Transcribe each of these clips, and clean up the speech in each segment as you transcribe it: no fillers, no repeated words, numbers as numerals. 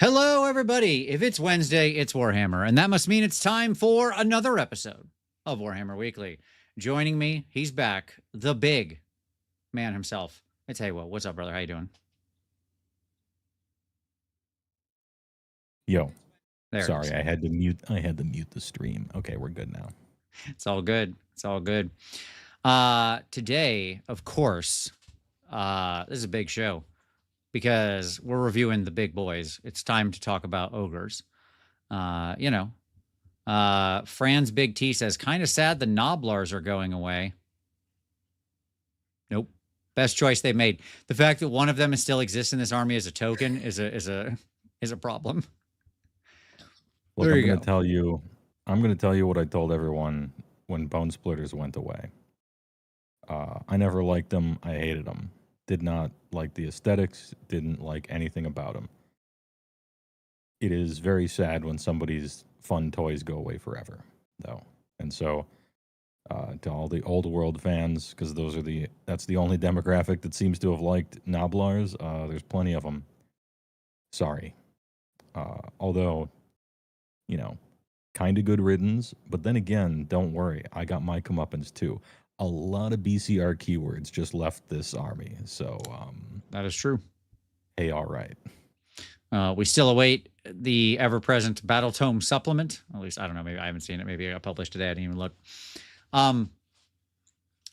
Hello, everybody. If it's Wednesday, it's Warhammer, and that must mean it's time for another episode of Warhammer Weekly. Joining me, he's back, the big man himself. It's Haywo. What's up, brother? How you doing? Yo, There it sorry, is. I had to mute the stream. Okay, we're good now. It's all good. It's all good. Today, of course, this is a big show because we're reviewing the big boys. It's time to talk about ogres. Fran's Big T says, kind of sad the Noblars are going away. Nope. Best choice they made. The fact that one of them still exists in this army as a token is a problem. Look, There I'm you gonna go. tell you I'm gonna tell you what I told everyone when Bone Splitters went away. I never liked them, I hated them. Did not like the aesthetics, didn't like anything about them. It is very sad when somebody's fun toys go away forever, though. And so to all the old world fans, because that's the only demographic that seems to have liked Noblars. There's plenty of them. Sorry. Although, kind of good riddance. But then again, don't worry, I got my comeuppance too. A lot of BCR keywords just left this army, so That is true. hey, all right. We still await the ever-present battletome supplement. At least I don't know. Maybe I haven't seen it. Maybe it got published today. I didn't even look.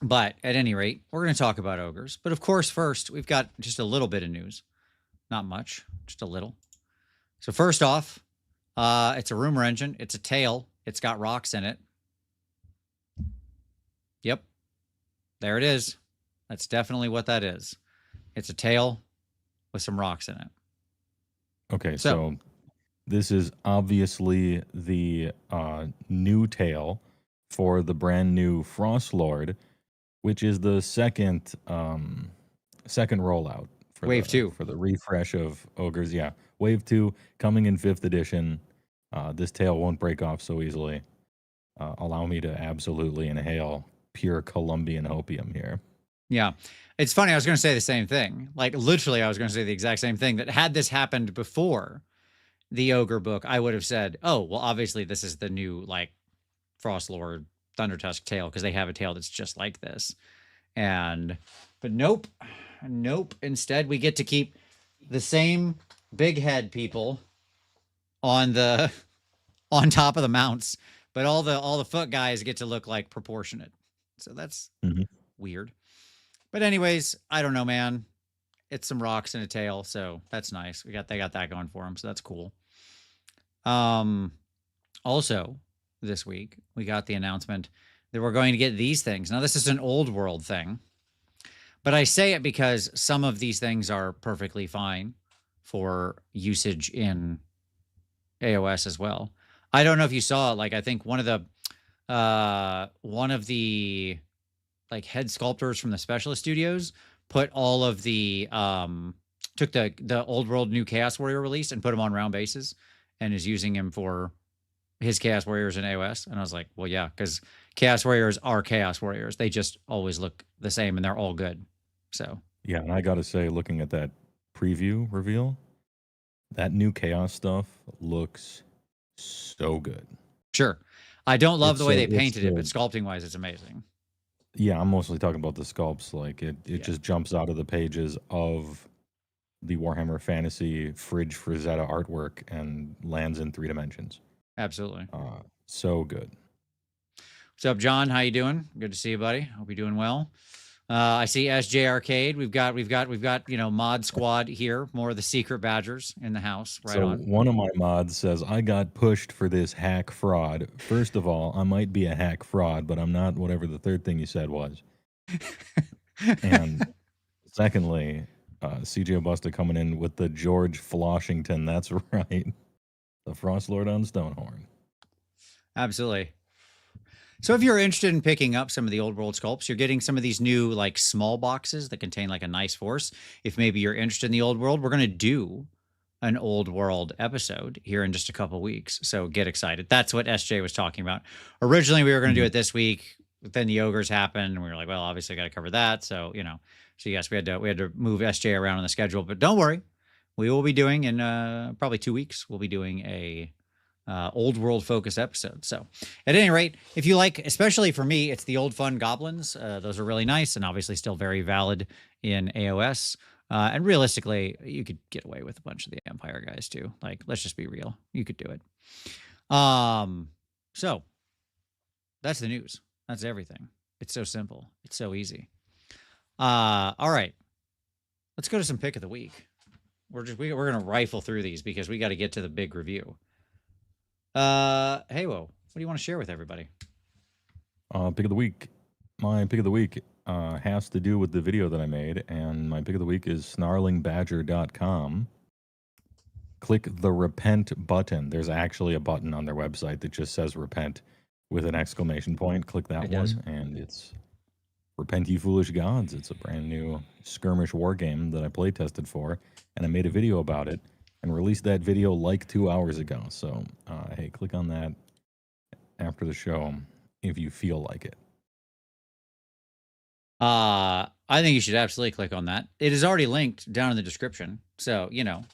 But at any rate, we're going to talk about ogres. But of course, first we've got just a little bit of news. Not much, just a little. So first off, it's a rumor engine. It's a tail. It's got rocks in it. Yep. There it is. That's definitely what that is. It's a tail with some rocks in it. Okay, so this is obviously the new tail for the brand new Frost Lord, which is the second rollout for Wave 2 for the refresh of ogres. Yeah, Wave 2 coming in 5th edition. This tail won't break off so easily. Allow me to absolutely inhale pure Colombian opium here. Yeah. It's funny. I was going to say the same thing. Like, literally, I was going to say the exact same thing. That had this happened before the Ogre book, I would have said, oh, well, obviously, this is the new, like, Frost Lord Thundertusk tail, because they have a tail that's just like this. But nope. Nope. Instead, we get to keep the same big head people on top of the mounts, but all the foot guys get to look like proportionate. So that's weird. But anyways, I don't know, man. It's some rocks and a tail, so that's nice. They got that going for them, so that's cool. Also, this week we got the announcement that we're going to get these things. Now, this is an old world thing, but I say it because some of these things are perfectly fine for usage in AOS as well. I don't know if you saw, like, I think one of the like head sculptors from the Specialist Studios put all of the took the old world new Chaos Warrior release and put him on round bases and is using him for his Chaos Warriors in AOS. And I was like, well, yeah, because Chaos Warriors are Chaos Warriors. They just always look the same and they're all good. So yeah, and I gotta say, looking at that preview reveal, that new Chaos stuff looks so good. Sure. I don't love the way they painted it, but sculpting wise, it's amazing. Yeah, I'm mostly talking about the sculpts. Like it just jumps out of the pages of the Warhammer Fantasy Fridge for Zeta artwork and lands in 3 dimensions. Absolutely. So good. What's up, John? How you doing? Good to see you, buddy. Hope you're doing well. I see SJ Arcade. We've got Mod Squad here. More of the secret badgers in the house. Right on. One of my mods says, I got pushed for this hack fraud. First of all, I might be a hack fraud, but I'm not whatever the third thing you said was. And secondly, CJ Busta coming in with the George Floshington. That's right. The Frost Lord on Stonehorn. Absolutely. So if you're interested in picking up some of the old world sculpts, you're getting some of these new like small boxes that contain like a nice force. If maybe you're interested in the old world, we're going to do an old world episode here in just a couple weeks. So get excited. That's what SJ was talking about. Originally, we were going to do it this week, but then the ogres happened and we were like, well, obviously I got to cover that. So, so yes, we had to move SJ around on the schedule, but don't worry. we will be doing in probably 2 weeks. We'll be doing a old world focus episode. So at any rate, if you like, especially for me, it's the old fun goblins. Those are really nice and obviously still very valid in AOS. And realistically, you could get away with a bunch of the Empire guys too. Like, let's just be real. You could do it. So that's the news. That's everything. It's so simple. It's so easy. All right. Let's go to some pick of the week. We're gonna rifle through these because we got to get to the big review. Hey, what do you want to share with everybody? Pick of the week. My pick of the week has to do with the video that I made, and my pick of the week is snarlingbadger.com. Click the repent button. There's actually a button on their website that just says repent with an exclamation point. Click that one, and it's Repent Ye Foolish Gods. It's a brand new skirmish war game that I play tested for, and I made a video about it and released that video like 2 hours ago. So, hey, click on that after the show if you feel like it. I think you should absolutely click on that. It is already linked down in the description. So, you know,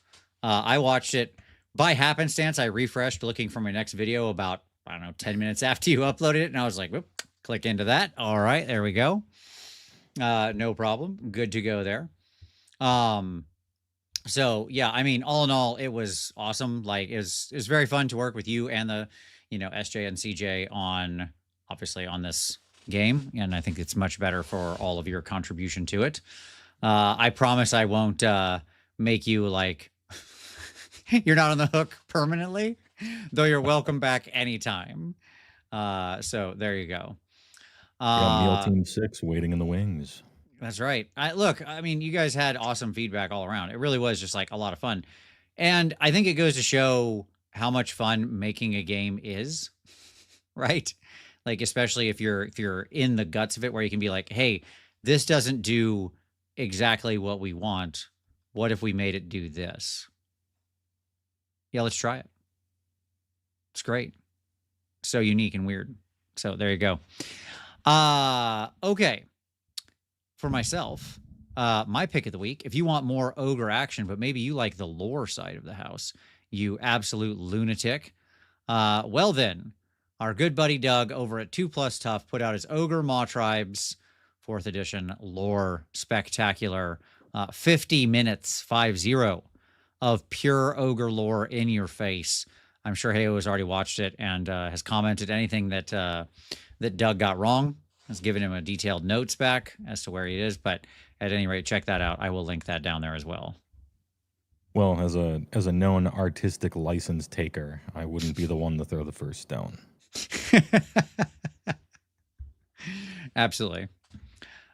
I watched it by happenstance. I refreshed looking for my next video about, I don't know, 10 minutes after you uploaded it. And I was like, whoop, click into that. All right, there we go. No problem. Good to go there. So yeah, I mean, all in all, it was awesome. Like it was very fun to work with you and the, you know, SJ and CJ on, obviously on this game. And I think it's much better for all of your contribution to it. I promise I won't, make you like, you're not on the hook permanently, though you're welcome back anytime. So there you go. Meal Team 6 waiting in the wings. That's right. I mean, you guys had awesome feedback all around. It really was just like a lot of fun. And I think it goes to show how much fun making a game is, right? Like, especially if you're in the guts of it, where you can be like, hey, this doesn't do exactly what we want. What if we made it do this? Yeah, let's try it. It's great. So unique and weird. So there you go. Okay. For myself, my pick of the week, if you want more Ogre action, but maybe you like the lore side of the house, you absolute lunatic. Well then, our good buddy Doug over at 2+ Tough put out his Ogre Maw Tribes 4th edition lore spectacular 50 minutes, 50, of pure Ogre lore in your face. I'm sure Heyo has already watched it and has commented anything that that Doug got wrong. Has given him a detailed notes back as to where he is, but at any rate, check that out. I will link that down there as well. Well, as a known artistic license taker, I wouldn't be the one to throw the first stone. Absolutely.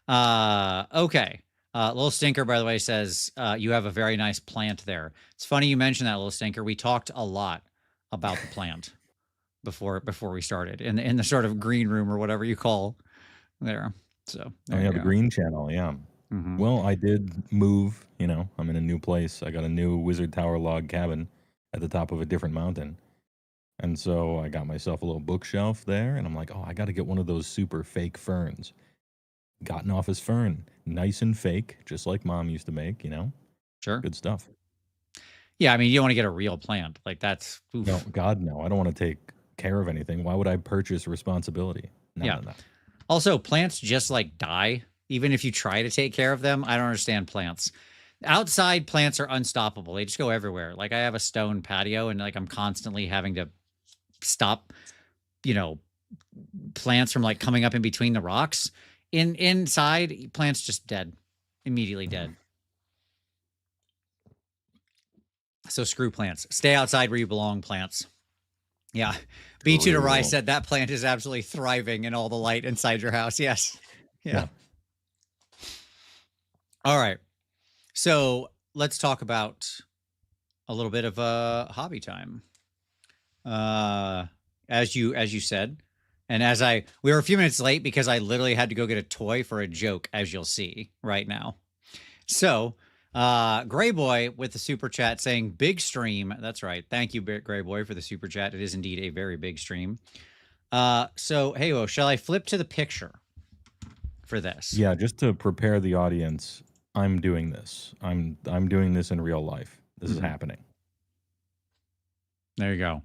Okay. Little Stinker, by the way, says you have a very nice plant there. It's funny you mentioned that, Little Stinker. We talked a lot about the plant before we started in the sort of green room or whatever you call there. So there the green channel, yeah. Mm-hmm. Well, I did move, you know, I'm in a new place. I got a new Wizard Tower log cabin at the top of a different mountain. And so I got myself a little bookshelf there, and I'm like, oh, I got to get one of those super fake ferns. Got an office fern, nice and fake, just like Mom used to make, you know? Sure. Good stuff. Yeah, I mean, you don't want to get a real plant. Like that's... Oof. No, God, no. I don't want to take care of anything. Why would I purchase responsibility? No. Also, plants just like die, even if you try to take care of them. I don't understand plants. Outside plants are unstoppable. They just go everywhere. Like I have a stone patio and like I'm constantly having to stop, you know, plants from like coming up in between the rocks. Inside, plants just dead. Immediately dead. So screw plants. Stay outside where you belong, plants. Yeah. B2 to Rye said that plant is absolutely thriving in all the light inside your house. Yes. Yeah. All right. So let's talk about a little bit of hobby time. As you said, and we were a few minutes late because I literally had to go get a toy for a joke, as you'll see right now. So Gray Boy with the super chat saying big stream. That's right. Thank you, Gray Boy, for the super chat. It is indeed a very big stream. So hey, shall I flip to the picture for this? Yeah, just to prepare the audience, I'm doing this. I'm doing this in real life. This is happening. There you go.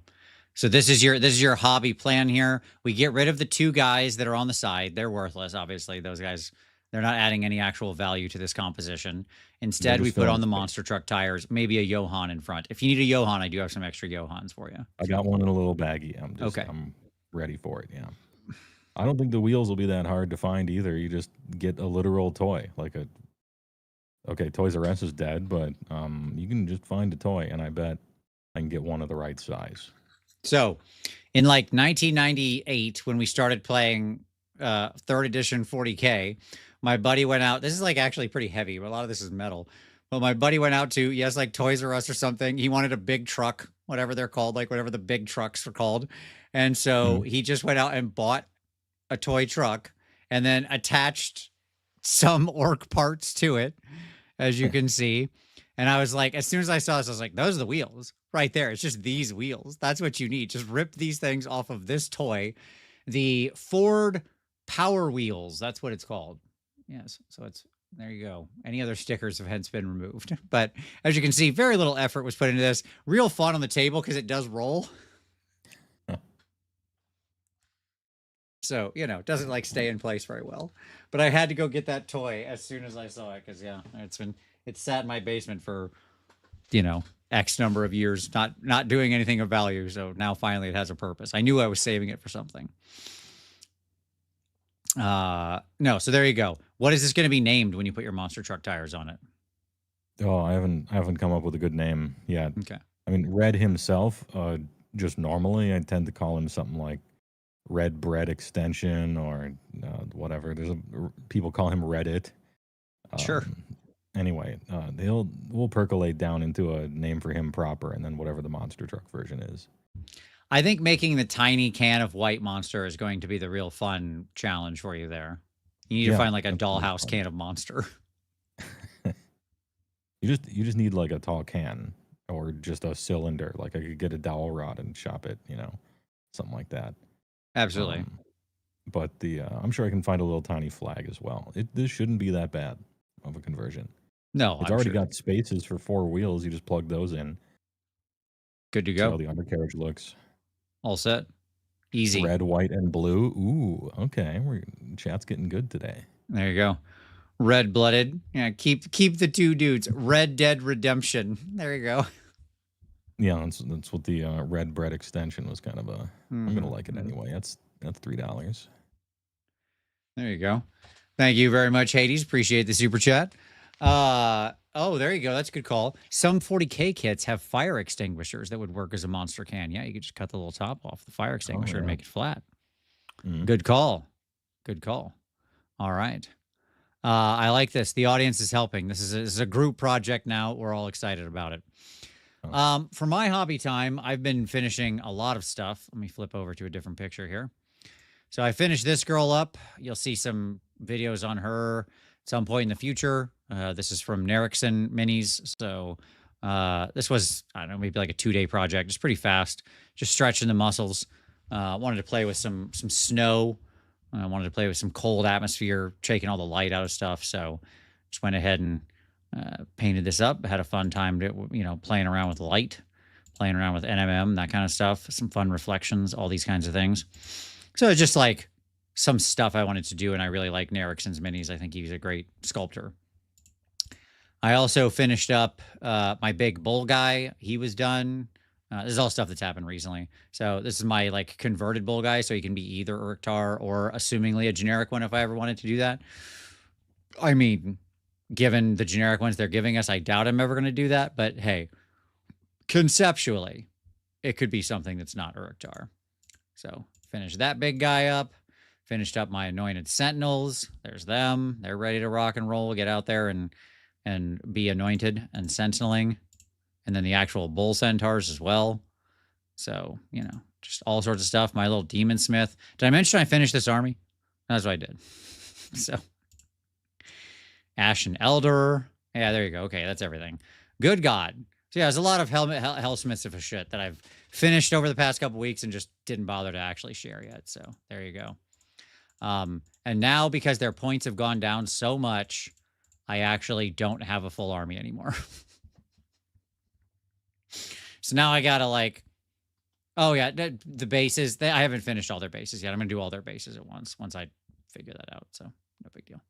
So this is your hobby plan here. We get rid of the 2 guys that are on the side. They're worthless, obviously. Those guys, they're not adding any actual value to this composition. Instead, we put on the monster truck tires, maybe a Johann in front. If you need a Johann, I do have some extra Johanns for you. I got one in a little baggie. I'm ready for it. Yeah. I don't think the wheels will be that hard to find either. You just get a literal toy, okay, Toys R Us is dead, but you can just find a toy, and I bet I can get one of the right size. So, in like 1998, when we started playing 3rd edition 40K, my buddy went out. This is like actually pretty heavy, but a lot of this is metal. But my buddy went out to, yes, like Toys R Us or something. He wanted a big truck, whatever they're called, like whatever the big trucks are called. And so he just went out and bought a toy truck and then attached some orc parts to it, as you can see. And I was like, as soon as I saw this, I was like, those are the wheels right there. It's just these wheels. That's what you need. Just rip these things off of this toy. The Ford Power Wheels. That's what it's called. Yes. So there you go. Any other stickers have hence been removed. But as you can see, very little effort was put into this. Real fun on the table because it does roll. So, it doesn't like stay in place very well. But I had to go get that toy as soon as I saw it because, yeah, it's sat in my basement for, X number of years, not doing anything of value. So now finally it has a purpose. I knew I was saving it for something. No, so there you go. What is this going to be named when you put your monster truck tires on it? Oh, I haven't come up with a good name yet. Okay. I mean, Red himself, just normally I tend to call him something like Red Bread Extension or whatever. People call him Reddit. Sure. Anyway, we'll percolate down into a name for him proper, and then whatever the monster truck version is. I think making the tiny can of white monster is going to be the real fun challenge for you there. You need to find like a dollhouse can of monster. You just need like a tall can or just a cylinder. Like I could get a dowel rod and chop it, something like that. Absolutely. But I'm sure I can find a little tiny flag as well. This shouldn't be that bad of a conversion. No, it's already got spaces for 4 wheels. You just plug those in. Good to go. See how the undercarriage looks. All set. Easy. Red, white, and blue. Ooh, okay. Chat's getting good today. There you go. Red-blooded. Yeah, keep the 2 dudes. Red Dead Redemption. There you go. Yeah, that's what the Red Bread Extension was kind of a. I'm gonna like it anyway. That's $3. There you go. Thank you very much, Hades. Appreciate the super chat. Oh, there you go. That's a good call. Some 40K kits have fire extinguishers that would work as a monster can. Yeah, you could just cut the little top off the fire extinguisher and make it flat. Good call. Good call. All right. I like this. The audience is helping. This is a group project now. We're all excited about it. For my hobby time, I've been finishing a lot of stuff. Let me flip over to a different picture here. So I finished this girl up. You'll see some videos on her at some point in the future. This is from Nerixon Minis. So this was, I don't know, maybe like a 2-day project. It's pretty fast. Just stretching the muscles. Wanted to play with some snow. I wanted to play with some cold atmosphere, taking all the light out of stuff. So just went ahead and painted this up. Had a fun time, playing around with light, playing around with NMM, that kind of stuff. Some fun reflections, all these kinds of things. So it's just like some stuff I wanted to do, and I really like Nerixon's minis. I think he's a great sculptor. I also finished up my big bull guy. He was done. This is all stuff that's happened recently. So this is my like converted bull guy, so he can be either Urktar or assumingly a generic one if I ever wanted to do that. I mean, given the generic ones they're giving us, I doubt I'm ever going to do that. But hey, conceptually, it could be something that's not Urktar. So finished that big guy up. Finished up my anointed sentinels. There's them. They're ready to rock and roll. Get out there and be anointed and sentineling. And then the actual bull centaurs as well. So, just all sorts of stuff. My little demon smith. Did I mention I finished this army? That's what I did. So, Ashen Elder. Yeah, there you go. Okay, that's everything. Good God. So, yeah, there's a lot of hellsmiths of shit that I've finished over the past couple weeks and just didn't bother to actually share yet. So, there you go. And now, because their points have gone down so much, I actually don't have a full army anymore. So now I gotta like, oh yeah, the bases. I haven't finished all their bases yet. I'm gonna do all their bases at once I figure that out. So no big deal.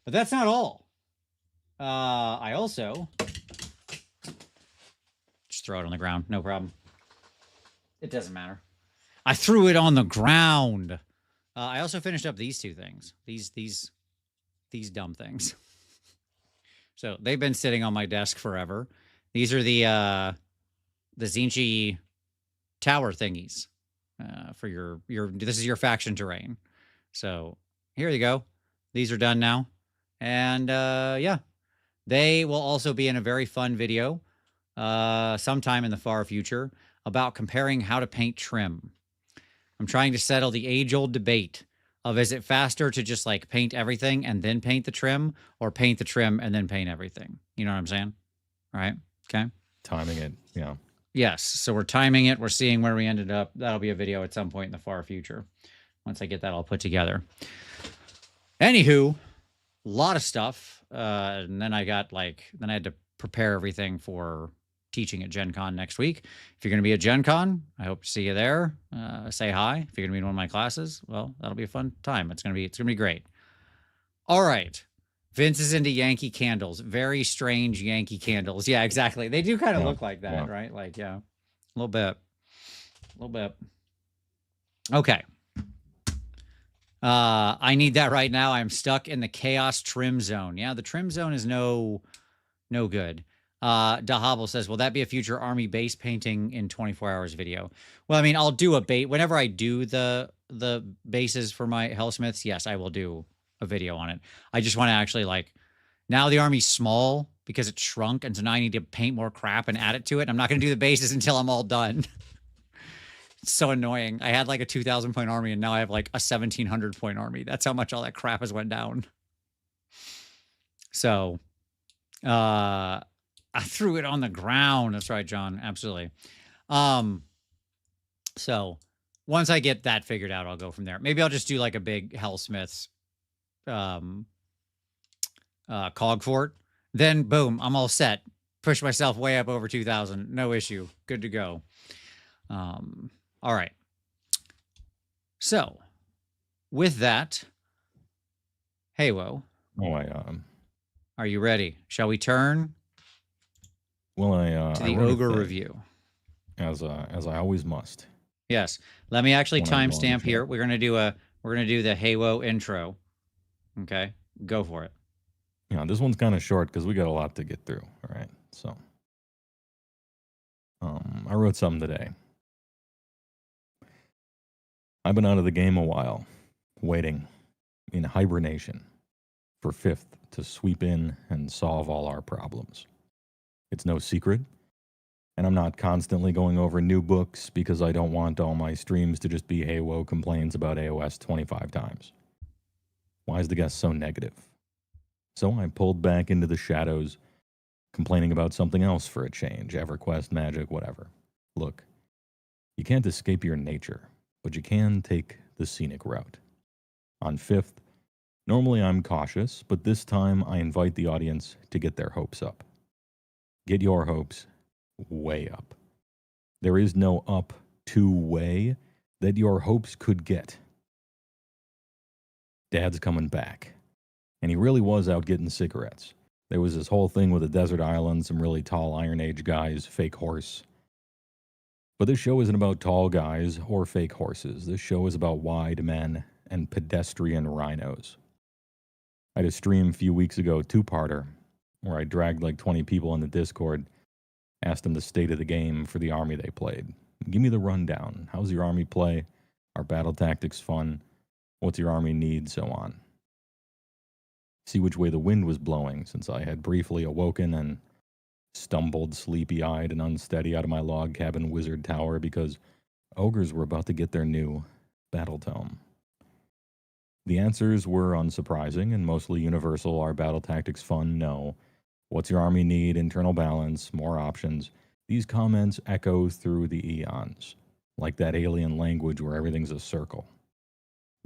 But that's not all. I also just throw it on the ground. No problem. It doesn't matter. I threw it on the ground. I also finished up these two things. These dumb things. So they've been sitting on my desk forever. These are the Zinchi tower thingies for your. This is your faction terrain. So here you go. These are done now, and yeah, they will also be in a very fun video sometime in the far future about comparing how to paint trim. I'm trying to settle the age-old debate of is it faster to just like paint everything and then paint the trim, or paint the trim and then paint everything? You know what I'm saying? Right? Okay. Timing it, yeah. Yes. So we're timing it. We're seeing where we ended up. That'll be a video at some point in the far future once I get that all put together. Anywho, a lot of stuff. And then I got like, then I had to prepare everything for teaching at Gen Con next week. If you're going to be at Gen Con, I hope to see you there. Say hi. If you're going to be in one of my classes, well, that'll be a fun time. It's going to be great. All right. Vince is into Yankee candles. Very strange Yankee candles. Yeah, exactly. They do kind of look like that, right? Like, yeah, a little bit. Okay. I need that right now. I'm stuck in the chaos trim zone. Yeah, the trim zone is no good. Dahobble says, will that be a future army base painting in 24 hours video? Well, I mean, I'll do a bait whenever I do the bases for my Hellsmiths. Yes, I will do a video on it. I just want to actually like, now the army's small because it shrunk, and so now I need to paint more crap and add it to it. I'm not going to do the bases until I'm all done. It's so annoying. I had like a 2,000 point army, and now I have like a 1,700 point army. That's how much all that crap has went down. So, I threw it on the ground. That's right, John. Absolutely. So once I get that figured out, I'll go from there. Maybe I'll just do like a big Hellsmiths cog fort. Then boom, I'm all set. Push myself way up over 2,000. No issue. Good to go. All right. So with that, hey, whoa. Oh, are you ready? Shall we turn? Well, to the Ogre review, as I always must. Yes, let me actually timestamp here. We're gonna do the Woah intro. Okay, go for it. Yeah, this one's kind of short because we got a lot to get through. All right, so I wrote something today. I've been out of the game a while, waiting in hibernation for Fifth to sweep in and solve all our problems. It's no secret, and I'm not constantly going over new books because I don't want all my streams to just be Woah complains about AOS 25 times. Why is the guest so negative? So I pulled back into the shadows, complaining about something else for a change, EverQuest, Magic, whatever. Look, you can't escape your nature, but you can take the scenic route. On Fifth, normally I'm cautious, but this time I invite the audience to get their hopes up. Get your hopes way up. There is no up to way that your hopes could get. Dad's coming back. And he really was out getting cigarettes. There was this whole thing with a desert island, some really tall Iron Age guys, fake horse. But this show isn't about tall guys or fake horses. This show is about wide men and pedestrian rhinos. I had a stream a few weeks ago, two-parter, where I dragged like 20 people in the Discord, asked them the state of the game for the army they played. Give me the rundown. How's your army play? Are battle tactics fun? What's your army need? So on. See which way the wind was blowing, since I had briefly awoken and stumbled sleepy-eyed and unsteady out of my log cabin wizard tower because ogres were about to get their new battletome. The answers were unsurprising and mostly universal. Are battle tactics fun? No. What's your army need? Internal balance, more options. These comments echo through the eons, like that alien language where everything's a circle.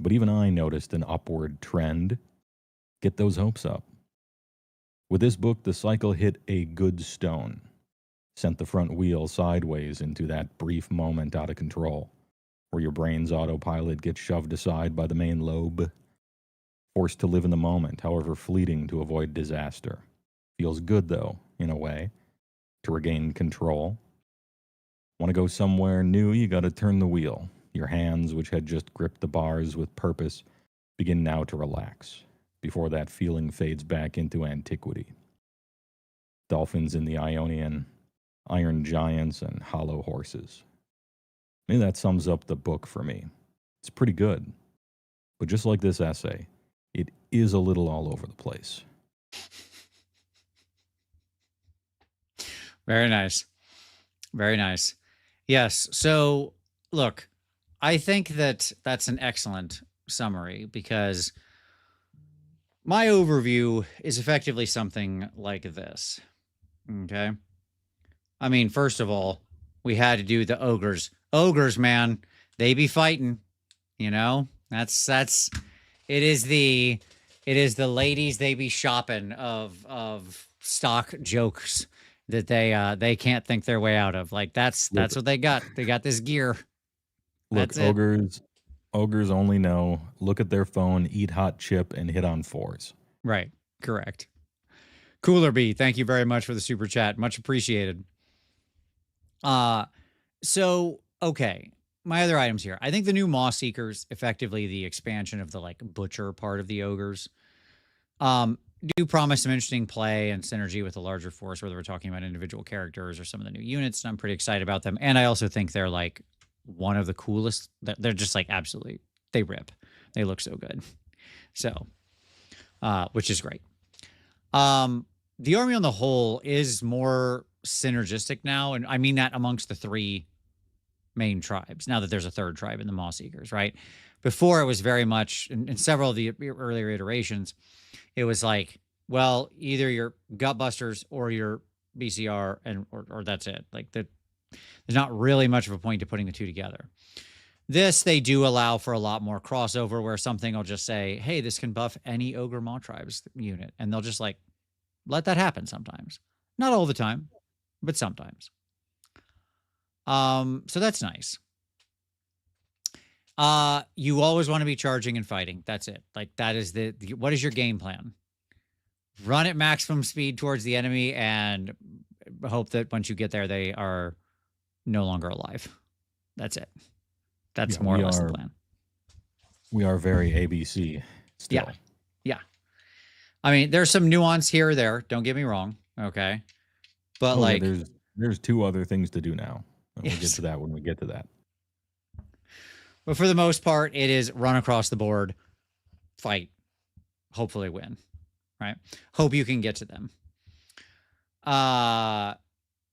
But even I noticed an upward trend. Get those hopes up. With this book, the cycle hit a good stone. sent the front wheel sideways into that brief moment out of control, where your brain's autopilot gets shoved aside by the main lobe, forced to live in the moment, however fleeting, to avoid disaster. Feels good, though, in a way, to regain control. Want to go somewhere new, you gotta turn the wheel. Your hands, which had just gripped the bars with purpose, begin now to relax, before that feeling fades back into antiquity. Dolphins in the Ionian, iron giants, and hollow horses. Maybe that sums up the book for me. It's pretty good. But just like this essay, it is a little all over the place. Very nice. Very nice. Yes. So, look, I think that that's an excellent summary, because my overview is effectively something like this. Okay. I mean, first of all, we had to do the ogres. Ogres, man, they be fighting, you know? It is the ladies, they be shopping of stock jokes that they can't think their way out of. Like that's what they got. They got this gear. Look, ogres only know, look at their phone, eat hot chip, and hit on 4s. Right. Correct. Cooler Bee, thank you very much for the super chat. Much appreciated. So, okay. My other items here. I think the new Maw Seekers, effectively the expansion of the like butcher part of the ogres, do promise some interesting play and synergy with a larger force, whether we're talking about individual characters or some of the new units. And I'm pretty excited about them. And I also think they're like one of the coolest. They're just like absolutely, they rip. They look so good. So, which is great. The army on the whole is more synergistic now. And I mean that amongst the 3 main tribes, now that there's a 3rd tribe in the Maw Seekers, right? Before it was very much, in several of the earlier iterations, it was like, well, either you're Gutbusters or you're BCR, and or that's it. Like there's not really much of a point to putting the 2 together. This, they do allow for a lot more crossover, where something will just say, hey, this can buff any Ogre Maw Tribes unit. And they'll just like, let that happen sometimes. Not all the time, but sometimes. So that's nice. You always want to be charging and fighting. That's it. Like that is what is your game plan? Run at maximum speed towards the enemy and hope that once you get there, they are no longer alive. That's it. That's more or less the plan. We are very ABC still. Yeah. Yeah. I mean, there's some nuance here or there. Don't get me wrong. Okay. But like, there's 2 other things to do now. Yes. We'll get to that when we get to that. But for the most part, it is run across the board, fight, hopefully win, right? Hope you can get to them.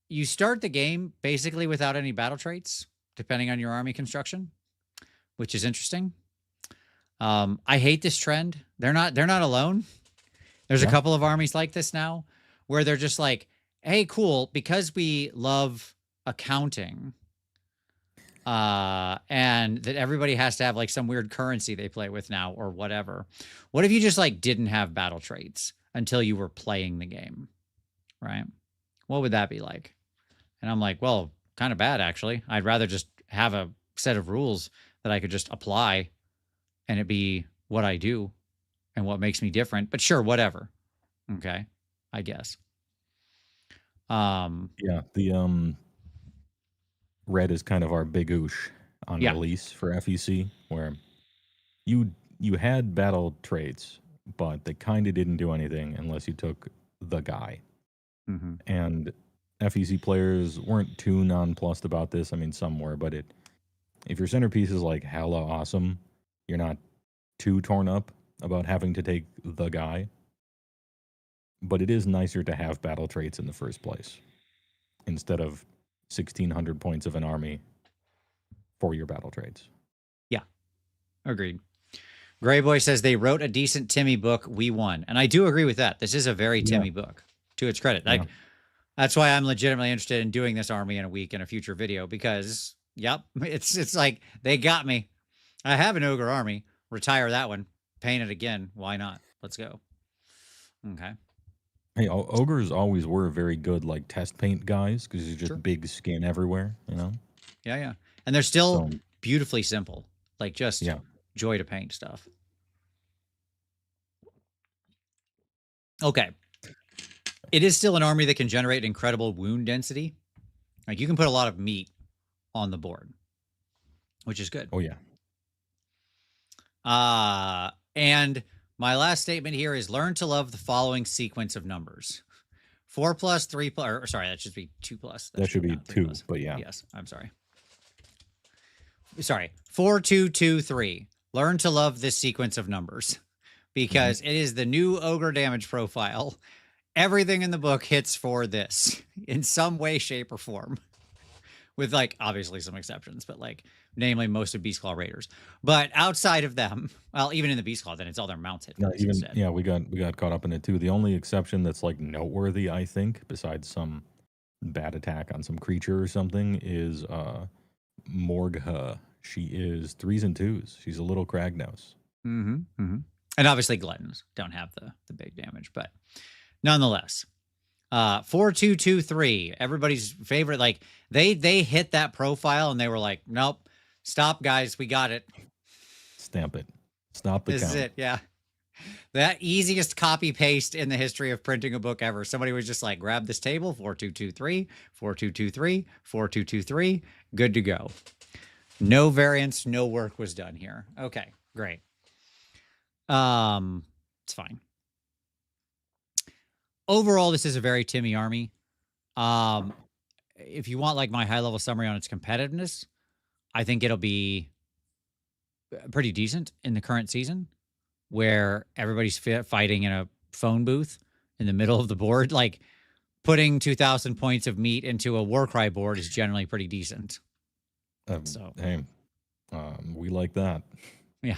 You start the game basically without any battle traits, depending on your army construction, which is interesting. I hate this trend. They're not alone. There's a couple of armies like this now, where they're just like, hey, cool, because we love accounting, and that everybody has to have like some weird currency they play with now or whatever. What if you just like didn't have battle traits until you were playing the game, right? What would that be like? And I'm like, well, kind of bad, actually. I'd rather just have a set of rules that I could just apply and it be what I do and what makes me different. But sure, whatever. Okay, I guess. Yeah, the red is kind of our big oosh on release for FEC, where you had battle traits, but they kind of didn't do anything unless you took the guy. Mm-hmm. And FEC players weren't too nonplussed about this. I mean, some were, but if your centerpiece is like hella awesome, you're not too torn up about having to take the guy. But it is nicer to have battle traits in the first place, instead of 1,600 points of an army for your battle traits. Yeah, agreed. Gray Boy says they wrote a decent Timmy book. We won. And I do agree with that. This is a very Timmy book, to its credit. Like, that's why I'm legitimately interested in doing this army in a week in a future video, because, it's like, they got me. I have an Ogre army. Retire that one. Paint it again. Why not? Let's go. Okay. Hey, ogres always were very good, like test paint guys, because it's Sure. just big skin everywhere, Yeah, yeah. And they're still So beautifully simple. Like just yeah, joy to paint stuff. Okay. It is still an army that can generate incredible wound density. Like you can put a lot of meat on the board, which is good. oh yeah, And my last statement here is learn to love the following sequence of numbers. 4 plus, 3 plus, or sorry, that should be 2 plus. That that should should be be not 3 2, plus. but yeah, Yes, I'm sorry. Sorry. 4, 2, 2, 3. Learn to love this sequence of numbers because it is the new ogre damage profile. Everything in the book hits for this in some way, shape, or form. With like obviously some exceptions, but like namely most of Beastclaw Raiders. But outside of them, well, even in the Beastclaw, then it's all their mounts hit for no, this even instead. yeah, we got caught up in it too. The only exception that's like noteworthy, I think, besides some bad attack on some creature or something, is Morgha. She is 3s and 2s. She's a little Kragnos. Mm-hmm, mm-hmm. And obviously Gluttons don't have the big damage, but nonetheless. 4, 2, 2, 3. Everybody's favorite. Like they hit that profile and they were like, nope, stop, guys, we got it. Stamp it. Stop the This count. is it. Yeah. That easiest copy paste in the history of printing a book ever. Somebody was just like, grab this table, 4223, 4223, 4223, good to go. No variance, no work was done here. Okay, great. It's fine. Overall, this is a very Timmy army. If you want like my high level summary on its competitiveness, I think it'll be pretty decent in the current season where everybody's fighting in a phone booth in the middle of the board. Like putting 2,000 points of meat into a Warcry board is generally pretty decent. So, hey, we like that. yeah.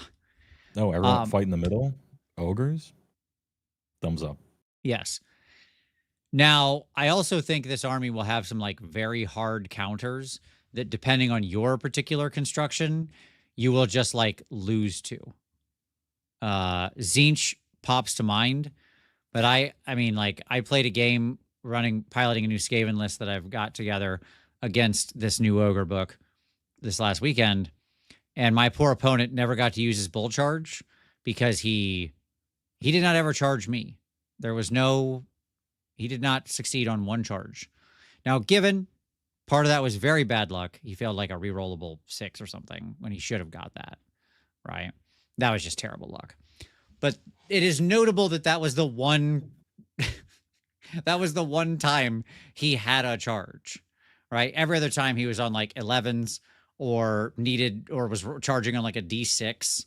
Oh, everyone fight in the middle? Ogres? Thumbs up. Yes. Now, I also think this army will have some like very hard counters that, depending on your particular construction, you will just like lose to. Zinch pops to mind, but I mean, like I played a game piloting a new Skaven list that I've got together against this new Ogre book this last weekend, and my poor opponent never got to use his bull charge because he did not ever charge me. He did not succeed on one charge. Now, given part of that was very bad luck, he failed like a rerollable 6 or something when he should have got that, right? That was just terrible luck. But it is notable that that was the one that was the one time he had a charge, right? Every other time he was on like 11s or needed or was charging on like a D6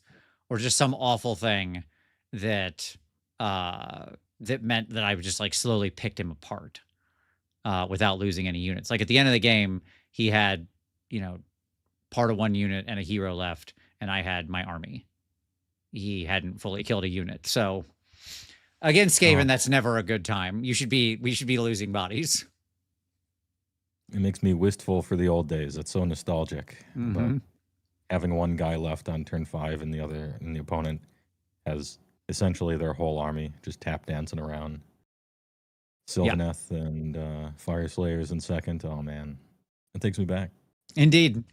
or just some awful thing that that meant that I just like slowly picked him apart without losing any units. Like at the end of the game, he had, part of one unit and a hero left, and I had my army. He hadn't fully killed a unit. So against Skaven, that's never a good time. We should be losing bodies. It makes me wistful for the old days. That's so nostalgic. Mm-hmm. But having one guy left on turn 5 and the opponent has essentially their whole army just tap dancing around. Sylvaneth and Fire Slayers in second. Oh man, it takes me back. Indeed,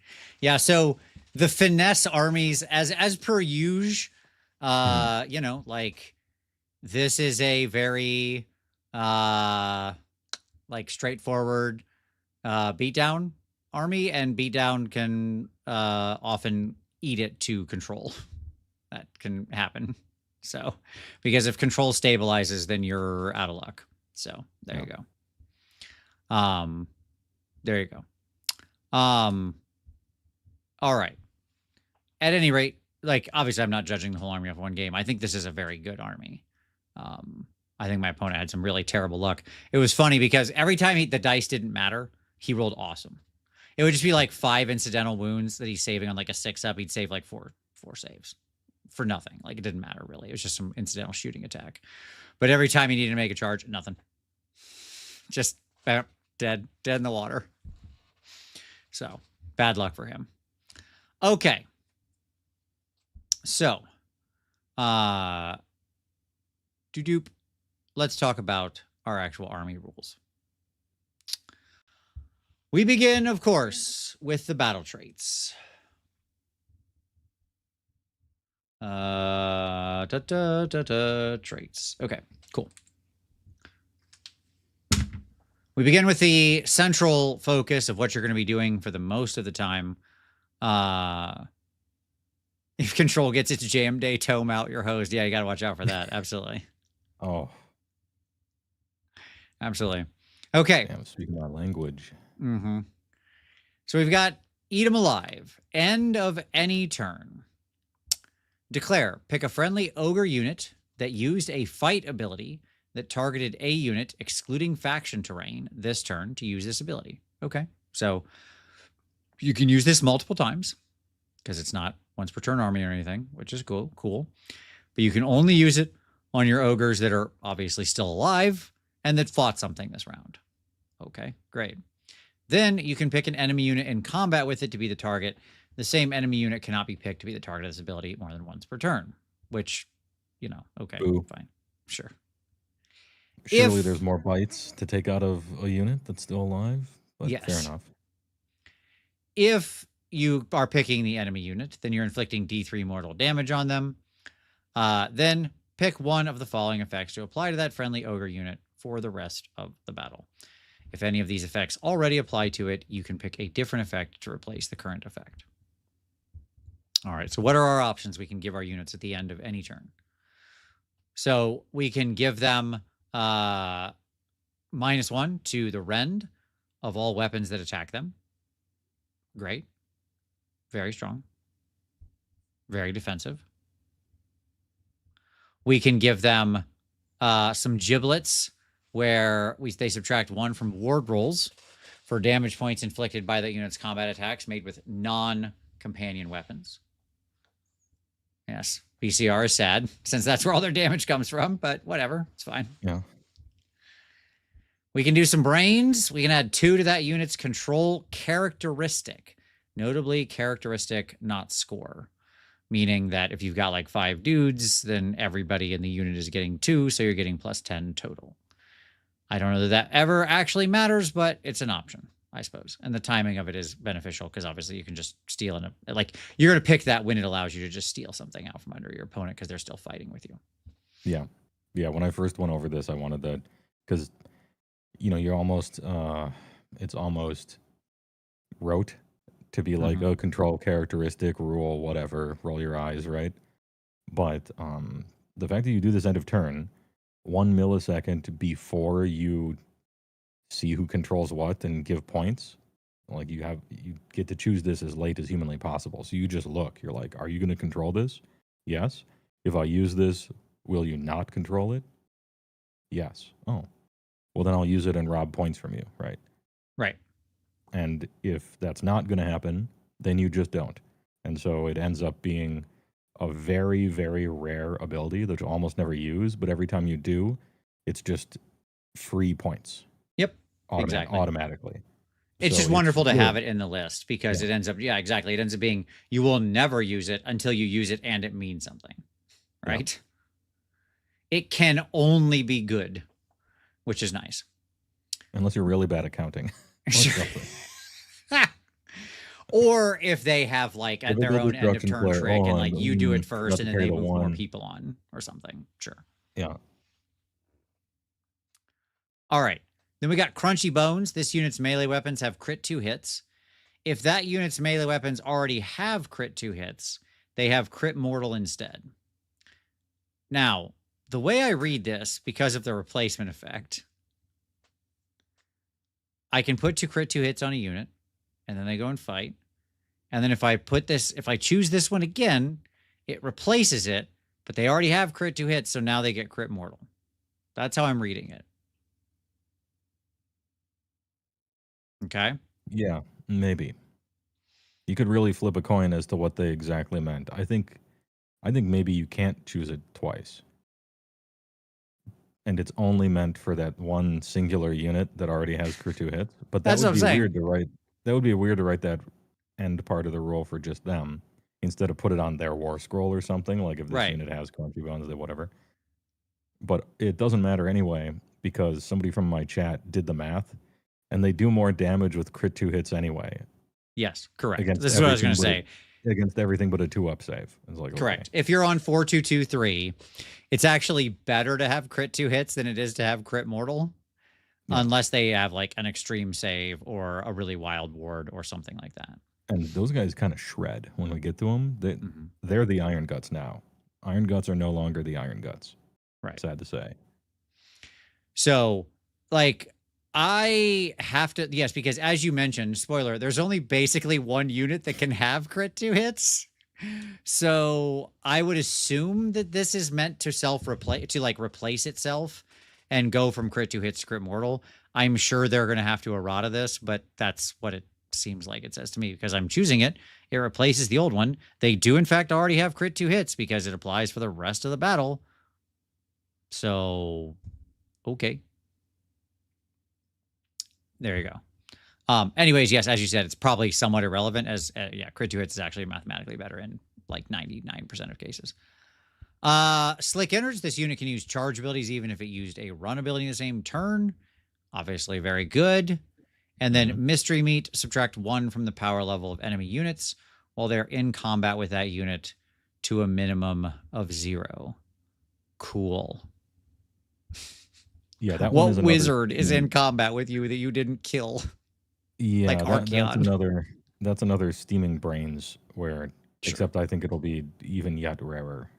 yeah. So the finesse armies, as per usual, like this is a very like straightforward beatdown army, and beatdown can often eat it to control. That can happen. So, because if control stabilizes, then you're out of luck. So there you go. There you go. All right. At any rate, like obviously I'm not judging the whole army of one game. I think this is a very good army. I think my opponent had some really terrible luck. It was funny because every time the dice didn't matter, he rolled awesome. It would just be like 5 incidental wounds that he's saving on like a 6-up. He'd save like four saves for nothing. Like it didn't matter really. It was just some incidental shooting attack. But every time he needed to make a charge, nothing. Just dead in the water. So bad luck for him. Okay. So, let's talk about our actual army rules. We begin, of course, with the battle traits. Traits. Okay, cool. We begin with the central focus of what you're going to be doing for the most of the time. If control gets its jam day tome out, you're hosed. Yeah, you got to watch out for that. Absolutely. Oh, absolutely. Okay. Damn, speaking my language. Mm-hmm. So we've got Eat 'em Alive. End of any turn. Declare. Pick a friendly ogre unit that used a fight ability that targeted a unit, excluding faction terrain, this turn to use this ability. Okay. So you can use this multiple times because it's not once per turn army or anything, which is cool. But you can only use it on your ogres that are obviously still alive and that fought something this round. Okay, great. Then you can pick an enemy unit in combat with it to be the target. The same enemy unit cannot be picked to be the target of this ability more than once per turn, which, you know, okay, fine. Sure. Surely there's more bites to take out of a unit that's still alive, but yes. fair enough. If you are picking the enemy unit, then you're inflicting D3 mortal damage on them. Then pick one of the following effects to apply to that friendly ogre unit for the rest of the battle. If any of these effects already apply to it, you can pick a different effect to replace the current effect. All right, so what are our options we can give our units at the end of any turn? So we can give them -1 to the rend of all weapons that attack them. Great. Very strong. Very defensive. We can give them some giblets where they subtract 1 from ward rolls for damage points inflicted by the unit's combat attacks made with non-companion weapons. Yes, BCR is sad since that's where all their damage comes from, but whatever, it's fine. Yeah. We can do some brains. We can add 2 to that unit's control characteristic, notably characteristic, not score. Meaning that if you've got like 5 dudes, then everybody in the unit is getting 2, so you're getting +10 total. I don't know that that ever actually matters, but it's an option, I suppose. And the timing of it is beneficial because obviously you can just steal like you're going to pick that when it allows you to just steal something out from under your opponent because they're still fighting with you. Yeah. Yeah. When I first went over this, I wanted that because, you know, you're almost, it's almost rote to be like, oh, control characteristic, rule, whatever, roll your eyes, right? But the fact that you do this end of turn, 1 millisecond before you see who controls what and give points, like you get to choose this as late as humanly possible. So you just look, you're like, are you going to control this? Yes. If I use this, will you not control it? Yes. Oh, well then I'll use it and rob points from you, right? Right. And if that's not going to happen, then you just don't. And so it ends up being a very, very rare ability that you almost never use, but every time you do, it's just free points. Yep, exactly. Automatically. It's just wonderful to have it in the list because it ends up, exactly. It ends up being, you will never use it until you use it and it means something, right? Yeah. It can only be good, which is nice. Unless you're really bad at counting. Or if they have like their own end of turn trick and like you do it first and then they move more people on or something. Sure. Yeah. All right. Then we got Crunchy Bones. This unit's melee weapons have crit 2 hits. If that unit's melee weapons already have crit 2 hits, they have crit mortal instead. Now, the way I read this, because of the replacement effect, I can put 2 crit 2 hits on a unit, and then they go and fight. And then if I choose this one again, it replaces it, but they already have crit 2 hits, so now they get crit mortal. That's how I'm reading it. Okay? Yeah, maybe. You could really flip a coin as to what they exactly meant. I think maybe you can't choose it twice. And it's only meant for that one singular unit that already has crit 2 hits. But that would be weird to write. That would be weird to write that end part of the rule for just them instead of put it on their war scroll or something. Like if this unit has Crunchy Bones or whatever. But it doesn't matter anyway because somebody from my chat did the math, and they do more damage with crit 2 hits anyway. Yes, correct. Against This is what I was going to everything say. Against everything but a 2-up save. It's like, Correct. okay. If you're on 4-2-2-3, it's actually better to have crit 2 hits than it is to have crit mortal. Yeah. Unless they have like an extreme save or a really wild ward or something like that. And those guys kind of shred when we get to them. They're the Iron Guts now. Iron Guts are no longer the Iron Guts. Right. Sad to say. So, like, I have to, yes, because as you mentioned, spoiler, there's only basically one unit that can have crit 2 hits. So I would assume that this is meant to replace itself and go from crit 2 hits to crit mortal. I'm sure they're going to have to errata this, but that's what it seems like it says to me because I'm choosing it. It replaces the old one. They do, in fact, already have crit 2 hits because it applies for the rest of the battle. So, okay. There you go. Anyways, yes, as you said, it's probably somewhat irrelevant as, crit 2 hits is actually mathematically better in like 99% of cases. Slick Innards. This unit can use charge abilities even if it used a run ability in the same turn. Obviously very good. And then Mystery Meat, subtract 1 from the power level of enemy units while they're in combat with that unit to a minimum of 0. Cool. Yeah, that what one is wizard is in combat with you that you didn't kill? Yeah, like that's another steaming brains where, except I think it'll be even yet rarer,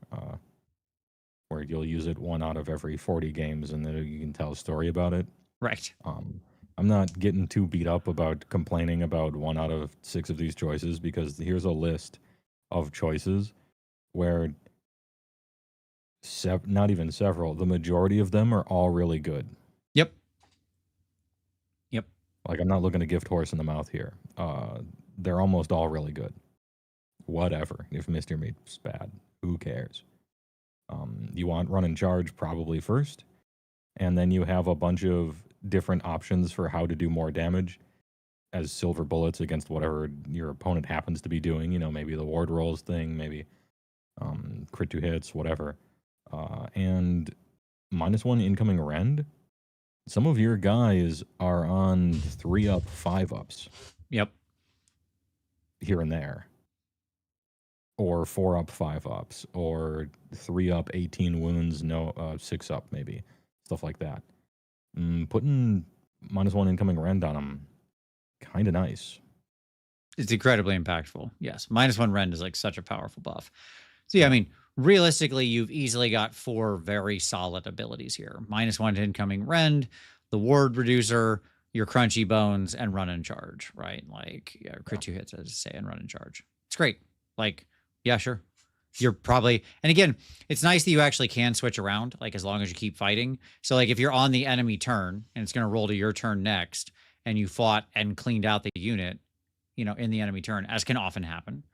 where you'll use it 1 out of every 40 games and then you can tell a story about it. Right. I'm not getting too beat up about complaining about 1 out of 6 of these choices because here's a list of choices where not even several, the majority of them are all really good. Yep. Like, I'm not looking to gift horse in the mouth here. They're almost all really good. Whatever. If Mystery Meat's bad, who cares? You want run and charge probably first, and then you have a bunch of different options for how to do more damage as silver bullets against whatever your opponent happens to be doing. You know, maybe the ward rolls thing, maybe crit 2 hits, whatever. And -1 incoming rend. Some of your guys are on 3-up, 5-ups. Yep. Here and there. Or 4-up, 5-ups. Or 3-up, 18 wounds, 6-up maybe. Stuff like that. Putting -1 incoming rend on them, kind of nice. It's incredibly impactful. Yes. -1 rend is like such a powerful buff. So yeah, I mean, realistically, you've easily got 4 very solid abilities here. -1 to incoming rend, the ward reducer, your crunchy bones, and run and charge, right? Like, crit 2 hits, as I say, and run and charge. It's great. Like, yeah, sure. You're probably, and again, it's nice that you actually can switch around, like, as long as you keep fighting. So, like, if you're on the enemy turn and it's going to roll to your turn next, and you fought and cleaned out the unit, in the enemy turn, as can often happen,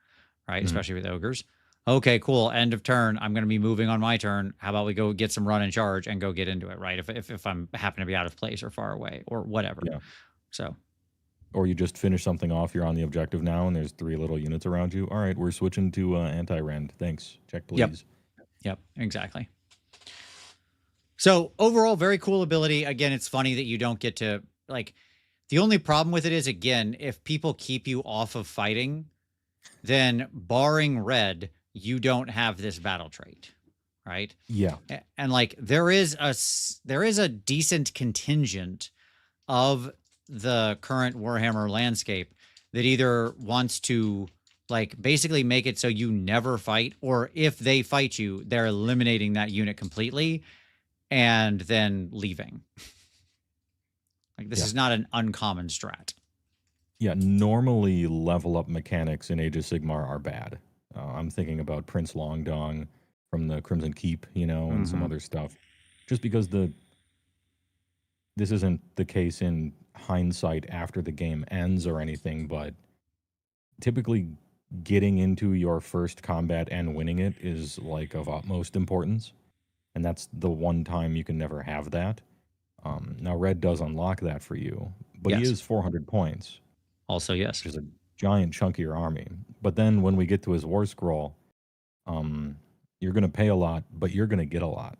right? Especially with ogres. Okay, cool. End of turn. I'm going to be moving on my turn. How about we go get some run and charge and go get into it, right? If I'm happen to be out of place or far away or whatever. Yeah. So. Or you just finish something off. You're on the objective now, and there's 3 little units around you. All right, we're switching to anti-rend. Thanks. Check, please. Yep. Exactly. So overall, very cool ability. Again, it's funny that you don't get to, like, the only problem with it is, again, if people keep you off of fighting, then barring red, you don't have this battle trait, right? Yeah. And like there is a decent contingent of the current Warhammer landscape that either wants to like basically make it so you never fight, or if they fight you, they're eliminating that unit completely and then leaving. Like this is not an uncommon strat. Yeah, normally level up mechanics in Age of Sigmar are bad. I'm thinking about Prince Longdong from the Crimson Keep, and some other stuff. Just because this isn't the case in hindsight after the game ends or anything, but typically getting into your first combat and winning it is like of utmost importance. And that's the one time you can never have that. Now, Red does unlock that for you, but he is 400 points. Also, yes. Which is a giant chunkier army. But then when we get to his War Scroll, you're going to pay a lot, but you're going to get a lot.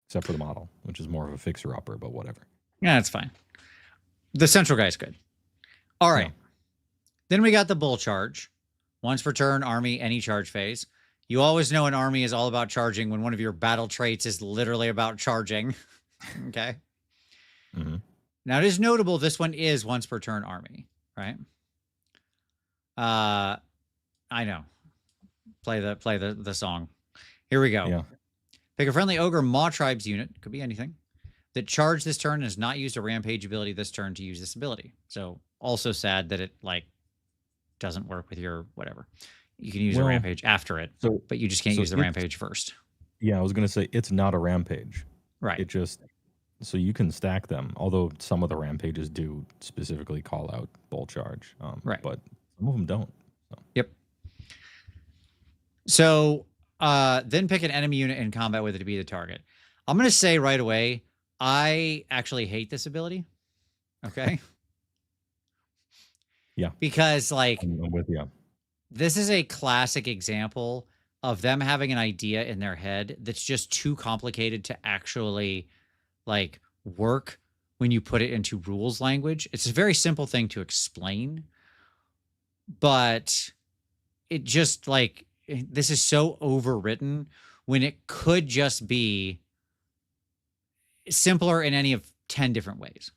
except for the model, which is more of a fixer-upper, but whatever. Yeah, that's fine. The central guy's good. All right. Yeah. Then we got the bull charge. Once per turn, army, any charge phase. You always know an army is all about charging when one of your battle traits is literally about charging. Okay. Mm-hmm. Now, it is notable this one is once per turn army, right? I know. Play the song. Here we go. Yeah. Pick a friendly ogre Maw Tribes unit, could be anything, that charged this turn and has not used a rampage ability this turn to use this ability. So also sad that it like doesn't work with your whatever. You can use a rampage after it, but you just can't use the rampage first. Yeah, I was gonna say it's not a rampage. Right. It just so you can stack them, although some of the rampages do specifically call out bull charge. Right. But some of them don't. So. Yep. So then pick an enemy unit in combat with it to be the target. I'm going to say right away, I actually hate this ability. Okay. Yeah. Because like, I'm with you. This is a classic example of them having an idea in their head that's just too complicated to actually like work when you put it into rules language. It's a very simple thing to explain, but it just like, this is so overwritten when it could just be simpler in any of 10 different ways,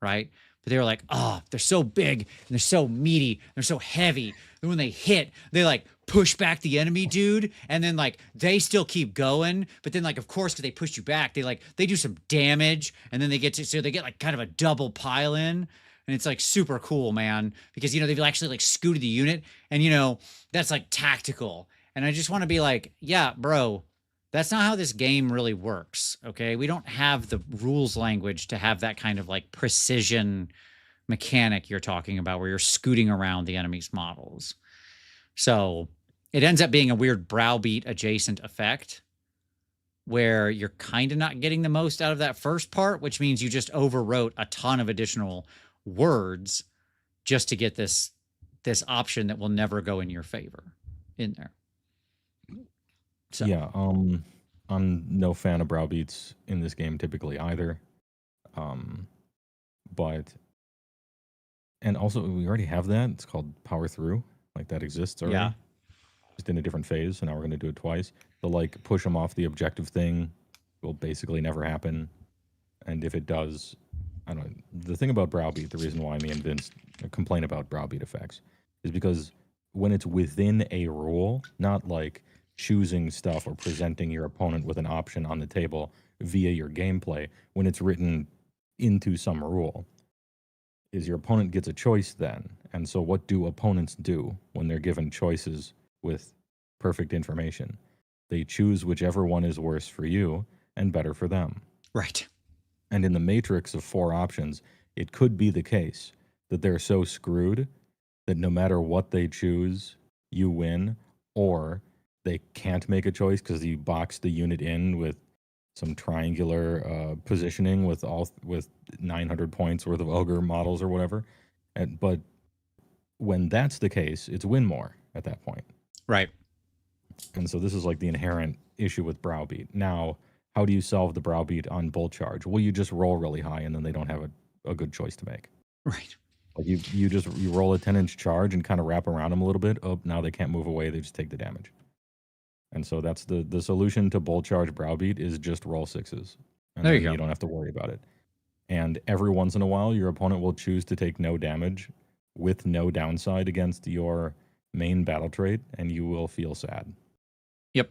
right? But they were like, oh, they're so big and they're so meaty, they're so heavy. And when they hit, they like push back the enemy dude, and then like they still keep going. But then like, of course, because they push you back, they do some damage, and then they get like kind of a double pile in. And it's like super cool, man, because, you know, they've actually like scooted the unit, and, you know, that's like tactical. And I just want to be like, yeah, bro, that's not how this game really works. Okay. We don't have the rules language to have that kind of like precision mechanic you're talking about where you're scooting around the enemy's models. So it ends up being a weird browbeat adjacent effect where you're kind of not getting the most out of that first part, which means you just overwrote a ton of additional words just to get this option that will never go in your favor in there. So yeah, I'm no fan of browbeats in this game typically either. But and also we already have that. It's called power through. Like that exists already. Yeah. Just in a different phase, so now we're gonna do it twice. The like push them off the objective thing will basically never happen. And if it does, I don't know. The thing about browbeat, the reason why me and Vince complain about browbeat effects is because when it's within a rule, not like choosing stuff or presenting your opponent with an option on the table via your gameplay, when it's written into some rule, is your opponent gets a choice then. And so what do opponents do when they're given choices with perfect information? They choose whichever one is worse for you and better for them. Right. And in the matrix of 4 options, it could be the case that they're so screwed that no matter what they choose, you win, or they can't make a choice because you box the unit in with some triangular positioning with 900 points worth of ogre models or whatever. But when that's the case, it's win more at that point. Right. And so this is like the inherent issue with browbeat. Now, how do you solve the browbeat on bull charge? Well, you just roll really high, and then they don't have a good choice to make. Right. Like you roll a 10-inch charge and kind of wrap around them a little bit. Oh, now they can't move away. They just take the damage. And so that's the solution to bull charge browbeat is just roll 6s. And there then you go. You don't have to worry about it. And every once in a while, your opponent will choose to take no damage with no downside against your main battle trait, and you will feel sad. Yep.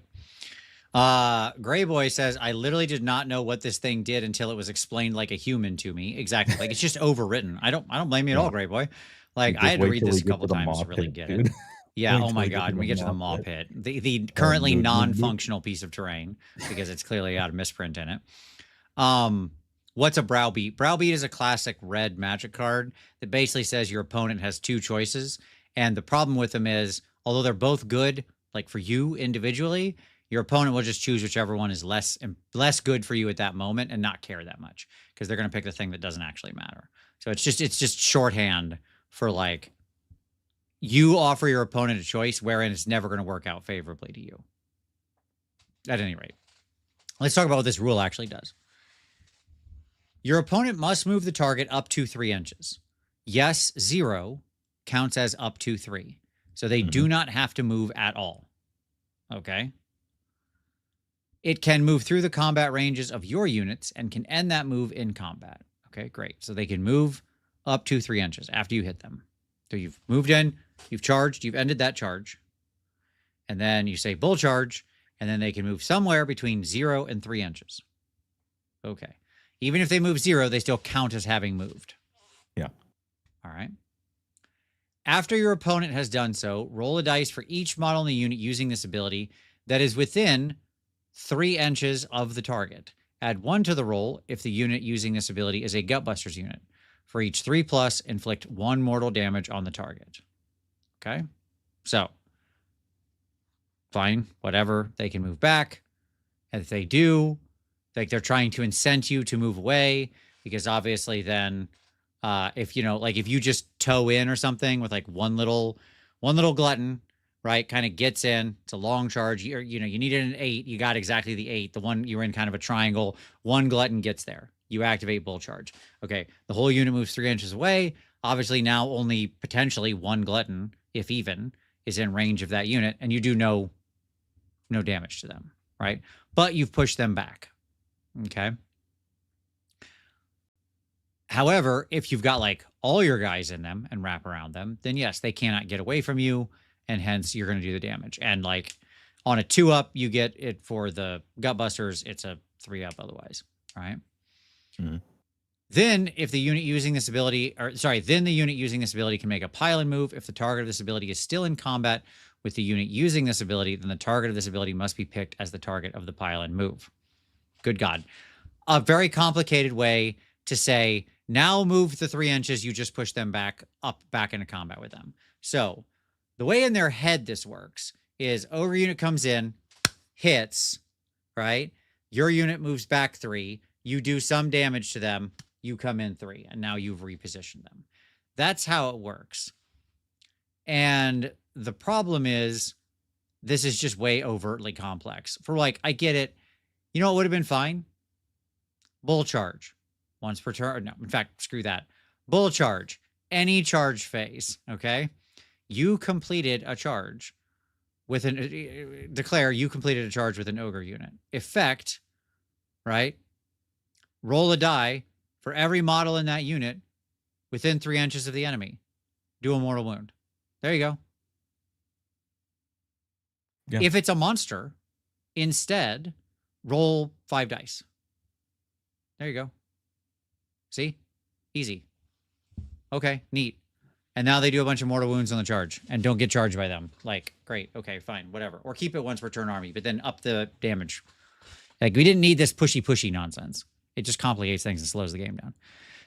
Gray Boy says, I literally did not know what this thing did until it was explained like a human to me. Exactly. Like it's just overwritten. I don't blame you at all, Gray Boy. Like I had to read this a couple times to really get it. Yeah. Oh my God. When we get to the maw pit, the currently non-functional piece of terrain, because it's clearly got a misprint in it. What's a browbeat? Browbeat is a classic red magic card that basically says your opponent has 2 choices. And the problem with them is, although they're both good, like for you individually, your opponent will just choose whichever one is less good for you at that moment and not care that much because they're going to pick the thing that doesn't actually matter. So it's just shorthand for like you offer your opponent a choice wherein it's never going to work out favorably to you. At any rate. Let's talk about what this rule actually does. Your opponent must move the target up to 3 inches. Yes, 0 counts as up to 3. So they do not have to move at all. Okay? It can move through the combat ranges of your units and can end that move in combat. Okay, great. So they can move up to 3 inches after you hit them. So you've moved in, you've charged, you've ended that charge. And then you say bull charge, and then they can move somewhere between 0 and 3 inches. Okay. Even if they move 0, they still count as having moved. Yeah. All right. After your opponent has done so, roll a dice for each model in the unit using this ability that is within 3 inches of the target. Add 1 to the roll if the unit using this ability is a Gutbusters unit. For each 3+, inflict 1 mortal damage on the target. Okay? So, fine, whatever. They can move back. And if they do, like they're trying to incent you to move away, because obviously then if if you just toe in or something with like one little glutton, right, kind of gets in, it's a long charge, you needed an 8, you got exactly the 8, the one you were in kind of a triangle, one glutton gets there, you activate bull charge. Okay, the whole unit moves 3 inches away. Obviously now only potentially one glutton, if even, is in range of that unit, and you do no damage to them, right? But you've pushed them back. Okay. However, if you've got like all your guys in them and wrap around them, then yes, they cannot get away from you, and hence you're going to do the damage. And like on a 2-up, you get it for the Gutbusters. It's a 3-up otherwise, right? Mm-hmm. Then if the unit using this ability, then the unit using this ability can make a pile-in move. If the target of this ability is still in combat with the unit using this ability, then the target of this ability must be picked as the target of the pile-in move. Good God. A very complicated way to say, now move the 3 inches, you just push them back into combat with them. So the way in their head this works is Ogre unit comes in, hits, right? Your unit moves back 3, you do some damage to them, you come in 3, and now you've repositioned them. That's how it works. And the problem is, this is just way overtly complex. For like, I get it. You know what would have been fine? Bull charge. Once per turn. No, in fact, screw that. Bull charge. Any charge phase. Okay? You completed a charge with declare you completed a charge with an Ogre unit. Effect, right? Roll a die for every model in that unit within 3 inches of the enemy. Do a mortal wound. There you go. Yeah. If it's a monster, instead, roll 5 dice. There you go. See? Easy. Okay, neat. And now they do a bunch of mortal wounds on the charge and don't get charged by them. Like, great. Okay, fine, whatever. Or keep it once per turn army, but then up the damage. Like, we didn't need this pushy nonsense. It just complicates things and slows the game down.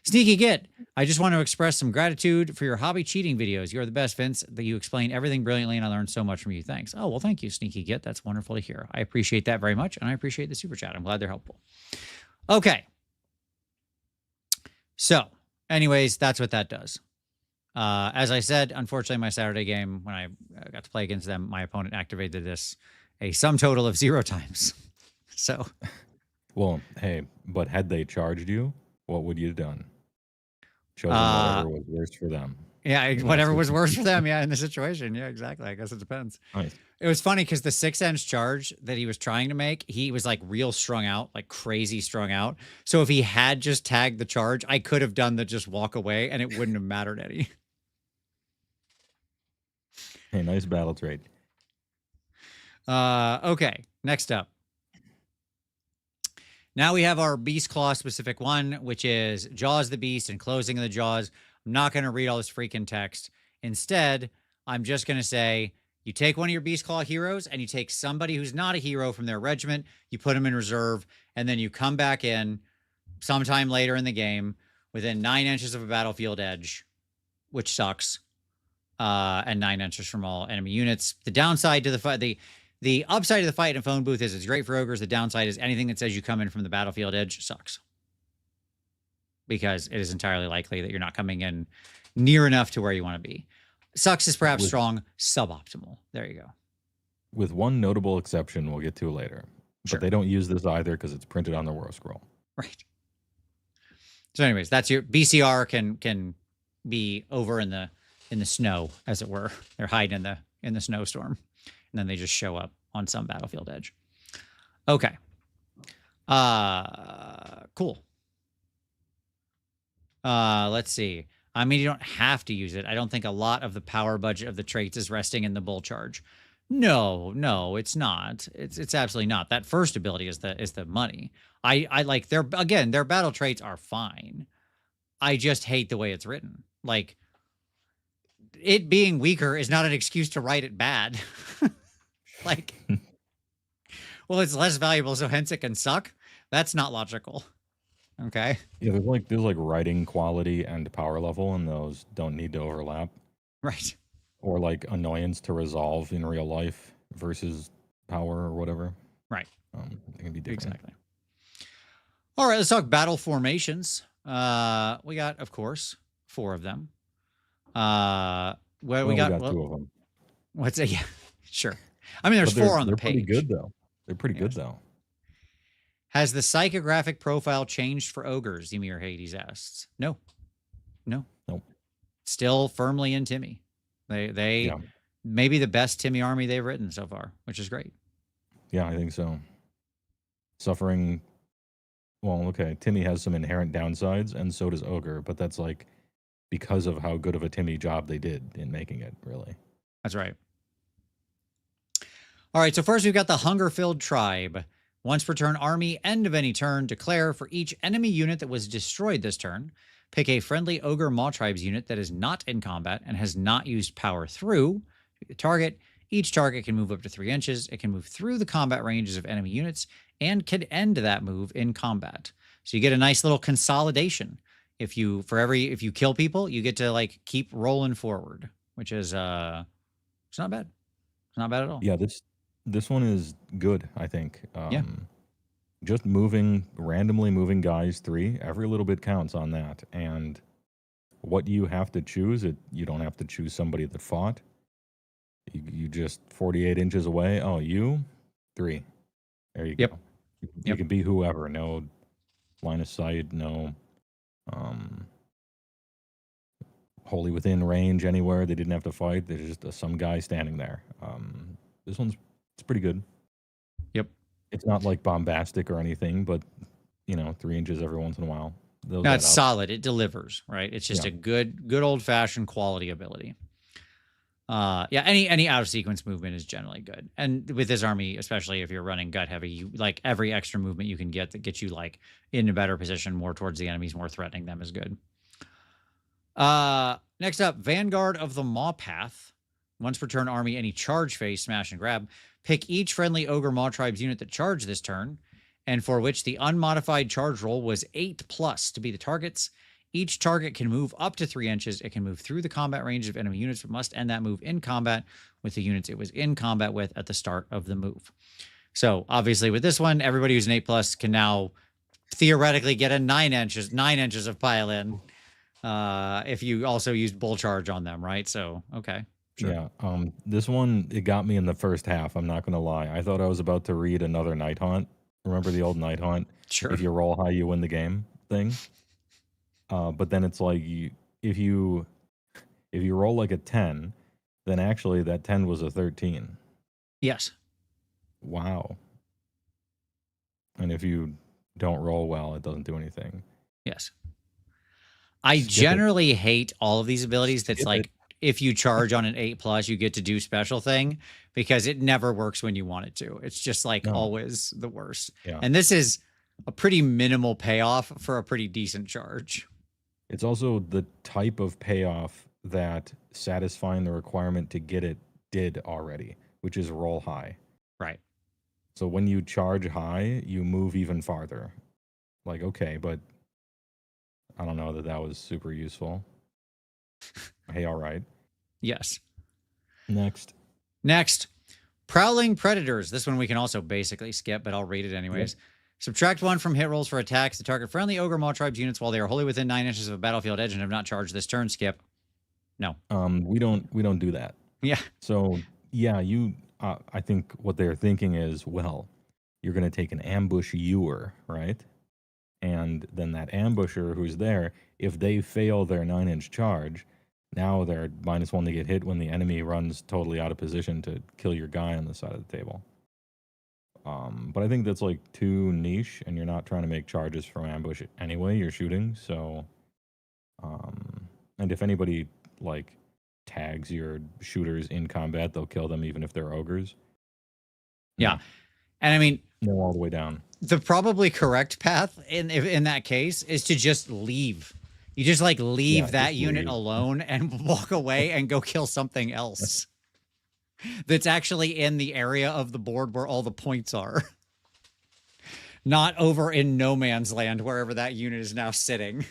Sneaky Git, I just want to express some gratitude for your hobby cheating videos. You're the best, Vince. That you explain everything brilliantly, and I learned so much from you. Thanks. Oh, well, thank you, Sneaky Git. That's wonderful to hear. I appreciate that very much, and I appreciate the super chat. I'm glad they're helpful. Okay. So, anyways, that's what that does. As I said, unfortunately, my Saturday game, when I got to play against them, my opponent activated this a sum total of 0 times. So, well, hey, but had they charged you, what would you have done? Chosen whatever was worse for them. Yeah, whatever was worse for them. Yeah, in the situation. Yeah, exactly. I guess it depends. Nice. It was funny because the 6-inch charge that he was trying to make, he was like real strung out, like crazy strung out. So if he had just tagged the charge, I could have done the just walk away and it wouldn't have mattered any. Hey, nice battle trade. Okay, next up. Now we have our Beast Claw specific one, which is Jaws the Beast and closing of the jaws. I'm not going to read all this freaking text. Instead, I'm just going to say, you take one of your Beast Claw heroes and you take somebody who's not a hero from their regiment, you put them in reserve, and then you come back in sometime later in the game within 9 inches of a battlefield edge, which sucks, and 9 inches from all enemy units. The downside to the fight, the upside of the fight in a phone booth is it's great for ogres. The downside is anything that says you come in from the battlefield edge sucks, because it is entirely likely that you're not coming in near enough to where you want to be. Sucks is perhaps strong, suboptimal. There you go. With one notable exception we'll get to later. Sure. But they don't use this either because it's printed on the Warscroll. Right. So anyways, that's your BCR can be over in the snow, as it were. They're hiding in the snowstorm, and then they just show up on some battlefield edge. Okay. Cool. Let's see. I mean, you don't have to use it. I don't think a lot of the power budget of the traits is resting in the bull charge. No, it's not. It's absolutely not. That first ability is the money. I like their battle traits are fine. I just hate the way it's written. Like, it being weaker is not an excuse to write it bad. Like, well, it's less valuable, so hence it can suck. That's not logical. Okay. Yeah, there's like writing quality and power level, and those don't need to overlap. Right. Or like annoyance to resolve in real life versus power or whatever. Right. It can be different. Exactly. All right, let's talk battle formations. We got, of course, 4 of them. We got 2 of them. What's it? Yeah, sure. I mean, there's 4 on the page. They're pretty good though. They're pretty good though. Has the psychographic profile changed for ogres? Ymir Hades asks. No. Nope. Still firmly in Timmy. They maybe the best Timmy army they've written so far, which is great. Yeah, I think so. Suffering. Well, okay, Timmy has some inherent downsides, and so does Ogre, but that's like because of how good of a Timmy job they did in making it, really. That's right. All right, so first we've got the Hunger-Filled Tribe. Once per turn, army, end of any turn, declare for each enemy unit that was destroyed this turn, pick a friendly Ogre Maw Tribes unit that is not in combat and has not used power through the target. Each target can move up to 3 inches. It can move through the combat ranges of enemy units and can end that move in combat. So you get a nice little consolidation. If you kill people, you get to like keep rolling forward, which is it's not bad. It's not bad at all. Yeah, this one is good, I think. Yeah. Just randomly moving guys 3, every little bit counts on that. And what you have to choose, you don't have to choose somebody that fought. You just 48 inches away. Oh, you 3. There you go. You can be whoever. No line of sight. No wholly within range anywhere. They didn't have to fight. There's just some guy standing there. This it's pretty good. Yep. It's not like bombastic or anything, but 3 inches every once in a while. No, it's solid. It delivers, right? It's just a good old fashioned quality ability. Any out of sequence movement is generally good. And with this army, especially if you're running gut heavy, you like every extra movement you can get that gets you like in a better position, more towards the enemies, more threatening them is good. Next up, Vanguard of the Maw Path. Once per turn, army, any charge phase, smash and grab. Pick each friendly Ogre Maw Tribes unit that charged this turn, and for which the unmodified charge roll was 8+ to be the target's. Each target can move up to 3 inches. It can move through the combat range of enemy units, but must end that move in combat with the units it was in combat with at the start of the move. So obviously with this one, everybody who's an 8+ can now theoretically get a 9 inches of pile in. If you also used bull charge on them, right? So, okay. Sure. Yeah. This one, it got me in the first half. I'm not going to lie. I thought I was about to read another Night Haunt. Remember the old Night Haunt? Sure. If you roll high, you win the game thing. But then it's like if you roll like a 10, then actually that 10 was a 13. Yes. Wow. And if you don't roll well, it doesn't do anything. Yes. I generally hate all of these abilities that's like if you charge on an 8+, you get to do special thing, because it never works when you want it to. It's just like always the worst. Yeah. And this is a pretty minimal payoff for a pretty decent charge. It's also the type of payoff that satisfying the requirement to get it did already, which is roll high. Right. So when you charge high, you move even farther. Like, okay, but I don't know that was super useful. Hey, all right. Yes. Next. Prowling Predators. This one we can also basically skip, but I'll read it anyways. Yep. Subtract 1 from hit rolls for attacks to target friendly Ogre Maw Tribes units while they are wholly within 9 inches of a battlefield edge and have not charged this turn. Skip. No. We don't do that. Yeah. So yeah, I think what they're thinking is, well, you're going to take an ambush ewer, right? And then that ambusher who's there, if they fail their 9-inch charge, now they're -1 to get hit when the enemy runs totally out of position to kill your guy on the side of the table. But I think that's like too niche, and you're not trying to make charges from ambush anyway. You're shooting, so. And if anybody like tags your shooters in combat, they'll kill them even if they're ogres. Yeah, and I mean, no, all the way down. The probably correct path in that case is to just leave. You just like leave that unit alone and walk away and go kill something else that's actually in the area of the board where all the points are. Not over in no man's land, wherever that unit is now sitting,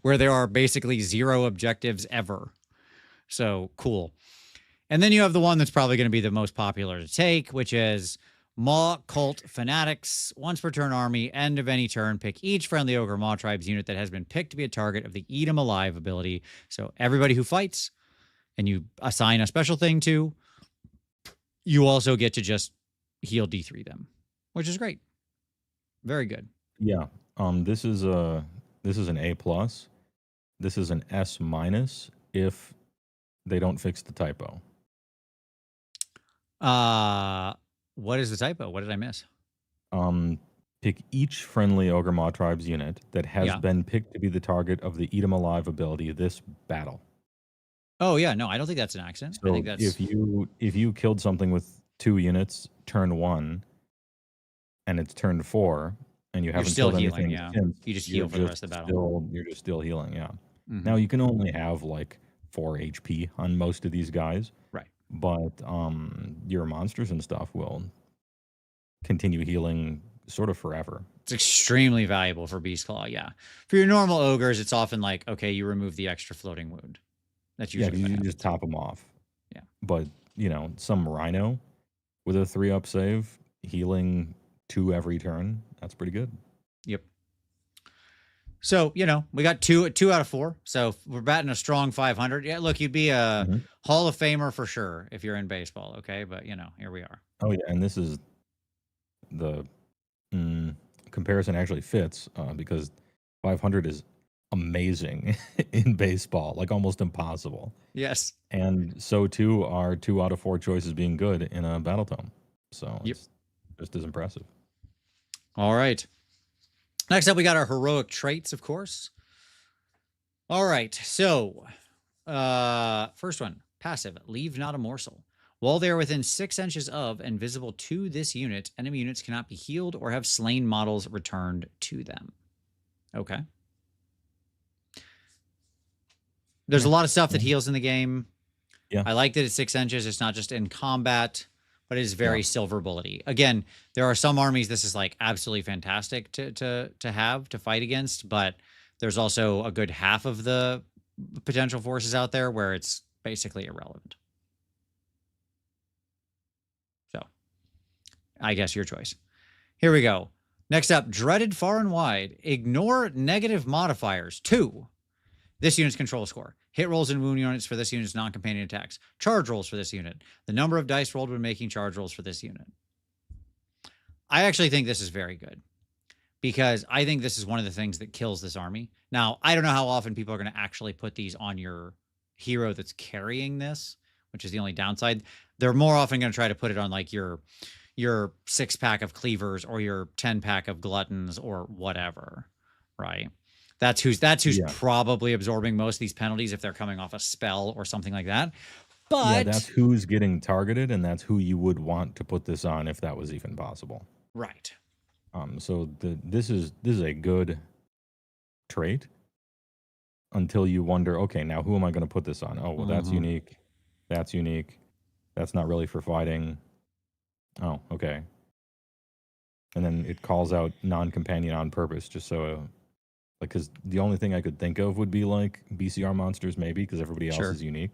where there are basically 0 objectives ever. So cool. And then you have the one that's probably going to be the most popular to take, which is Maw Cult Fanatics. Once per turn army, end of any turn, pick each friendly Ogre Maw Tribes unit that has been picked to be a target of the Eat 'em Alive ability. So everybody who fights and you assign a special thing to, you also get to just heal D3 them, which is great. Very good. Yeah. This is an A+. This is an S- if they don't fix the typo. What is the typo? What did I miss? Pick each friendly Ogre Maw Tribes unit that has been picked to be the target of the Eat 'em Alive ability this battle. Oh yeah, no, I don't think that's an accident. So I think that's if you killed something with 2 units turn 1, and it's turn 4, and you haven't killed anything since, you just heal for the rest of the battle. You're just still healing, yeah. Mm-hmm. Now you can only have like 4 HP on most of these guys, right? But your monsters and stuff will continue healing sort of forever. It's extremely valuable for Beast Claw, yeah. For your normal ogres, it's often like, okay, you remove the extra floating wound. That's usually you just top them off. Yeah. But, you know, some Rhino with a 3-up save, healing 2 every turn, that's pretty good. Yep. So, you know, we got 2 out of 4. So we're batting a strong 500. Yeah, look, you'd be a Hall of Famer for sure if you're in baseball, okay? But, you know, here we are. Oh, yeah, and this is the comparison actually fits because 500 is amazing in baseball, like almost impossible. Yes. And so, too, are 2 out of 4 choices being good in a battletome. So it's just as impressive. All right. Next up, we got our heroic traits, of course. All right. So, first one, passive, leave not a morsel. While they are within 6 inches of and visible to this unit, enemy units cannot be healed or have slain models returned to them. Okay. There's a lot of stuff that heals in the game. Yeah. I like that it's 6 inches. It's not just in combat, but it is very silver bullety. Again, there are some armies this is like absolutely fantastic to fight against, but there's also a good half of the potential forces out there where it's basically irrelevant. So, I guess your choice. Here we go. Next up, dreaded far and wide. Ignore negative modifiers. 2. This unit's control score. Hit rolls and wound units for this unit's non-companion attacks. Charge rolls for this unit. The number of dice rolled when making charge rolls for this unit. I actually think this is very good because I think this is one of the things that kills this army. Now, I don't know how often people are going to actually put these on your hero that's carrying this, which is the only downside. They're more often going to try to put it on like your 6-pack of cleavers or your 10-pack of gluttons or whatever, right? That's who's probably absorbing most of these penalties if they're coming off a spell or something like that. But yeah, that's who's getting targeted, and that's who you would want to put this on if that was even possible. Right. So this is a good trait until you wonder, okay, now who am I going to put this on? Oh, well, that's unique. That's unique. That's not really for fighting. Oh, okay. And then it calls out non-companion on purpose just so... because the only thing I could think of would be like BCR monsters, maybe, because everybody else is unique.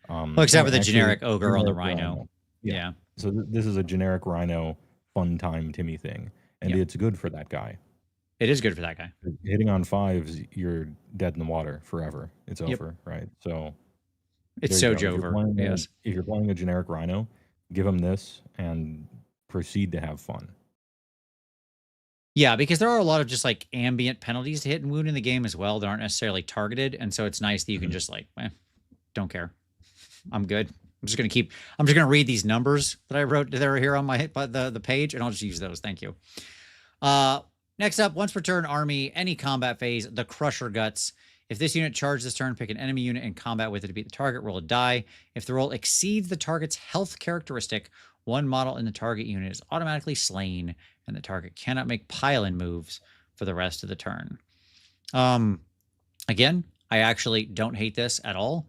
Well, except for the generic ogre on the rhino. Yeah. So this is a generic rhino fun time Timmy thing, and it's good for that guy. It is good for that guy. Hitting on 5s, you're dead in the water forever. It's over, right? So it's Sojo over. Yes. If you're playing a generic rhino, give him this and proceed to have fun. Yeah, because there are a lot of just like ambient penalties to hit and wound in the game as well that aren't necessarily targeted, and so it's nice that you can just like, don't care, I'm good. I'm just gonna read these numbers that I wrote that are here on my the page, and I'll just use those. Thank you. Next up, once per turn, army, any combat phase, the Crusher Guts. If this unit charges this turn, pick an enemy unit in combat with it to beat the target, roll a die. If the roll exceeds the target's health characteristic, one model in the target unit is automatically slain, and the target cannot make pile-in moves for the rest of the turn. Again, I actually don't hate this at all.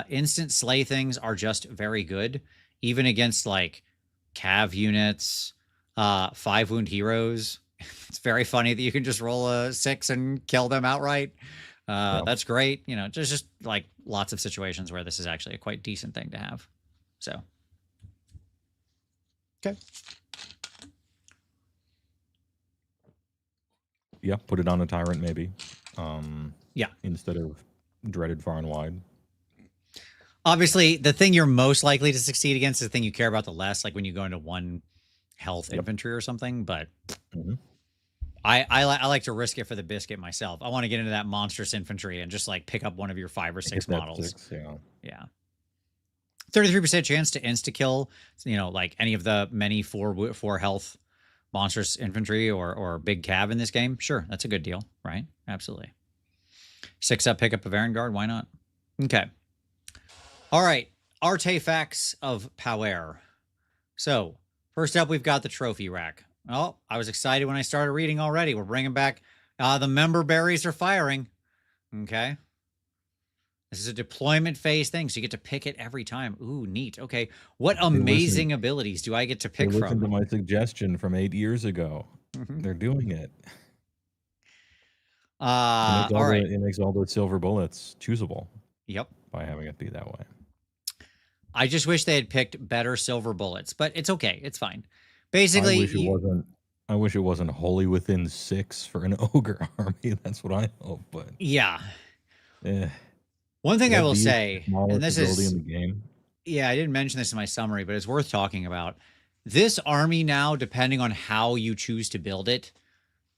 Instant slay things are just very good, even against like cav units, 5 wound heroes. It's very funny that you can just roll a 6 and kill them outright. That's great. You know, there's just like lots of situations where this is actually a quite decent thing to have. So, okay. Yeah, put it on a tyrant maybe. Yeah. Instead of dreaded far and wide. Obviously, the thing you're most likely to succeed against is the thing you care about the less, like when you go into 1 health infantry or something. But I like to risk it for the biscuit myself. I want to get into that monstrous infantry and just like pick up one of your 5 or 6 models. Yeah. 33% chance to insta kill, you know, like any of the many 4 health monstrous infantry or big cav in this game. Sure, that's a good deal, right? Absolutely. 6 up, pick up a Vanguard. Why not? Okay. All right. Artifacts of Power. So, first up, we've got the trophy rack. Oh, I was excited when I started reading already. We're bringing back the member berries are firing. Okay. This is a deployment phase thing, so you get to pick it every time. Ooh, neat. Okay. What amazing abilities do I get to pick from? Listen to my suggestion from 8 years ago. They're doing it. All right. It makes all those silver bullets choosable. Yep. By having it be that way. I just wish they had picked better silver bullets, but it's okay. It's fine. Basically, I wish it wasn't wholly within 6 for an ogre army. That's what I hope. But yeah. One thing I will say, and this is in the game. Yeah, I didn't mention this in my summary, but it's worth talking about. This army now, depending on how you choose to build it,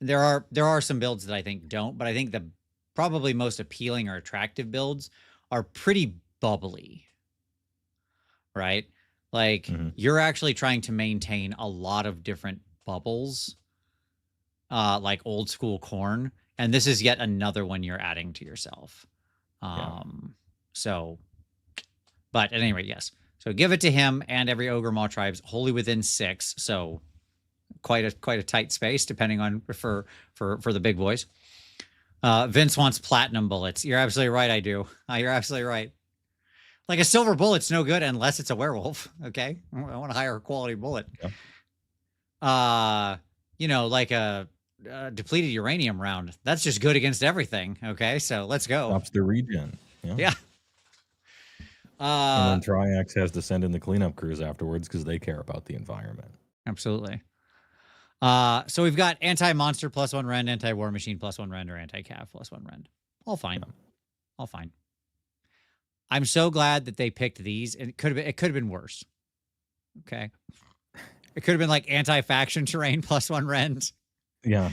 there are some builds that I think don't, but I think the probably most appealing or attractive builds are pretty bubbly. Right? Like you're actually trying to maintain a lot of different bubbles, like old school corn, and this is yet another one you're adding to yourself. So, but at any rate, yes. So give it to him and every ogre maw tribes wholly within 6. So quite a tight space, depending on for the big boys. Vince wants platinum bullets. You're absolutely right. I do. You're absolutely right. Like a silver bullet's no good unless it's a werewolf. Okay, I want a higher quality bullet. You know, like a depleted uranium round. That's just good against everything. Okay, so let's go. Stops the regen. Yeah. And then Triax has to send in the cleanup crews afterwards because they care about the environment. Absolutely. So we've got anti-monster +1 rend, anti-war machine +1 rend, or anti-cav +1 rend. All fine. All fine. I'm so glad that they picked these. And it could have been worse. Okay. It could have been like anti-faction terrain +1 rend. Yeah.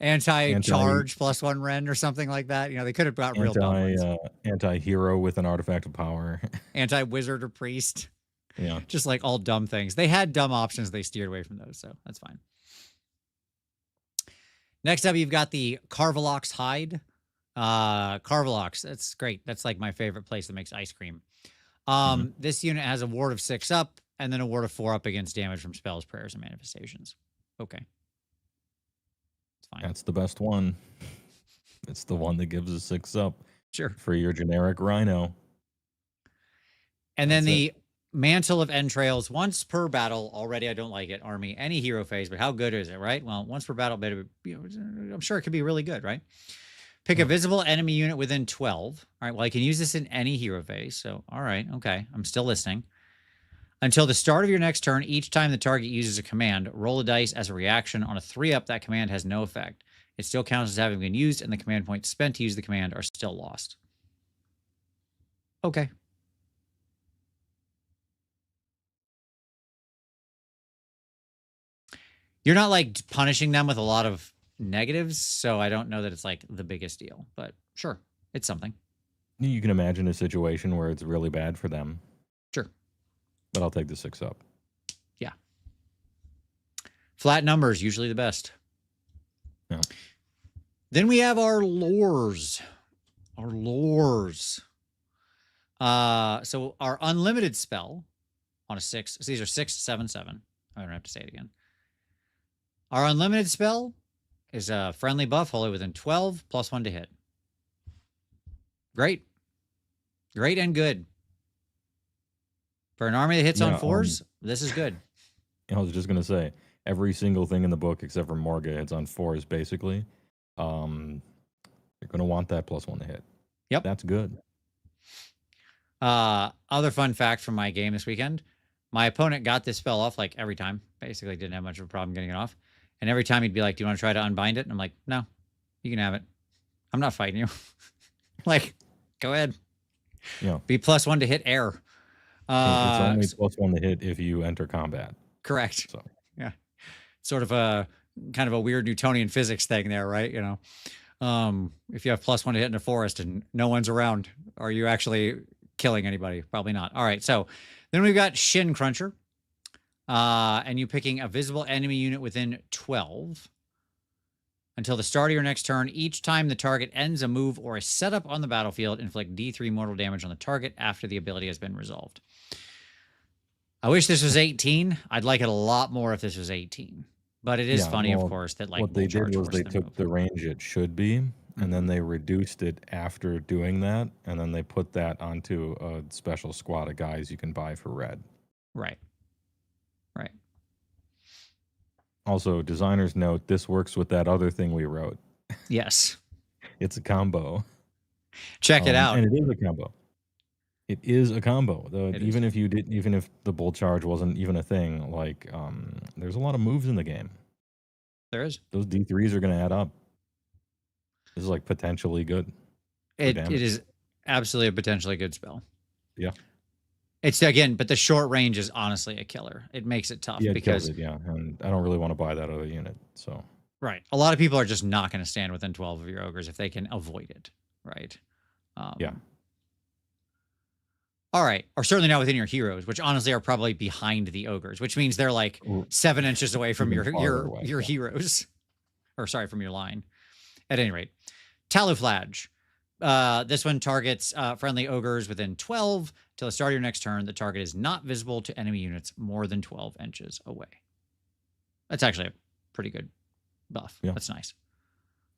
Anti-charge +1 rend or something like that. You know, they could have got real dumb ones. Anti-hero with an artifact of power. Anti-wizard or priest. Yeah. Just like all dumb things. They had dumb options. They steered away from those, so that's fine. Next up, you've got the Carvelox hide. Carvelox, that's great. That's like my favorite place that makes ice cream. This unit has a ward of 6 up and then a ward of 4 up against damage from spells, prayers, and manifestations. Okay. It's fine. That's the best one. It's the one that gives a 6 up. Sure. For your generic rhino. And then the Mantle of Entrails, once per battle. Already, I don't like it. Army, any hero phase, but how good is it, right? Well, once per battle, I'm sure it could be really good, right? Pick a visible enemy unit within 12. All right, well, I can use this in any hero phase. So, all right, okay. I'm still listening. Until the start of your next turn, each time the target uses a command, roll a dice as a reaction. On a 3-up, that command has no effect. It still counts as having been used, and the command points spent to use the command are still lost. Okay. You're not like punishing them with a lot of negatives, so I don't know that it's like the biggest deal, but sure, it's something. You can imagine a situation where it's really bad for them. Sure. But I'll take the 6 up. Yeah. Flat numbers, usually the best. Yeah. Then we have our lores. Our lores. So our unlimited spell on a 6. So these are 6, 7, 7. I don't have to say it again. Our unlimited spell is a friendly buff, wholly within 12, +1 to hit. Great. Great and good. For an army that hits on 4s, this is good. I was just going to say, every single thing in the book except for Morga hits on 4s, basically. You're going to want that +1 to hit. Yep. That's good. Other fun fact from my game this weekend, my opponent got this spell off like every time. Basically didn't have much of a problem getting it off. And every time he'd be like, do you want to try to unbind it? And I'm like, no, you can have it. I'm not fighting you. Like, go ahead. Yeah. Be +1 to hit air. It's only +1 to hit if you enter combat. Correct. So. Yeah. Sort of a kind of a weird Newtonian physics thing there, right? You know, if you have +1 to hit in a forest and no one's around, are you actually killing anybody? Probably not. All right. So then we've got Shin Cruncher. And you picking a visible enemy unit within 12 until the start of your next turn. Each time the target ends a move or a setup on the battlefield, inflict D3 mortal damage on the target after the ability has been resolved. I wish this was 18. I'd like it a lot more if this was 18. But it is funny, of course, that like what they did was they took the range it should be, and then they reduced it after doing that, and then they put that onto a special squad of guys you can buy for red. Right. Right. Also, designers note, this works with that other thing we wrote. Yes. It's a combo. Check it out. And it is a combo. It is a combo. Even if the bull charge wasn't even a thing, like there's a lot of moves in the game. There is. Those D3s are going to add up. This is like potentially good. It is absolutely a potentially good spell. Yeah. It's again, but the short range is honestly a killer. It makes it tough because and I don't really want to buy that other unit. So right, a lot of people are just not going to stand within 12 of your ogres if they can avoid it. Right. Yeah. All right, or certainly not within your heroes, which honestly are probably behind the ogres, which means they're like 7 inches away from your heroes, or sorry, from your line. At any rate, Taluflage. This one targets friendly ogres within 12 till the start of your next turn. The target is not visible to enemy units more than 12 inches away. That's actually a pretty good buff. Yeah. That's nice.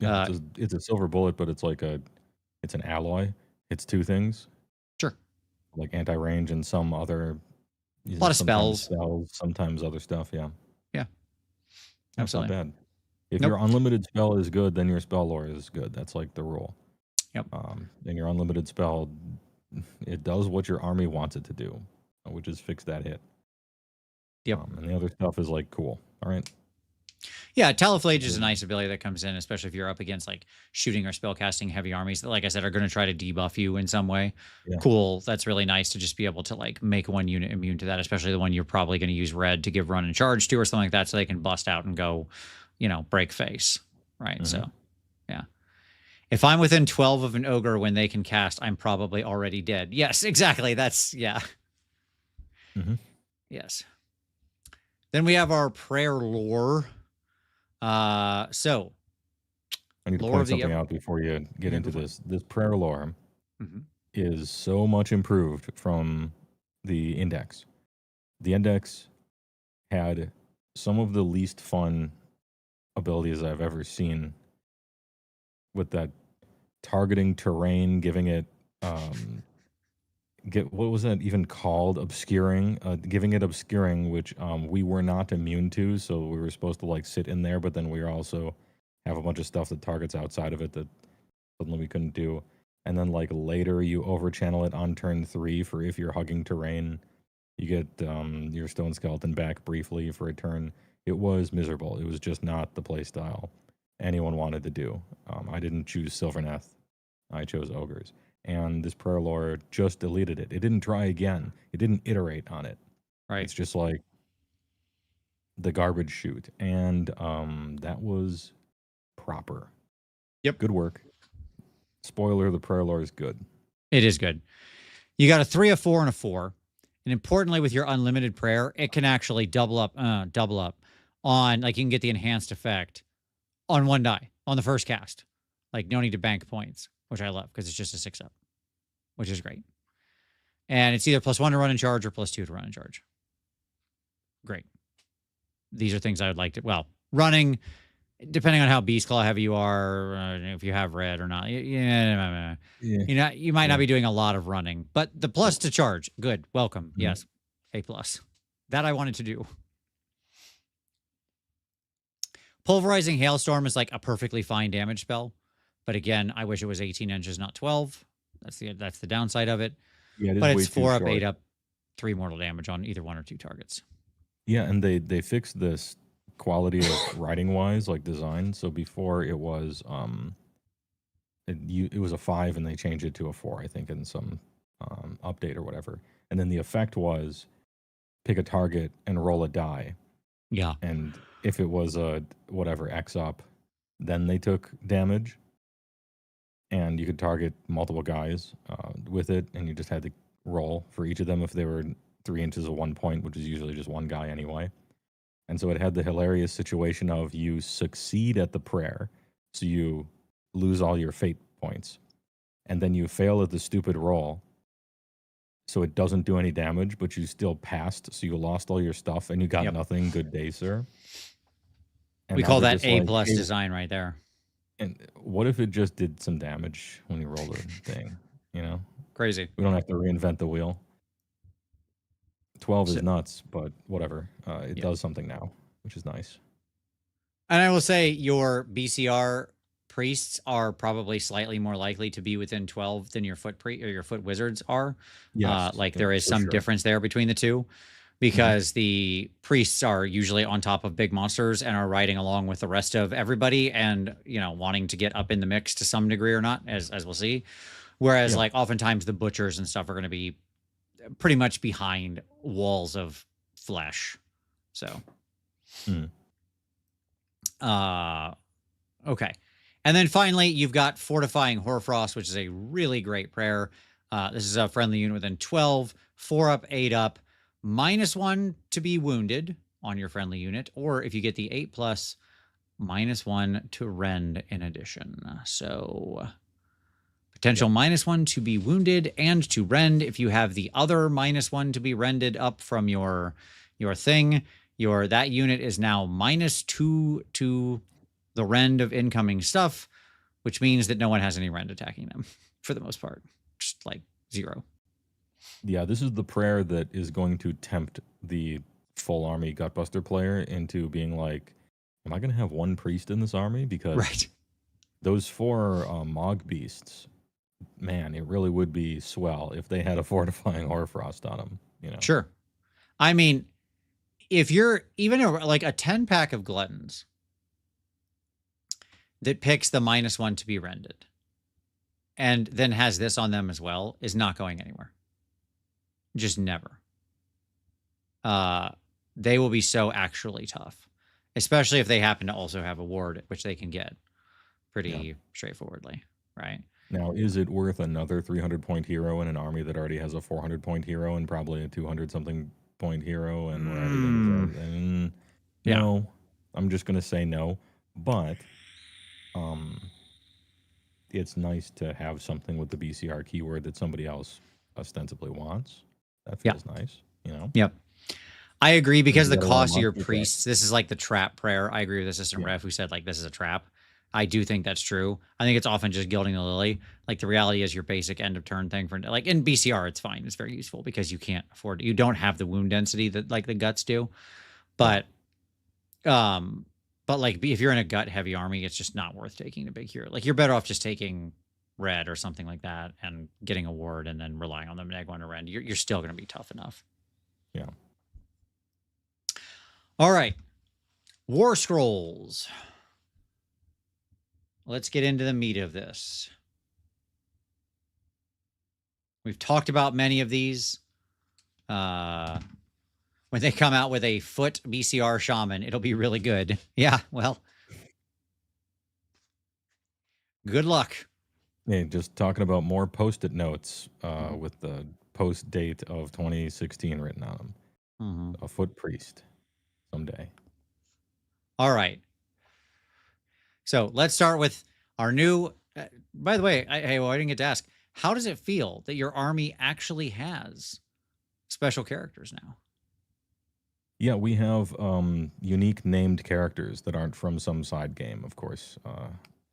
Yeah, it's a silver bullet, but it's like it's an alloy. It's 2 things. Sure. Like anti-range and some other... A lot of spells. Sometimes other stuff, yeah. Yeah. That's not bad. If your unlimited spell is good, then your spell lore is good. That's like the rule. Yep. And your unlimited spell, it does what your army wants it to do, which is fix that hit. Yep. And the other stuff is like cool. All right. Yeah, Taluflage is a nice ability that comes in, especially if you're up against like shooting or spellcasting heavy armies that, like I said, are going to try to debuff you in some way. Yeah. Cool. That's really nice to just be able to like make one unit immune to that, especially the one you're probably going to use red to give run and charge to or something like that, so they can bust out and go, break face. Right. Mm-hmm. So, yeah. If I'm within 12 of an ogre when they can cast, I'm probably already dead. Yes, exactly. That's, yeah. Mm-hmm. Yes. Then we have our prayer lore. So I need to point something out before you get into this. This prayer lore is so much improved from the index. The index had some of the least fun abilities I've ever seen, with that targeting terrain, giving it what was that even called? Obscuring, giving it obscuring, which we were not immune to, so we were supposed to like sit in there, but then we also have a bunch of stuff that targets outside of it that suddenly we couldn't do. And then like later you overchannel it on turn 3 for if you're hugging terrain, you get your stone skeleton back briefly for a turn. It was miserable. It was just not the play style anyone wanted to do. I didn't choose Sylvaneth. I chose ogres. And this prayer lore just deleted it. It didn't try again. It didn't iterate on it. Right. It's just like, the garbage chute, and that was proper. Yep. Good work. Spoiler: the prayer lore is good. It is good. You got a 3, a 4, and a 4. And importantly, with your unlimited prayer, it can actually double up on, like, you can get the enhanced effect on 1 die on the first cast. Like, no need to bank points, which I love because it's just a 6-up, which is great. And it's either +1 to run in charge or +2 to run in charge. Great. These are things I would like to, well, running, depending on how Beast Claw heavy you are, if you have red or not. Yeah. You might not be doing a lot of running, but the plus to charge, good. Welcome. Yes. A+. That I wanted to do. Pulverizing Hailstorm is like a perfectly fine damage spell. But again, I wish it was 18 inches, not 12. That's the downside of it. Yeah, but it's 4 up, 8 up, 3 mortal damage on either 1 or 2 targets. Yeah, and they fixed this quality of writing wise, like design. So before it was it was a 5 and they changed it to a 4, I think, in some update or whatever. And then the effect was pick a target and roll a die. Yeah. And if it was a whatever X up, then they took damage. And you could target multiple guys with it, and you just had to roll for each of them if they were 3 inches of 1 point, which is usually just one guy anyway. And so it had the hilarious situation of you succeed at the prayer, so you lose all your fate points, and then you fail at the stupid roll, so it doesn't do any damage, but you still passed, so you lost all your stuff, and you got nothing. Good day, sir. And we call that A+ like, design right there. And what if it just did some damage when you rolled a thing, you know? Crazy. We don't have to reinvent the wheel. 12 is nuts, but whatever. It does something now, which is nice. And I will say your BCR priests are probably slightly more likely to be within 12 than your foot or your foot wizards are. Yes, like there is some difference there between the two. Because the priests are usually on top of big monsters and are riding along with the rest of everybody and, you know, wanting to get up in the mix to some degree or not, as we'll see. Whereas, like, oftentimes the butchers and stuff are going to be pretty much behind walls of flesh. So. Okay. And then finally, you've got Fortifying Hoarfrost, which is a really great prayer. This is a friendly unit within 12, 4 up, 8 up. -1 to be wounded on your friendly unit, or if you get the 8+, -1 to rend in addition. So potential -1 to be wounded and to rend. If you have the other -1 to be rended up from your thing, that unit is now -2 to the rend of incoming stuff, which means that no one has any rend attacking them for the most part. Just like 0. Yeah, this is the prayer that is going to tempt the full army Gutbuster player into being like, am I going to have 1 priest in this army? Because those 4 Mog beasts, man, it really would be swell if they had a Fortifying Hoarfrost on them, you know? Sure. I mean, if you're even like a 10-pack of Gluttons that picks the -1 to be rended and then has this on them as well is not going anywhere. Just never. They will be so actually tough, especially if they happen to also have a ward, which they can get pretty straightforwardly, right? Now, is it worth another 300-point hero in an army that already has a 400-point hero and probably a 200-something point hero and where everything? No, I'm just going to say no. But it's nice to have something with the BCR keyword that somebody else ostensibly wants. That feels nice, you know? Yep. I agree because the cost of your priests, this is like the trap prayer. I agree with Assistant Ref who said, like, this is a trap. I do think that's true. I think it's often just gilding the lily. Like, the reality is your basic end of turn thing for, like, in BCR, it's fine. It's very useful because you can't afford, you don't have the wound density that, like, the guts do. But like, if you're in a gut heavy army, it's just not worth taking a big hero. Like, you're better off just taking red or something like that and getting a ward and then relying on them -1 to rend. You're still going to be tough enough. Yeah. All right. Warscrolls. Let's get into the meat of this. We've talked about many of these. when they come out with a foot BCR shaman, it'll be really good. Yeah, well, good luck. Yeah, just talking about more post-it notes with the post date of 2016 written on them. Mm-hmm. A foot priest someday. All right. So let's start with our new. By the way, I didn't get to ask. How does it feel that your army actually has special characters now? Yeah, we have unique named characters that aren't from some side game, of course.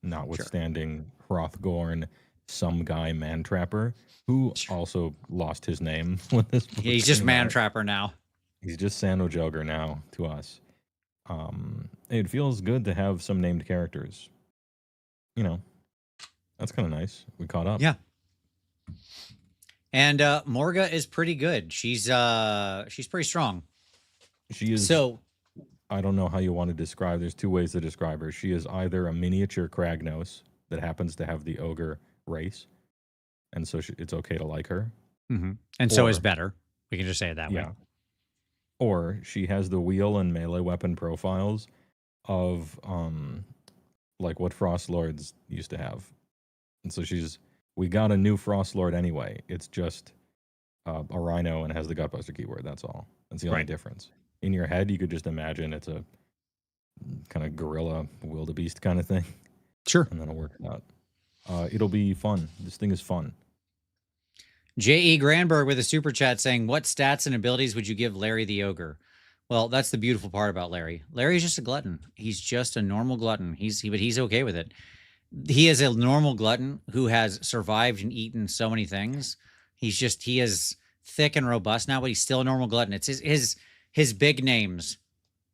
Notwithstanding Hrothgorn, some guy Mantrapper, who Sure. also lost his name when this book He's just came out. Mantrapper now. He's just Sandwich Ogre now to us. It feels good to have some named characters. You know, that's kind of nice. We caught up. Yeah. And Morga is pretty good. She's pretty strong. She is. So I don't know how you want to describe. There's two ways to describe her. She is either a miniature Kragnos that happens to have the ogre race, and so it's okay to like her. And so is better. We can just say it that way. Or she has the wheel and melee weapon profiles of like what Frost Lords used to have. And so we got a new Frost Lord anyway. It's just a rhino and has the Gutbuster keyword. That's all. That's the only difference. In your head, you could just imagine it's a kind of gorilla wildebeest kind of thing. Sure. And then it'll work out. It'll be fun. This thing is fun. J.E. Granberg with a super chat saying, what stats and abilities would you give Larry the Ogre? Well, that's the beautiful part about Larry. Larry's just a glutton. He's just a normal glutton. But he's okay with it. He is a normal glutton who has survived and eaten so many things. He is thick and robust now, but he's still a normal glutton. It's his big names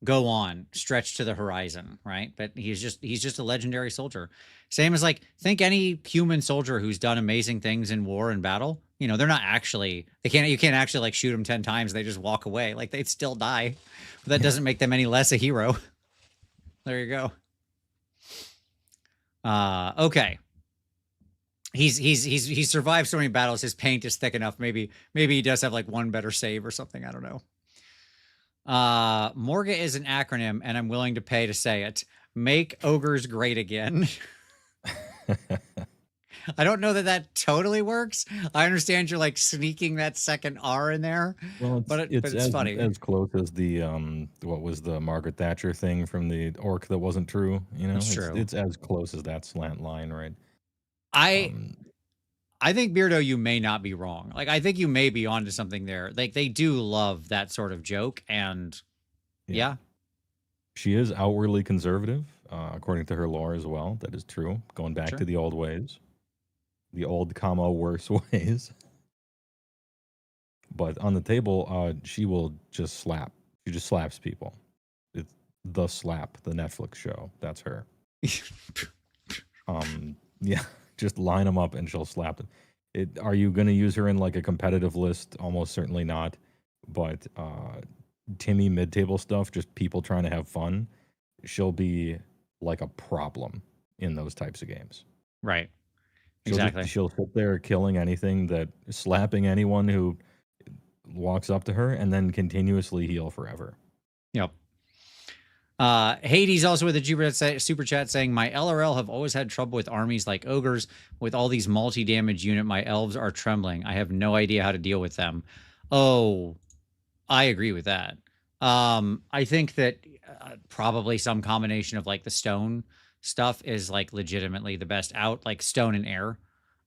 go on, stretch to the horizon, right? But he's just a legendary soldier. Same as think any human soldier who's done amazing things in war and battle. They're not actually, you can't actually shoot them 10 times. They just walk away. They'd still die. But that doesn't make them any less a hero. There you go. Okay. He's survived so many battles. His paint is thick enough. Maybe he does have one better save or something. I don't know. Morga is an acronym, and I'm willing to pay to say it. Make ogres great again. I don't know that totally works. I understand you're sneaking that second R in there. Well, but it's funny. As close as the what was the Margaret Thatcher thing from the orc that wasn't true. It's true. It's as close as that slant line, right? I think Beardo, you may not be wrong. I think you may be onto something there. They do love that sort of joke, and yeah. She is outwardly conservative, according to her lore as well. That is true. Going back to the old ways. The old, worse ways. But on the table, she will just slap. She just slaps people. It's The Slap, the Netflix show. That's her. Yeah, just line them up and she'll slap them. Are you going to use her in a competitive list? Almost certainly not. But Timmy mid-table stuff, just people trying to have fun, she'll be a problem in those types of games. Right. Exactly. She'll sit there killing anything slapping anyone who walks up to her, and then continuously heal forever. Yep. Hades also with a super chat saying, my LRL have always had trouble with armies like ogres. With all these multi-damage unit, my elves are trembling. I have no idea how to deal with them. Oh, I agree with that. I think that probably some combination of the stone stuff is legitimately the best out, stone and air.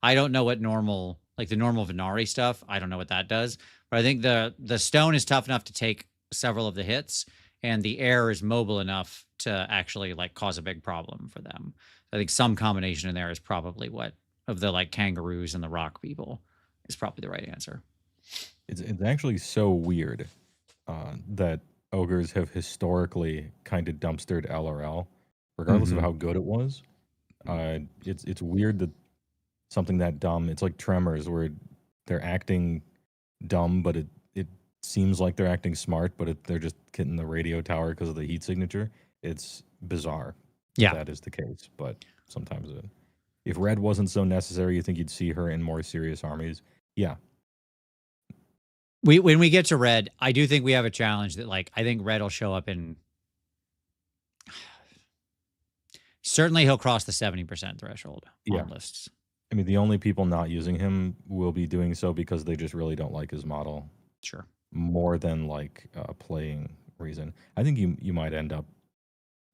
I don't know what normal, the normal Venari stuff. I don't know what that does, but I think the stone is tough enough to take several of the hits, and the air is mobile enough to actually cause a big problem for them. I think some combination in there is probably what of the kangaroos and the rock people is probably the right answer. It's actually so weird that ogres have historically kind of dumpstered LRL, regardless of how good it was. It's weird that something that dumb. It's like Tremors, where they're acting dumb, but it seems like they're acting smart, but they're just hitting the radio tower because of the heat signature. It's bizarre. Yeah, that is the case. But sometimes if red wasn't so necessary, you think you'd see her in more serious armies. Yeah. when we get to red, I do think we have a challenge that like I think red will show up in. Certainly, he'll cross the 70% threshold on lists. I mean, the only people not using him will be doing so because they just really don't like his model. Sure. More than like playing reason. I think you might end up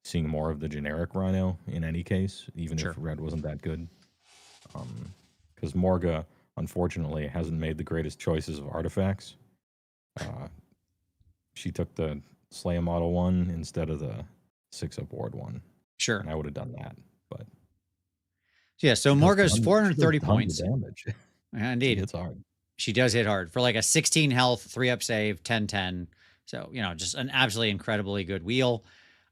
seeing more of the generic Rhino in any case, even if red wasn't that good. Because Morga, unfortunately, hasn't made the greatest choices of artifacts. She took the Slaya model one instead of the 6-up ward one. Sure. And I would have done that, but yeah. So Morga's 430 points. Damage. Indeed, it's hard. She does hit hard for like a 16 health, 3-up save, 10-10. So just an absolutely incredibly good wheel.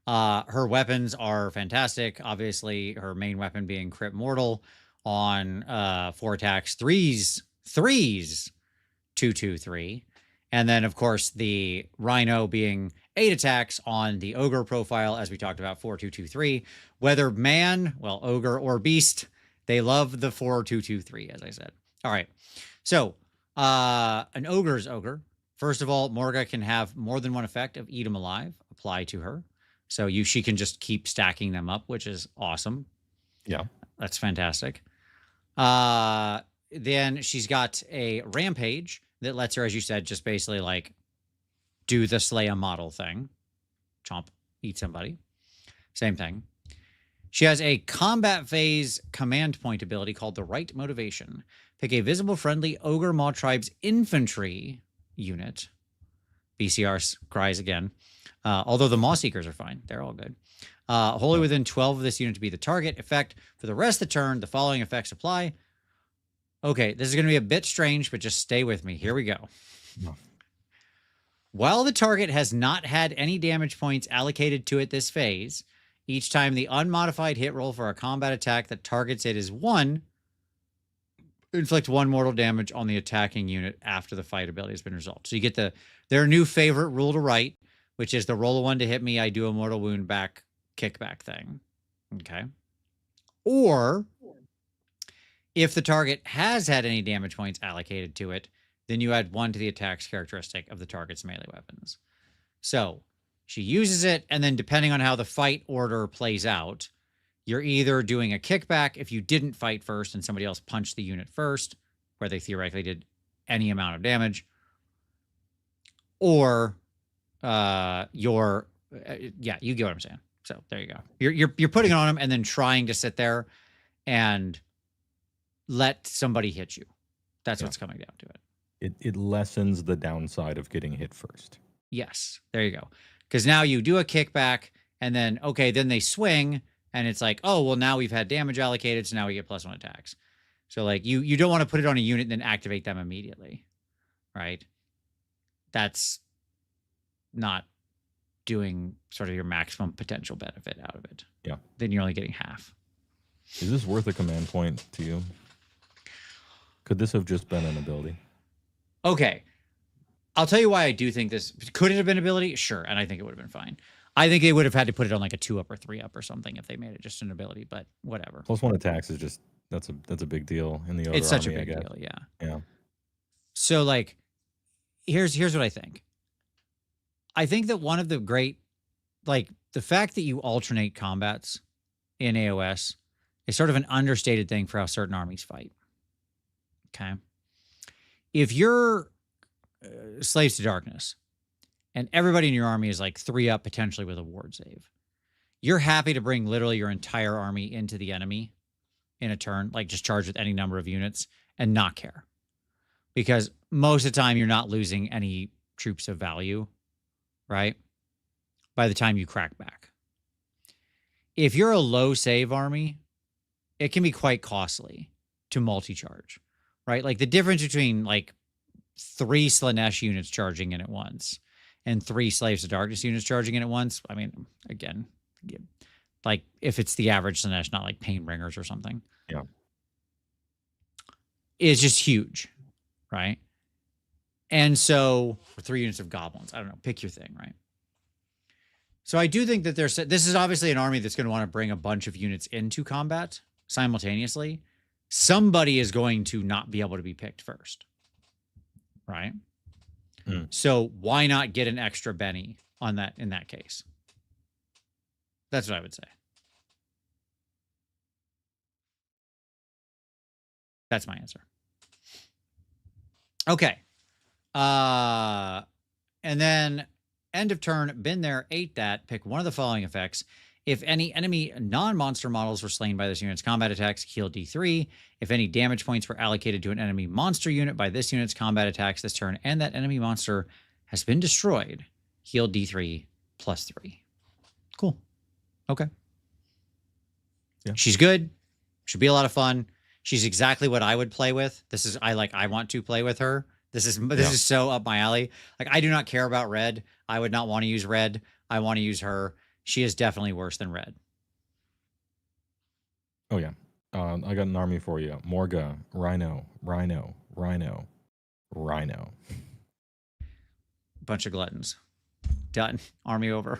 Her weapons are fantastic. Obviously, her main weapon being Crit Mortal on 4 attacks, threes, 2-2-3. And then, of course, the Rhino being 8 attacks on the Ogre profile, as we talked about, 4-2-2-3. Whether man, well, Ogre or Beast, they love the 4-2-2-3, as I said. All right. So, an Ogre's Ogre. First of all, Morga can have more than one effect of Eat 'em Alive apply to her. So she can just keep stacking them up, which is awesome. Yeah. That's fantastic. Then she's got a Rampage that lets her, as you said, just basically like do the Slaya model thing. Chomp, eat somebody. Same thing. She has a combat phase command point ability called the Right Motivation. Pick a visible friendly Ogre Maw Tribe's infantry unit. BCR cries again. Although the Maw Seekers are fine. They're all good. Wholly within 12 of this unit to be the target effect. For the rest of the turn, the following effects apply. Okay, this is going to be a bit strange, but just stay with me. Here we go. No. While the target has not had any damage points allocated to it this phase, each time the unmodified hit roll for a combat attack that targets it is 1, inflict 1 mortal damage on the attacking unit after the fight ability has been resolved. So you get their new favorite rule to write, which is the roll a 1 to hit me, I do a mortal wound back, kickback thing. Okay. Or if the target has had any damage points allocated to it, then you add 1 to the attack's characteristic of the target's melee weapons. So she uses it, and then depending on how the fight order plays out, you're either doing a kickback if you didn't fight first and somebody else punched the unit first, where they theoretically did any amount of damage, or yeah, you get what I'm saying. So there you go. You're putting it on them and then trying to sit there and let somebody hit you. That's what's coming down to it. It lessens the downside of getting hit first. Yes, there you go. Because now you do a kickback, and then then they swing, and it's like, oh well, now we've had damage allocated, so now we get +1 attacks. So like you don't want to put it on a unit and then activate them immediately, right? That's not doing sort of your maximum potential benefit out of it. Yeah. Then you're only getting half. Is this worth a command point to you? Could this have just been an ability? Okay. I'll tell you why I do think this. Could it have been ability? Sure. And I think it would have been fine. I think they would have had to put it on like a 2-up or 3-up or something if they made it just an ability, but whatever. +1 attacks is just, that's a big deal in the Ogre It's such army, a big deal, yeah. Yeah. So like, here's what I think. I think that one of the great, like the fact that you alternate combats in AOS is sort of an understated thing for how certain armies fight. Okay. If you're Slaves to Darkness and everybody in your army is like 3-up potentially with a ward save, you're happy to bring literally your entire army into the enemy in a turn, like just charge with any number of units and not care. Because most of the time you're not losing any troops of value, right? By the time you crack back. If you're a low save army, it can be quite costly to multi-charge, right? Like the difference between like 3 Slanesh units charging in at once and 3 Slaves of Darkness units charging in at once. I mean, again, like if it's the average Slanesh, not like Painbringers or something. Yeah. It's just huge, right? And so, or 3 units of goblins. I don't know. Pick your thing, right? So I do think that this is obviously an army that's going to want to bring a bunch of units into combat simultaneously. Somebody is going to not be able to be picked first, right? So why not get an extra Benny on that in that case? That's what I would say. That's my answer. Okay. And then end of turn, been there, ate that, pick one of the following effects. If any enemy non-monster models were slain by this unit's combat attacks, heal D3. If any damage points were allocated to an enemy monster unit by this unit's combat attacks this turn, and that enemy monster has been destroyed, heal D3 plus 3. Cool. Okay. Yeah. She's good. Should be a lot of fun. She's exactly what I would play with. I want to play with her. This is so up my alley. Like, I do not care about red. I would not want to use red. I want to use her. She is definitely worse than red. Oh, yeah. I got an army for you. Morga, Rhino, Rhino, Rhino, Rhino. Bunch of gluttons. Done. Army over.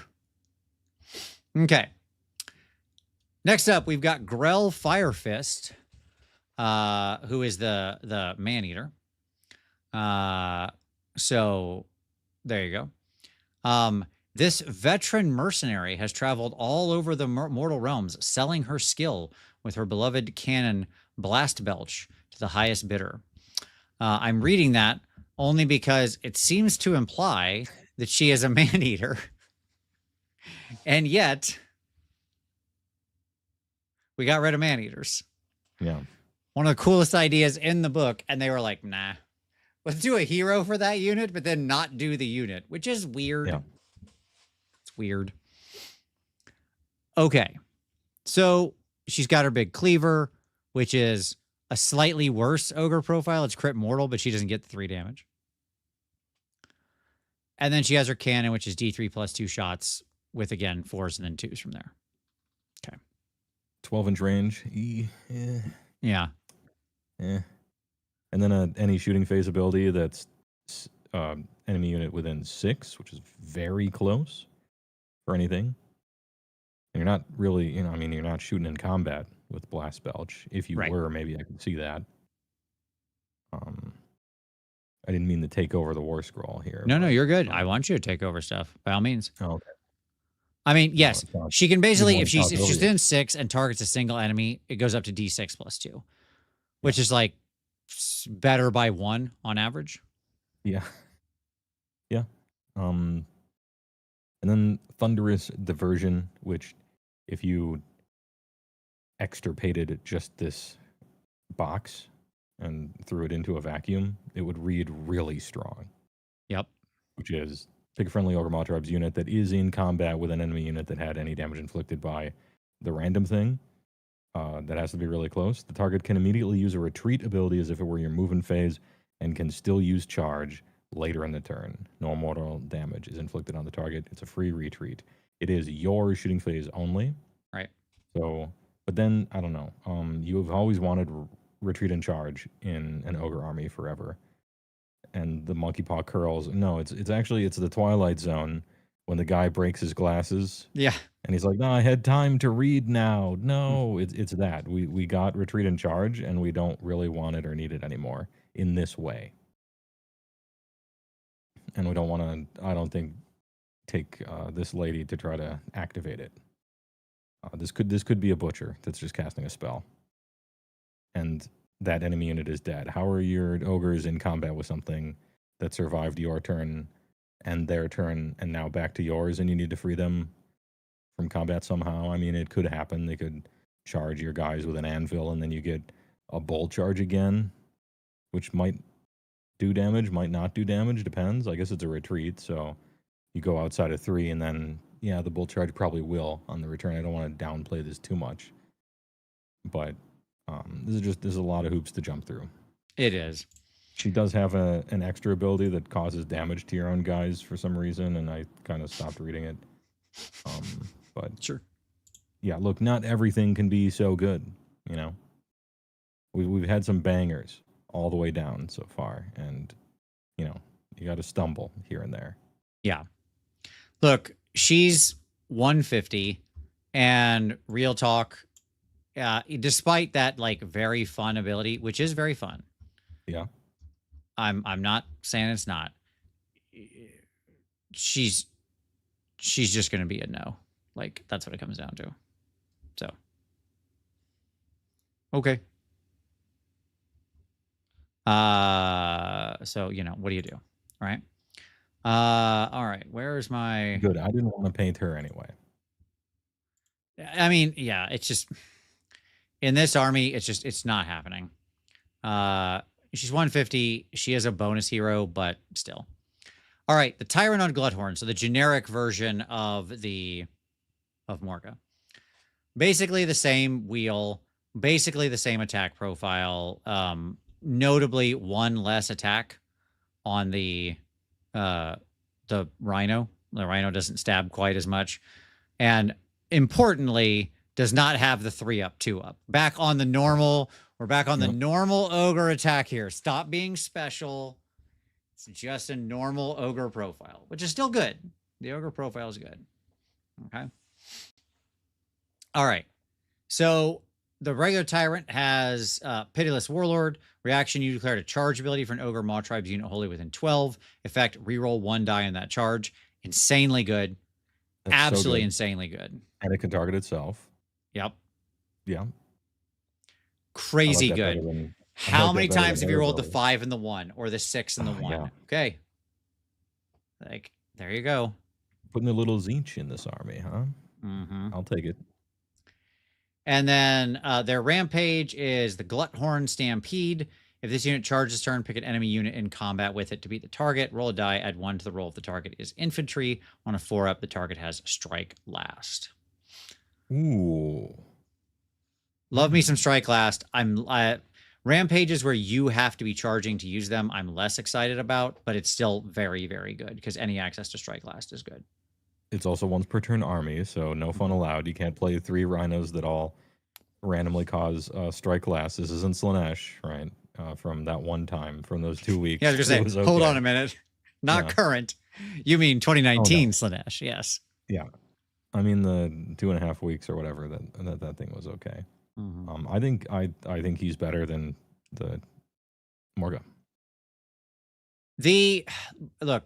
Okay. Next up, we've got Grell Firefist, who is the man-eater. So there you go. This veteran mercenary has traveled all over the mortal realms, selling her skill with her beloved cannon Blast Belch to the highest bidder. I'm reading that only because it seems to imply that she is a man-eater. And yet, we got rid of man-eaters. Yeah. One of the coolest ideas in the book, and they were like, nah. Let's do a hero for that unit, but then not do the unit, which is weird. Yeah. It's weird. Okay. So she's got her big cleaver, which is a slightly worse ogre profile. It's crit mortal, but she doesn't get the 3 damage. And then she has her cannon, which is D3 plus 2 shots with, again, 4s and then 2s from there. Okay. 12-inch range. Yeah. And then any shooting phase ability that's enemy unit within 6, which is very close for anything. And you're not really, you're not shooting in combat with Blast Belch. If you were, maybe I could see that. I didn't mean to take over the War Scroll here. No, you're good. I want you to take over stuff, by all means. Oh, okay. I mean, yes, she can basically, if she's within 6 and targets a single enemy, it goes up to D6 plus 2, which is like better by 1 on average. Yeah. Yeah. And then Thunderous Diversion, which if you extirpated just this box and threw it into a vacuum, it would read really strong. Yep. Which is pick a friendly Ogre Maltribes unit that is in combat with an enemy unit that had any damage inflicted by the random thing. That has to be really close. The target can immediately use a retreat ability as if it were your movement phase and can still use charge later in the turn. No mortal damage is inflicted on the target. It's a free retreat. It is your shooting phase only. Right. So, but then, I don't know. You've always wanted retreat and charge in an Ogre army forever. And the monkey paw curls. No, it's the Twilight Zone when the guy breaks his glasses. Yeah. And he's like, no, I had time to read now. No, it's that. We got retreat and charge, and we don't really want it or need it anymore in this way. And we don't want to, I don't think, take this lady to try to activate it. This could be a butcher that's just casting a spell. And that enemy unit is dead. How are your ogres in combat with something that survived your turn and their turn and now back to yours, and you need to free them from combat somehow? I mean, it could happen. They could charge your guys with an anvil, and then you get a bolt charge again, which might do damage, might not do damage, depends. I guess it's a retreat, so you go outside of 3, and then, yeah, the bolt charge probably will on the return. I don't want to downplay this too much. But there's a lot of hoops to jump through. It is. She does have an extra ability that causes damage to your own guys for some reason, and I kind of stopped reading it. But sure. Yeah, look, not everything can be so good, you know. We've had some bangers all the way down so far, and, you know, you got to stumble here and there. Yeah. Look, she's 150, and real talk, despite that, like, very fun ability, which is very fun. Yeah. I'm not saying it's not. she's just going to be a no. Like, that's what it comes down to. So, okay. So, you know, what do you do? Right. All right. Where's my... Good. I didn't want to paint her anyway. I mean, yeah, it's just... In this army, it's not happening. She's 150. She is a bonus hero, but still. All right, the Tyrant on Gluthorn, so the generic version of Morga. Basically the same wheel, basically the same attack profile. Notably, one less attack on the Rhino. The Rhino doesn't stab quite as much, and importantly, does not have the 3-up, 2-up. Back on the normal. We're back on the normal Ogre attack here. Stop being special. It's just a normal Ogre profile, which is still good. The Ogre profile is good. Okay. All right. So the regular Tyrant has Pitiless Warlord. Reaction, you declared a charge ability for an Ogre Maw Tribes unit wholly within 12. Effect, reroll 1 die in that charge. Insanely good. That's absolutely so good. Insanely good. And it can target itself. Yep. Yeah. Crazy good. How many times have you rolled the 5 and the 1 or the 6 and the 1? Yeah. Okay. Like, there you go. Putting a little Zinch in this army, huh? Mm-hmm. I'll take it. And then their rampage is the Gluthorn Stampede. If this unit charges turn, pick an enemy unit in combat with it to beat the target. Roll a die, add 1 to the roll if the target is infantry. On a 4-up, the target has strike last. Ooh. Love me some strike last. Rampages where you have to be charging to use them, I'm less excited about, but it's still very, very good because any access to strike last is good. It's also once per turn army, so no fun allowed. You can't play 3 rhinos that all randomly cause strike last. This isn't Slaanesh, right? From that one time, from those 2 weeks. Yeah, I was going to say, hold on a minute. Not current. You mean 2019 Slaanesh, yes. Yeah. I mean the 2.5 weeks or whatever that thing was okay. Mm-hmm. I think he's better than the Morga. Look,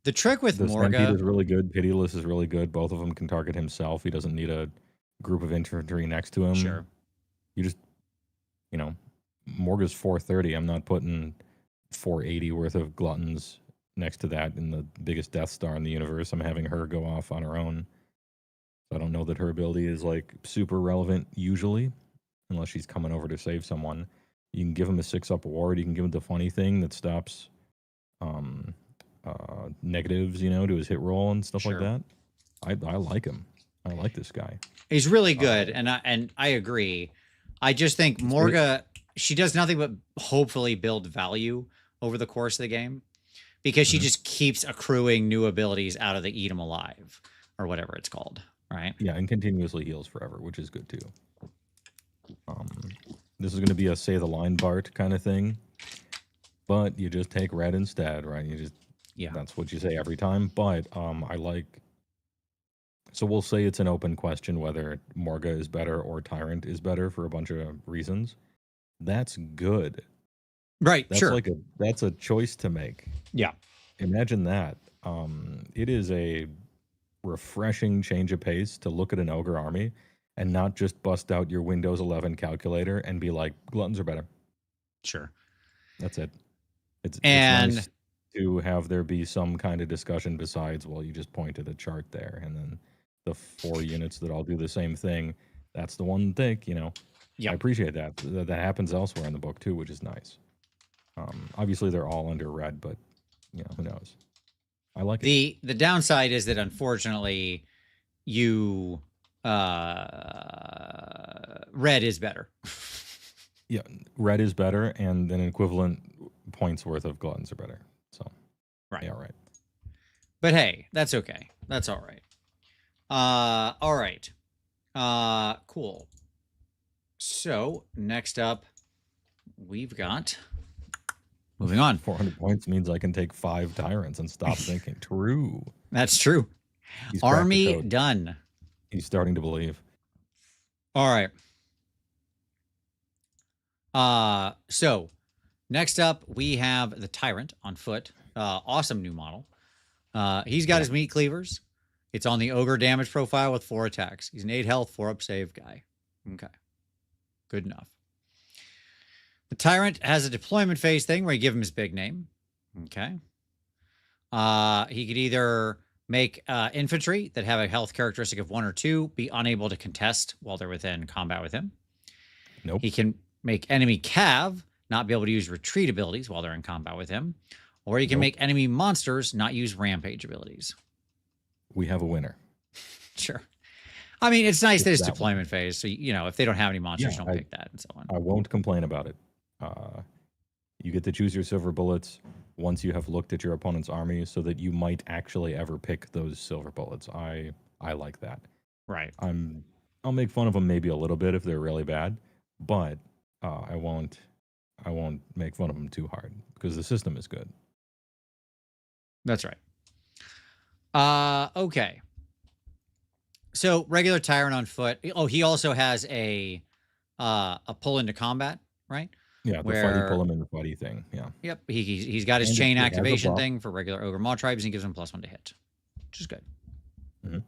the trick with Morga... Stampede is really good. Pitiless is really good. Both of them can target himself. He doesn't need a group of infantry next to him. Sure. You just, Morga's 430. I'm not putting 480 worth of gluttons next to that in the biggest Death Star in the universe. I'm having her go off on her own. I don't know that her ability is like super relevant usually, unless she's coming over to save someone. You can give him a 6-up ward. You can give him the funny thing that stops negatives, to his hit roll and stuff like that. I like him. I like this guy. He's really good, and I agree. I just think Morga, she does nothing but hopefully build value over the course of the game because she just keeps accruing new abilities out of the Eat 'em Alive or whatever it's called. Right. Yeah, and continuously heals forever, which is good too. This is going to be a say the line Bart kind of thing, but you just take red instead, right? That's what you say every time. But I like. So we'll say it's an open question whether Morga is better or Tyrant is better for a bunch of reasons. That's good. Right. That's that's a choice to make. Yeah. Imagine that. It is a refreshing change of pace to look at an Ogre army and not just bust out your Windows 11 calculator and be like, gluttons are better. Sure. That's it. It's nice to have there be some kind of discussion besides, well, you just point to the chart there and then the 4 units that all do the same thing. That's the one thing, I appreciate that. That happens elsewhere in the book too, which is nice. Obviously they're all under red, but who knows? I like it. The downside is that unfortunately you red is better. Yeah, red is better, and an equivalent points worth of gluttons are better. So right. Yeah, right. But hey, that's okay. That's all right. All right. Cool. So next up we've got moving on. 400 points means I can take 5 tyrants and stop thinking. True. That's true. Army done. He's starting to believe. All right. So next up we have the Tyrant on foot. Awesome new model. He's got his meat cleavers. It's on the ogre damage profile with 4 attacks. He's an 8 health, 4 up save guy. Okay. Good enough. The Tyrant has a deployment phase thing where you give him his big name. Okay. He could either make infantry that have a health characteristic of 1 or 2 be unable to contest while they're within combat with him. Nope. He can make enemy cav not be able to use retreat abilities while they're in combat with him. Or he can make enemy monsters not use rampage abilities. We have a winner. Sure. I mean, it's nice that it's deployment phase. So, you know, if they don't have any monsters, don't pick that and so on. I won't complain about it. You get to choose your silver bullets once you have looked at your opponent's army so that you might actually ever pick those silver bullets. I like that. Right. I'll make fun of them maybe a little bit if they're really bad, but I won't make fun of them too hard because the system is good. That's right. Okay. So regular Tyrant on foot. Oh, he also has a pull into combat, right? Yeah, the fighty pull him in the fighty thing. Yeah. Yep. He's got his chain activation thing for regular ogre maw tribes, and he gives him +1 to hit, which is good. Mm-hmm.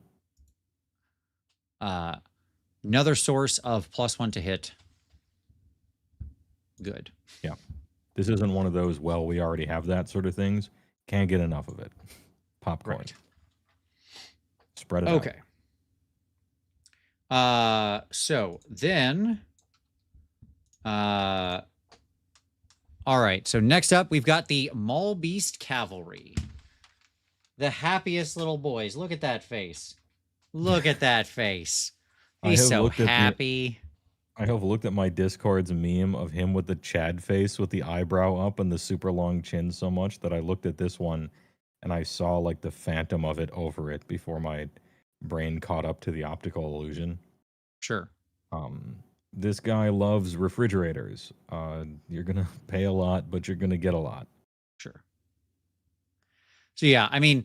Another source of +1 to hit. Good. Yeah. This isn't one of those, well, we already have that sort of things. Can't get enough of it. Popcorn. Right. Spread it out. Okay. So then, all right. So next up, we've got the Maul Beast Cavalry. The happiest little boys. Look at that face. Look at that face. He's so happy. I have looked at my Discord's meme of him with the Chad face with the eyebrow up and the super long chin so much that I looked at this one and I saw like the phantom of it over it before my brain caught up to the optical illusion. Sure. This guy loves refrigerators. You're going to pay a lot, but you're going to get a lot. Sure. So yeah, I mean,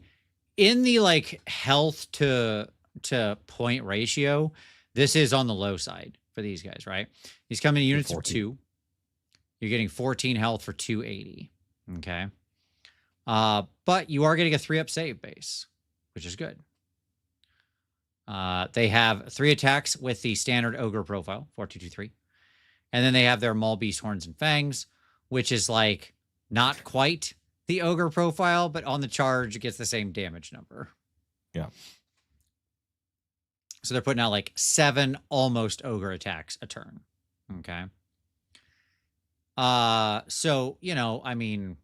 in the like health to point ratio, this is on the low side for these guys, right? He's coming in units of 2. You're getting 14 health for 280. Okay. But you are getting a 3-up save base, which is good. They have 3 attacks with the standard ogre profile, 4-2-2-3. And then they have their Maul Beast Horns and Fangs, which is like not quite the ogre profile, but on the charge, it gets the same damage number. Yeah. So they're putting out like 7 almost ogre attacks a turn. Okay. So, you know, I mean,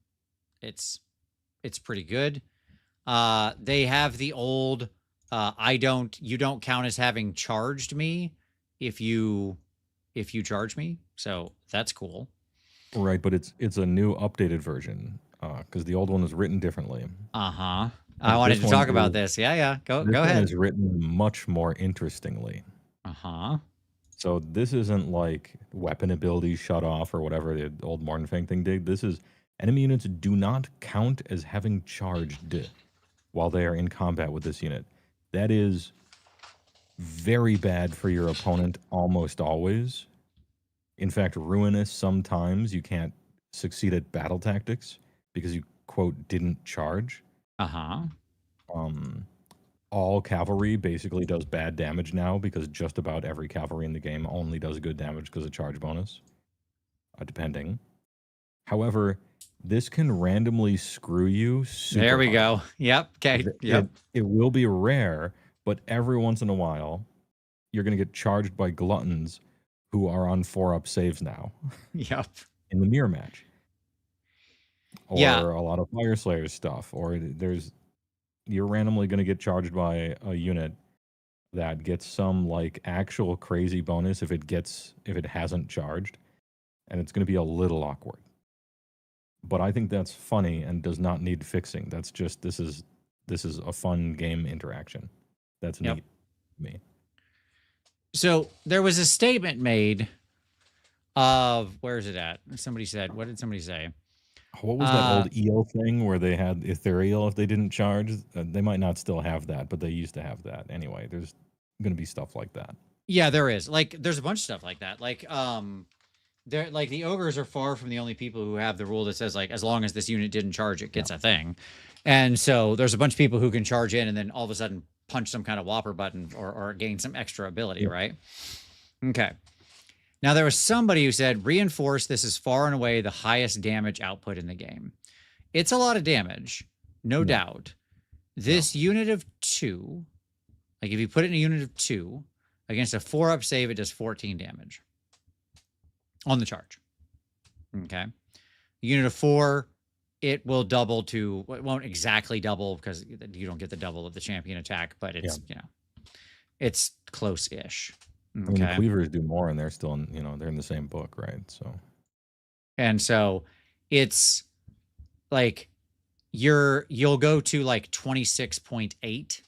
it's pretty good. They have the old, you don't count as having charged me if you charge me. So that's cool. Right. But it's a new updated version. Because the old one was written differently. Uh-huh. I wanted to talk about this. Yeah. Go ahead. This one is written much more interestingly. Uh-huh. So this isn't like weapon abilities shut off or whatever the old Mornfang thing did. This is enemy units do not count as having charged while they are in combat with this unit. That is very bad for your opponent almost always. In fact, ruinous sometimes. You can't succeed at battle tactics because you, quote, didn't charge. Uh-huh. All cavalry basically does bad damage now because just about every cavalry in the game only does good damage because of charge bonus, depending. However, this can randomly screw you super There we hard. go. Yep. Okay. Yep. It will be rare, but every once in a while, you're going to get charged by gluttons who are on 4-up saves now. Yep. In the mirror match. Or a lot of Fire Slayer stuff. Or you're randomly going to get charged by a unit that gets some like actual crazy bonus if it hasn't charged. And it's going to be a little awkward. But I think that's funny and does not need fixing. That's just this is a fun game interaction. That's neat to me. So there was a statement made of, where is it at? Somebody said, what did somebody say? What was that old eel thing where they had ethereal if they didn't charge? They might not still have that, but they used to have that. Anyway, there's going to be stuff like that. Yeah, there is. Like, there's a bunch of stuff like that. Like, they're like the ogres are far from the only people who have the rule that says like as long as this unit didn't charge, it gets a thing. And so there's a bunch of people who can charge in and then all of a sudden punch some kind of whopper button or gain some extra ability, Yep. right? Okay. Now there was somebody who said reinforce, this is far and away the highest damage output in the game. It's a lot of damage, no doubt. This unit of 2, like if you put it in a unit of 2 against a 4-up save, it does 14 damage on the charge. Okay. Unit of 4, it will double to, it won't exactly double because you don't get the double of the champion attack, but it's, you know, it's close-ish. Okay. I mean, the cleavers do more, and they're still in, you know, they're in the same book, right? So, and so it's like you'll go to like 26.8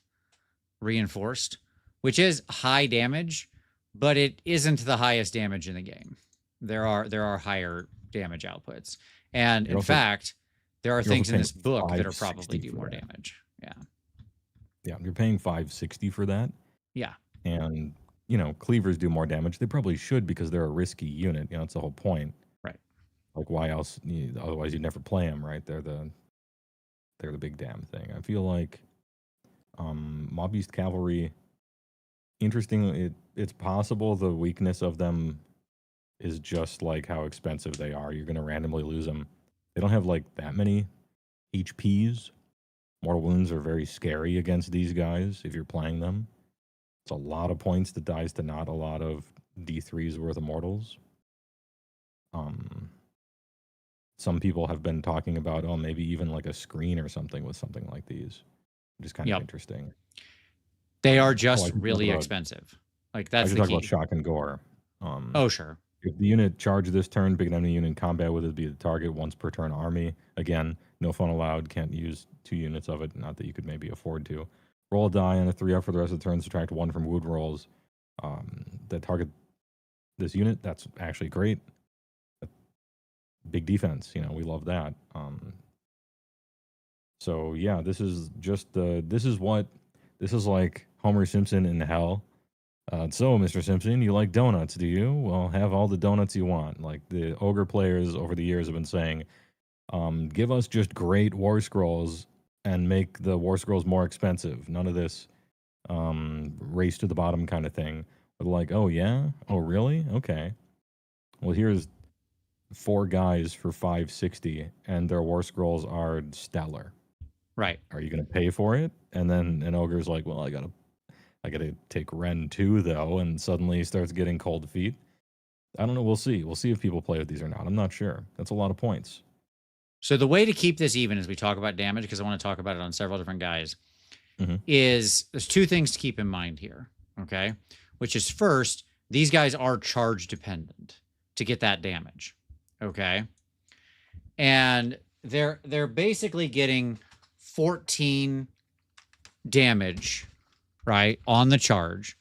reinforced, which is high damage, but it isn't the highest damage in the game. There are higher damage outputs, and in fact, there are things in this book that are probably do more damage. Yeah, you're paying $560 for that. Yeah, and you know, cleavers do more damage. They probably should because they're a risky unit. You know, it's the whole point. Right. Like, why else? Otherwise, you'd never play them, right? They're the big damn thing. I feel like Mob Beast Cavalry, interesting. It's possible the weakness of them is just like how expensive they are. You're going to randomly lose them. They don't have like that many HPs. Mortal Wounds are very scary against these guys if you're playing them. It's a lot of points that dies to not a lot of D3s worth of mortals. Some people have been talking about, maybe even like a screen or something with something like these, which is kind of interesting. They are just really expensive. Like that's the key. I could talk about shock and gore. Oh, sure. If the unit charged this turn, pick an enemy unit in combat with it, be the target once per turn army. Again, no fun allowed. Can't use 2 units of it. Not that you could maybe afford to. Roll a die on a 3-up for the rest of the turn. Subtract 1 from wound rolls that target this unit. That's actually great. Big defense. You know, we love that. So yeah, this is just this is like Homer Simpson in hell. So, Mr. Simpson, you like donuts, do you? Well, have all the donuts you want. Like the Ogre players over the years have been saying, give us just great Warscrolls and make the Warscrolls more expensive. None of this race to the bottom kind of thing. But like, oh yeah? Oh really? Okay. Well, here's 4 guys for $560, and their Warscrolls are stellar. Right. Are you going to pay for it? And then an Ogre's like, well, I got to take Ren too, though, and suddenly he starts getting cold feet. I don't know. We'll see. We'll see if people play with these or not. I'm not sure. That's a lot of points. So the way to keep this even as we talk about damage, because I want to talk about it on several different guys, is there's 2 things to keep in mind here, okay? Which is first, these guys are charge dependent to get that damage, okay? And they're basically getting 14 damage, right, on the charge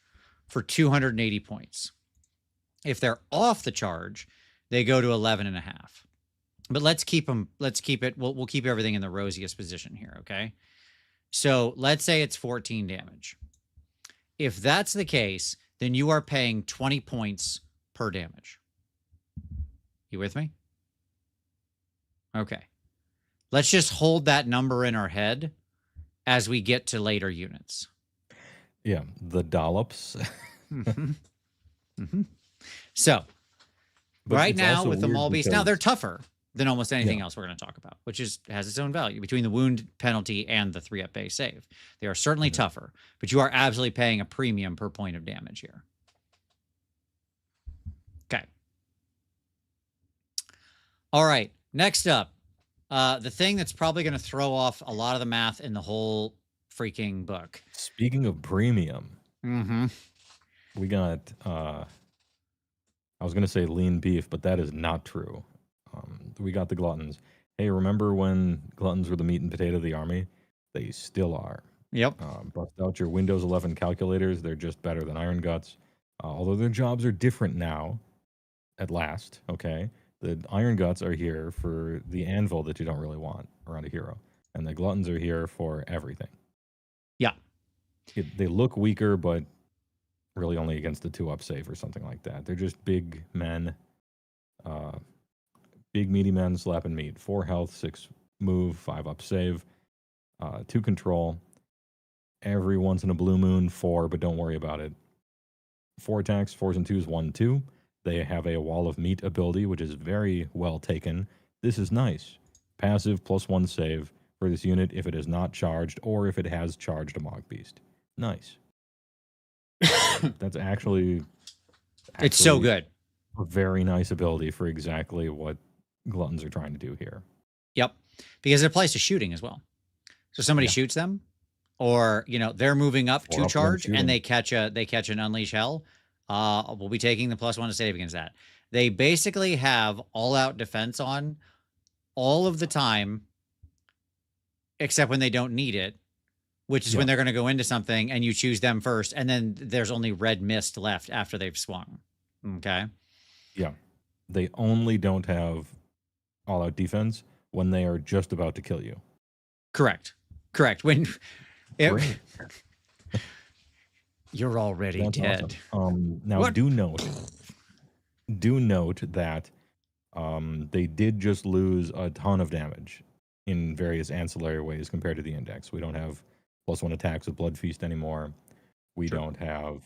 for 280 points. If they're off the charge, they go to 11.5. But let's keep it, we'll keep everything in the rosiest position here, okay? So let's say it's 14 damage. If that's the case, then you are paying 20 points per damage. You with me? Okay. Let's just hold that number in our head as we get to later units. Yeah, the dollops. So, but right now with the Maul Beast, now they're tougher than almost anything else we're going to talk about, which has its own value between the wound penalty and the 3-up base save. They are certainly tougher, but you are absolutely paying a premium per point of damage here. Okay. All right. Next up, the thing that's probably going to throw off a lot of the math in the whole freaking book. Speaking of premium, we got, I was going to say lean beef, but that is not true. We got the gluttons. Hey, remember when gluttons were the meat and potato of the army? They still are. Yep. Bust out your Windows 11 calculators. They're just better than Iron Guts. Although their jobs are different now, at last, okay? The Iron Guts are here for the anvil that you don't really want around a hero. And the gluttons are here for everything. Yeah. They look weaker, but really only against the 2-up save or something like that. They're just big men. Big meaty men slapping meat. 4 health, 6 move, 5-up save. 2 control. Every once in a blue moon, 4, but don't worry about it. 4 attacks, 4s and 2s, 1, 2. They have a Wall of Meat ability, which is very well taken. This is nice. Passive +1 save for this unit if it is not charged or if it has charged a Mog Beast. Nice. That's actually it's so good. A very nice ability for exactly what Gluttons are trying to do here. Yep. Because it applies to shooting as well. So somebody shoots them, or they're moving up to charge and they catch an Unleash Hell. We'll be taking the +1 to save against that. They basically have all-out defense on all of the time, except when they don't need it, which is when they're going to go into something and you choose them first, and then there's only red mist left after they've swung. Okay. Yeah. They only don't have all-out defense when they are just about to kill you. Correct. When you're already That's dead. Awesome. Now do note that they did just lose a ton of damage in various ancillary ways compared to the index. We don't have +1 attacks with Blood Feast anymore. We don't have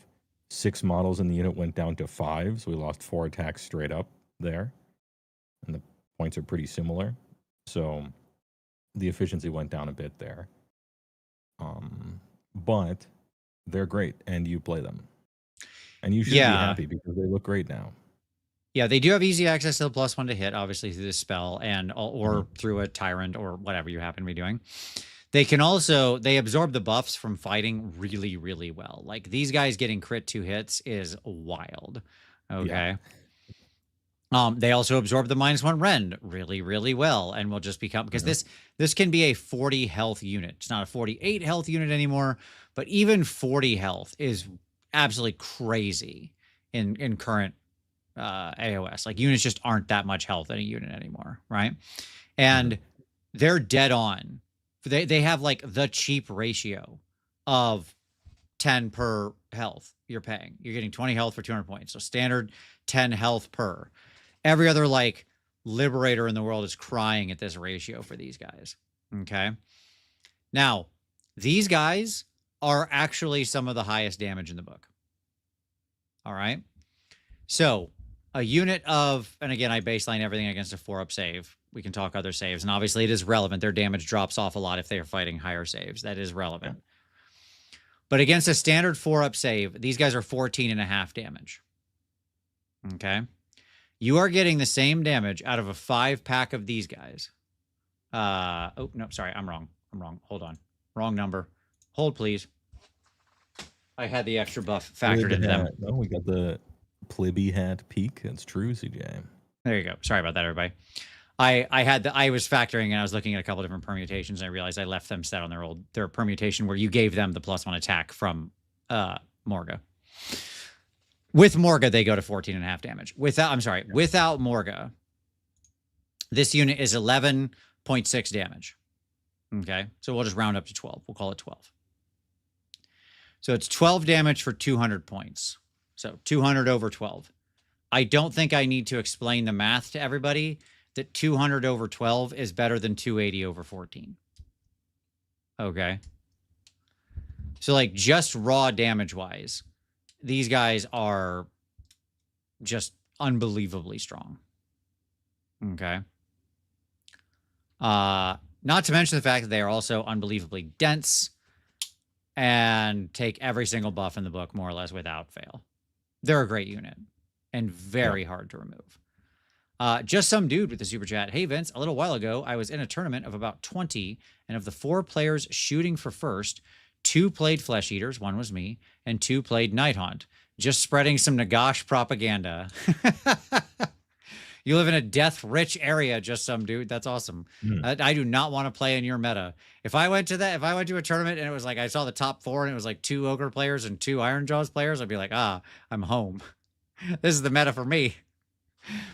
6 models in the unit went down to 5, so we lost 4 attacks straight up there. And the points are pretty similar. So the efficiency went down a bit there. But they're great, and you play them. And you should be happy because they look great now. Yeah, they do have easy access to the +1 to hit, obviously through this spell and or through a tyrant or whatever you happen to be doing. They can also they absorb the buffs from fighting really, really well. Like these guys getting crit 2 hits is wild. Okay. They also absorb the -1 rend really, really well, and will just become because this can be a 40 health unit. It's not a 48 health unit anymore, but even 40 health is absolutely crazy in current AOS. Like units just aren't that much health in a unit anymore, right? And they're dead on. They have like the cheap ratio of 10 per health you're paying. You're getting 20 health for 200 points. So standard 10 health per. Every other like liberator in the world is crying at this ratio for these guys. Okay. Now, these guys are actually some of the highest damage in the book. All right. So a unit of, and again, I baseline everything against a 4-up save. We can talk other saves. And obviously it is relevant. Their damage drops off a lot if they are fighting higher saves. That is relevant. Yeah. But against a standard 4-up save, these guys are 14.5 damage. Okay. You are getting the same damage out of a 5-pack of these guys. Oh, no, sorry. I'm wrong. Hold on. Wrong number. Hold, please. I had the extra buff factored into them. No, we got the Plibby hat peak. That's true, CJ. There you go. Sorry about that, everybody. I was factoring and I was looking at a couple different permutations and I realized I left them set on their permutation where you gave them the +1 attack from Morga. With Morga, they go to 14.5 damage. Without Morga, this unit is 11.6 damage. Okay, so we'll just round up to 12. We'll call it 12. So it's 12 damage for 200 points. So 200 over 12. I don't think I need to explain the math to everybody that 200 over 12 is better than 280 over 14. Okay. So like just raw damage wise, these guys are just unbelievably strong. Okay. Not to mention the fact that they are also unbelievably dense and take every single buff in the book more or less without fail. They're a great unit and very hard to remove. Just some dude with the super chat. Hey, Vince, a little while ago, I was in a tournament of about 20, and of the 4 players shooting for first, 2 played Flesh Eaters, 1 was me, and 2 played Night Haunt. Just spreading some Nagash propaganda. You live in a death-rich area, just some dude. That's awesome. I do not want to play in your meta. If I went to a tournament and it was like I saw the top 4 and it was like 2 Ogre players and 2 Iron Jaws players, I'd be like, I'm home. This is the meta for me.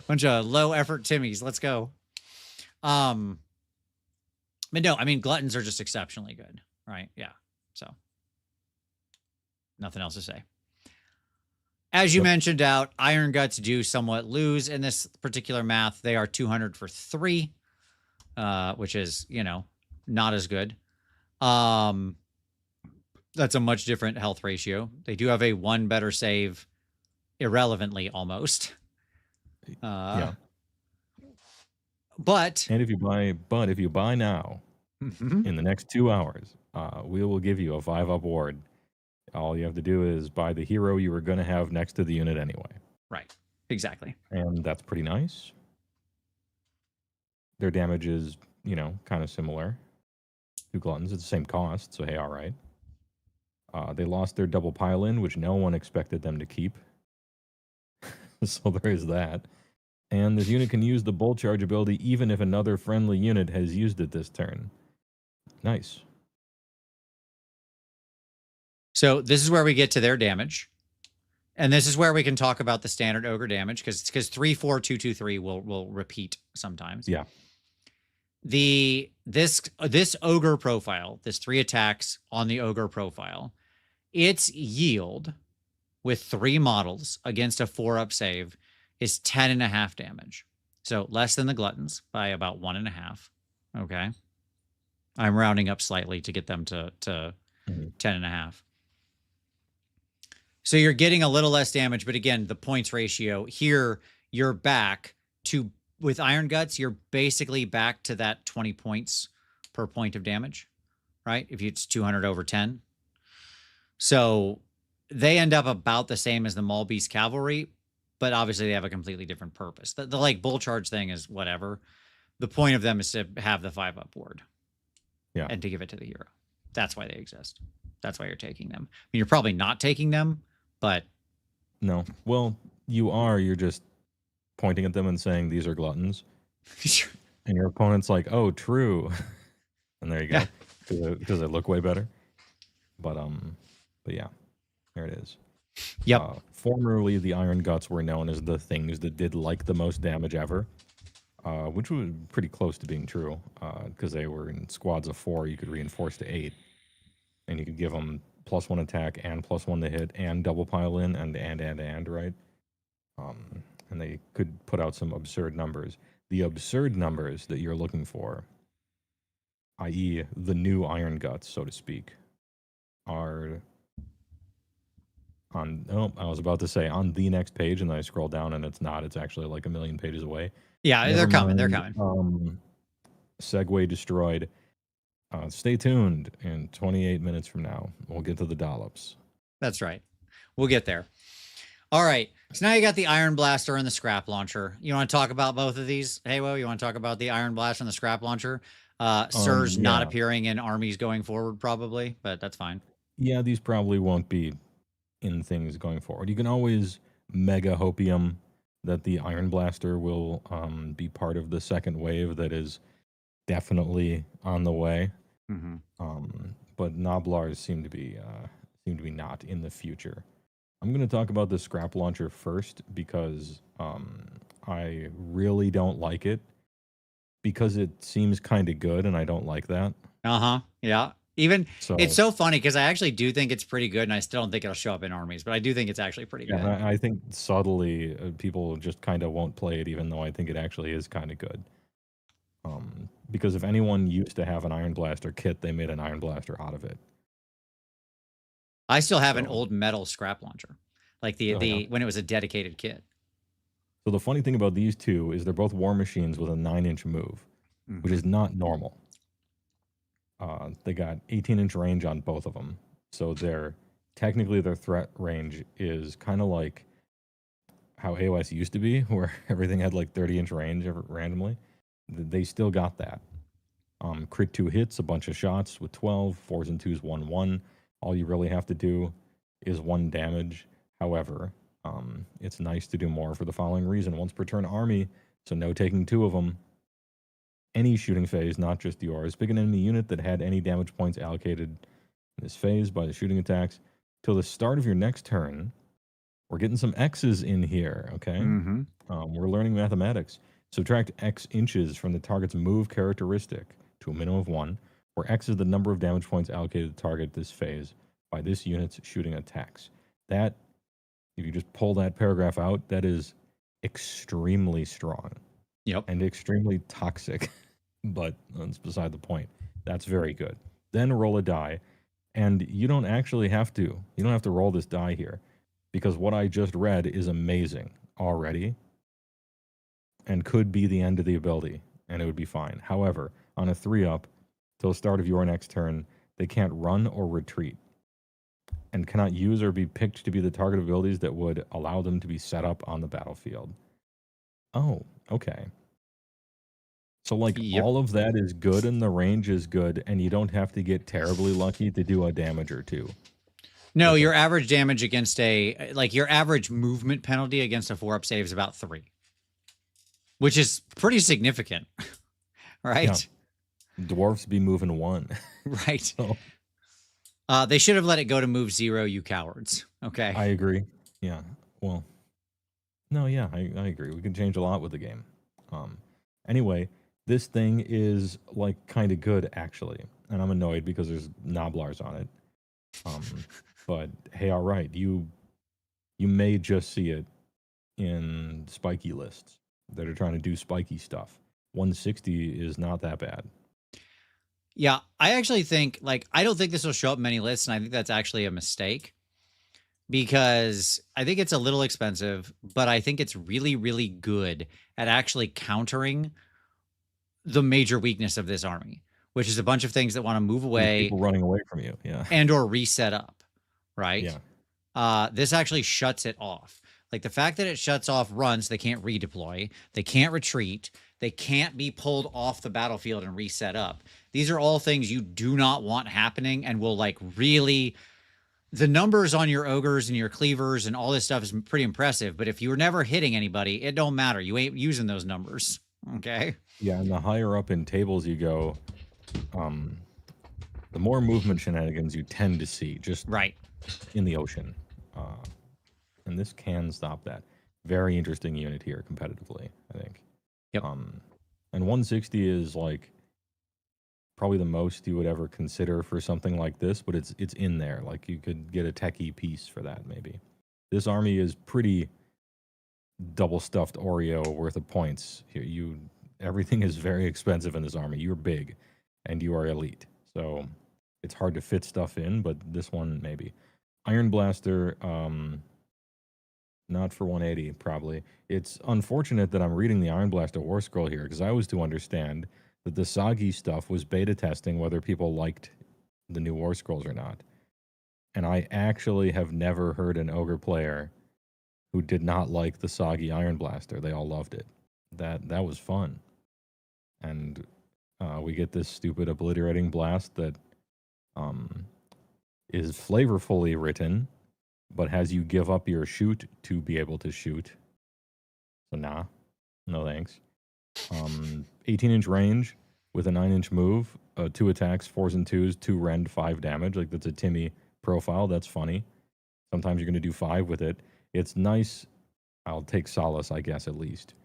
Bunch of low-effort Timmies. Let's go. But no, I mean, Gluttons are just exceptionally good, right? Yeah. So nothing else to say. As you mentioned out, Iron Guts do somewhat lose in this particular math. They are 200 for 3, which is, not as good. That's a much different health ratio. They do have a 1 better save, irrelevantly almost. Yeah. But And if you buy now, in the next 2 hours, we will give you a 5-up ward. All you have to do is buy the hero you were going to have next to the unit anyway. right, exactly. And that's pretty nice. Their damage is, kind of similar to Gluttons. It's the same cost, so hey, all right. They lost their double pile-in, which no one expected them to keep. So there is that. And this unit can use the Bolt Charge ability even if another friendly unit has used it this turn. Nice. So this is where we get to their damage. And this is where we can talk about the standard ogre damage, because 3, 4, 2, 2, 3 will repeat sometimes. Yeah. This ogre profile, this 3 attacks on the ogre profile, its yield with 3 models against a 4-up save is 10.5 damage. So less than the gluttons by about 1.5. Okay. I'm rounding up slightly to get them to 10.5. So you're getting a little less damage, but again, the points ratio here, you're back to, with Iron Guts, you're basically back to that 20 points per point of damage, right? If it's 200 over 10. So they end up about the same as the Maul Beast Cavalry, but obviously they have a completely different purpose. The like bull charge thing is whatever. The point of them is to have the 5-up ward. Yeah. And to give it to the hero. That's why they exist. That's why you're taking them. I mean, you're probably not taking them, but no. Well, you are. You're just pointing at them and saying these are gluttons. And your opponent's like, oh, true. And there you go. Because they look way better. But yeah, there it is. Yep. Formerly, the Iron Guts were known as the things that did like the most damage ever, which was pretty close to being true, because they were in squads of 4. You could reinforce to 8, and you could give them +1 attack and +1 to hit and double pile in and right. And they could put out some absurd numbers. The absurd numbers that you're looking for, i.e., the new Iron Guts, so to speak, are on. Oh, I was about to say on the next page, and then I scroll down, and it's not. It's actually like a million pages away. Yeah, they're coming. They're coming. Segue destroyed. Stay tuned. In 28 minutes from now, we'll get to the dollops. That's right. We'll get there. All right. So now you got the Iron Blaster and the Scrap Launcher. You want to talk about both of these? Hey, well, you want to talk about the Iron Blaster and the Scrap Launcher? Sirs not appearing in armies going forward, probably, but that's fine. Yeah, these probably won't be in things going forward. You can always mega hopium that the Iron Blaster will be part of the second wave that is definitely on the way. But Noblars seem to be not in the future. I'm going to talk about the Scrap Launcher first because I really don't like it because it seems kind of good and I don't like that. Yeah. Even it's so funny because I actually do think it's pretty good, and I still don't think it'll show up in armies, but I do think it's actually pretty good. I think subtly people just kind of won't play it, even though I think it actually is kind of good. Because if anyone used to have an Iron Blaster kit, they made an Iron Blaster out of it. I still have an old metal Scrap Launcher, like when it was a dedicated kit. So the funny thing about these two is they're both war machines with a 9-inch move, which is not normal. They got 18-inch range on both of them. So technically their threat range is kind of like how AOS used to be, where everything had like 30-inch range randomly. They still got that. Crit 2 hits, a bunch of shots with 12, 4s and 2s, 1/1. All you really have to do is 1 damage. However, it's nice to do more for the following reason. Once per turn army, so no taking 2 of them. Any shooting phase, not just yours. Pick an enemy unit that had any damage points allocated in this phase by the shooting attacks. Till the start of your next turn, we're getting some X's in here, okay? We're learning mathematics. Subtract X inches from the target's move characteristic to a minimum of 1, where X is the number of damage points allocated to target this phase by this unit's shooting attacks. That, if you just pull that paragraph out, that is extremely strong. Yep. And extremely toxic. But that's beside the point. That's very good. then roll a die, and you don't actually have to. You don't have to roll this die here, because what I just read is amazing already, and could be the end of the ability, and it would be fine. However, on a 3-up, till the start of your next turn, they can't run or retreat, and cannot use or be picked to be the target of abilities that would allow them to be set up on the battlefield. Oh, okay. So, like, all of that is good, and the range is good, and you don't have to get terribly lucky to do a damage or two. No, your average damage against your average movement penalty against a 4-up save is about 3. Which is pretty significant, right? Yeah. Dwarfs be moving 1. Right. So. They should have let it go to move 0, you cowards. Okay. I agree. Yeah. Well, no, yeah, I agree. We can change a lot with the game. Anyway, this thing is, like, kind of good, actually. And I'm annoyed because there's Noblars on it. But, hey, all right. You may just see it in spiky lists that are trying to do spiky stuff. 160 is not that bad. Yeah, I actually think, like, I don't think this will show up in many lists, and I think that's actually a mistake, because I think it's a little expensive, but I think it's really, really good at actually countering the major weakness of this army, which is a bunch of things that want to move away. People running away from you, yeah. And or reset up, right? Yeah. This actually shuts it off. Like, the fact that it shuts off runs, they can't redeploy, they can't retreat, they can't be pulled off the battlefield and reset up. These are all things you do not want happening, and will, like, really... The numbers on your ogres and your cleavers and all this stuff is pretty impressive, but if you were never hitting anybody, it don't matter. You ain't using those numbers, okay? Yeah, and the higher up in tables you go, the more movement shenanigans you tend to see, just right in the ocean. And this can stop that. Very interesting unit here competitively, I think. Yep. And 160 is, like, probably the most you would ever consider for something like this, but it's in there. Like, you could get a techie piece for that, maybe. This army is pretty double-stuffed Oreo worth of points. Here, everything is very expensive in this army. You're big, and you are elite. So it's hard to fit stuff in, but this one, maybe. Iron Blaster, not for 180, probably. It's unfortunate that I'm reading the Iron Blaster War Scroll here, because I was to understand that the Soggy stuff was beta testing whether people liked the new War Scrolls or not. And I actually have never heard an Ogre player who did not like the Soggy Iron Blaster. They all loved it. That was fun. And we get this stupid obliterating blast that is flavorfully written, but has you give up your shoot to be able to shoot. So no thanks. 18-inch range with a 9-inch move, 2 attacks, 4s and 2s, 2 rend, 5 damage. Like, that's a Timmy profile. That's funny. Sometimes you're going to do 5 with it. It's nice. I'll take solace, I guess, at least,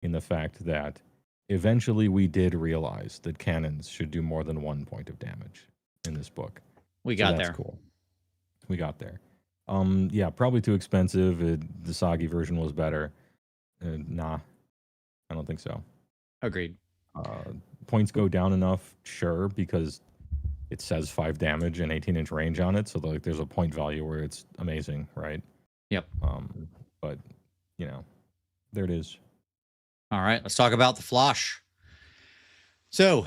in the fact that eventually we did realize that cannons should do more than 1 point of damage in this book. We got there. That's cool. We got there. Yeah, probably too expensive. The Soggy version was better. Nah, I don't think so. Agreed. Points go down enough, sure, because it says 5 damage and 18-inch range on it, so, like, there's a point value where it's amazing, right? Yep. But, there it is. All right, let's talk about the Flosh. So,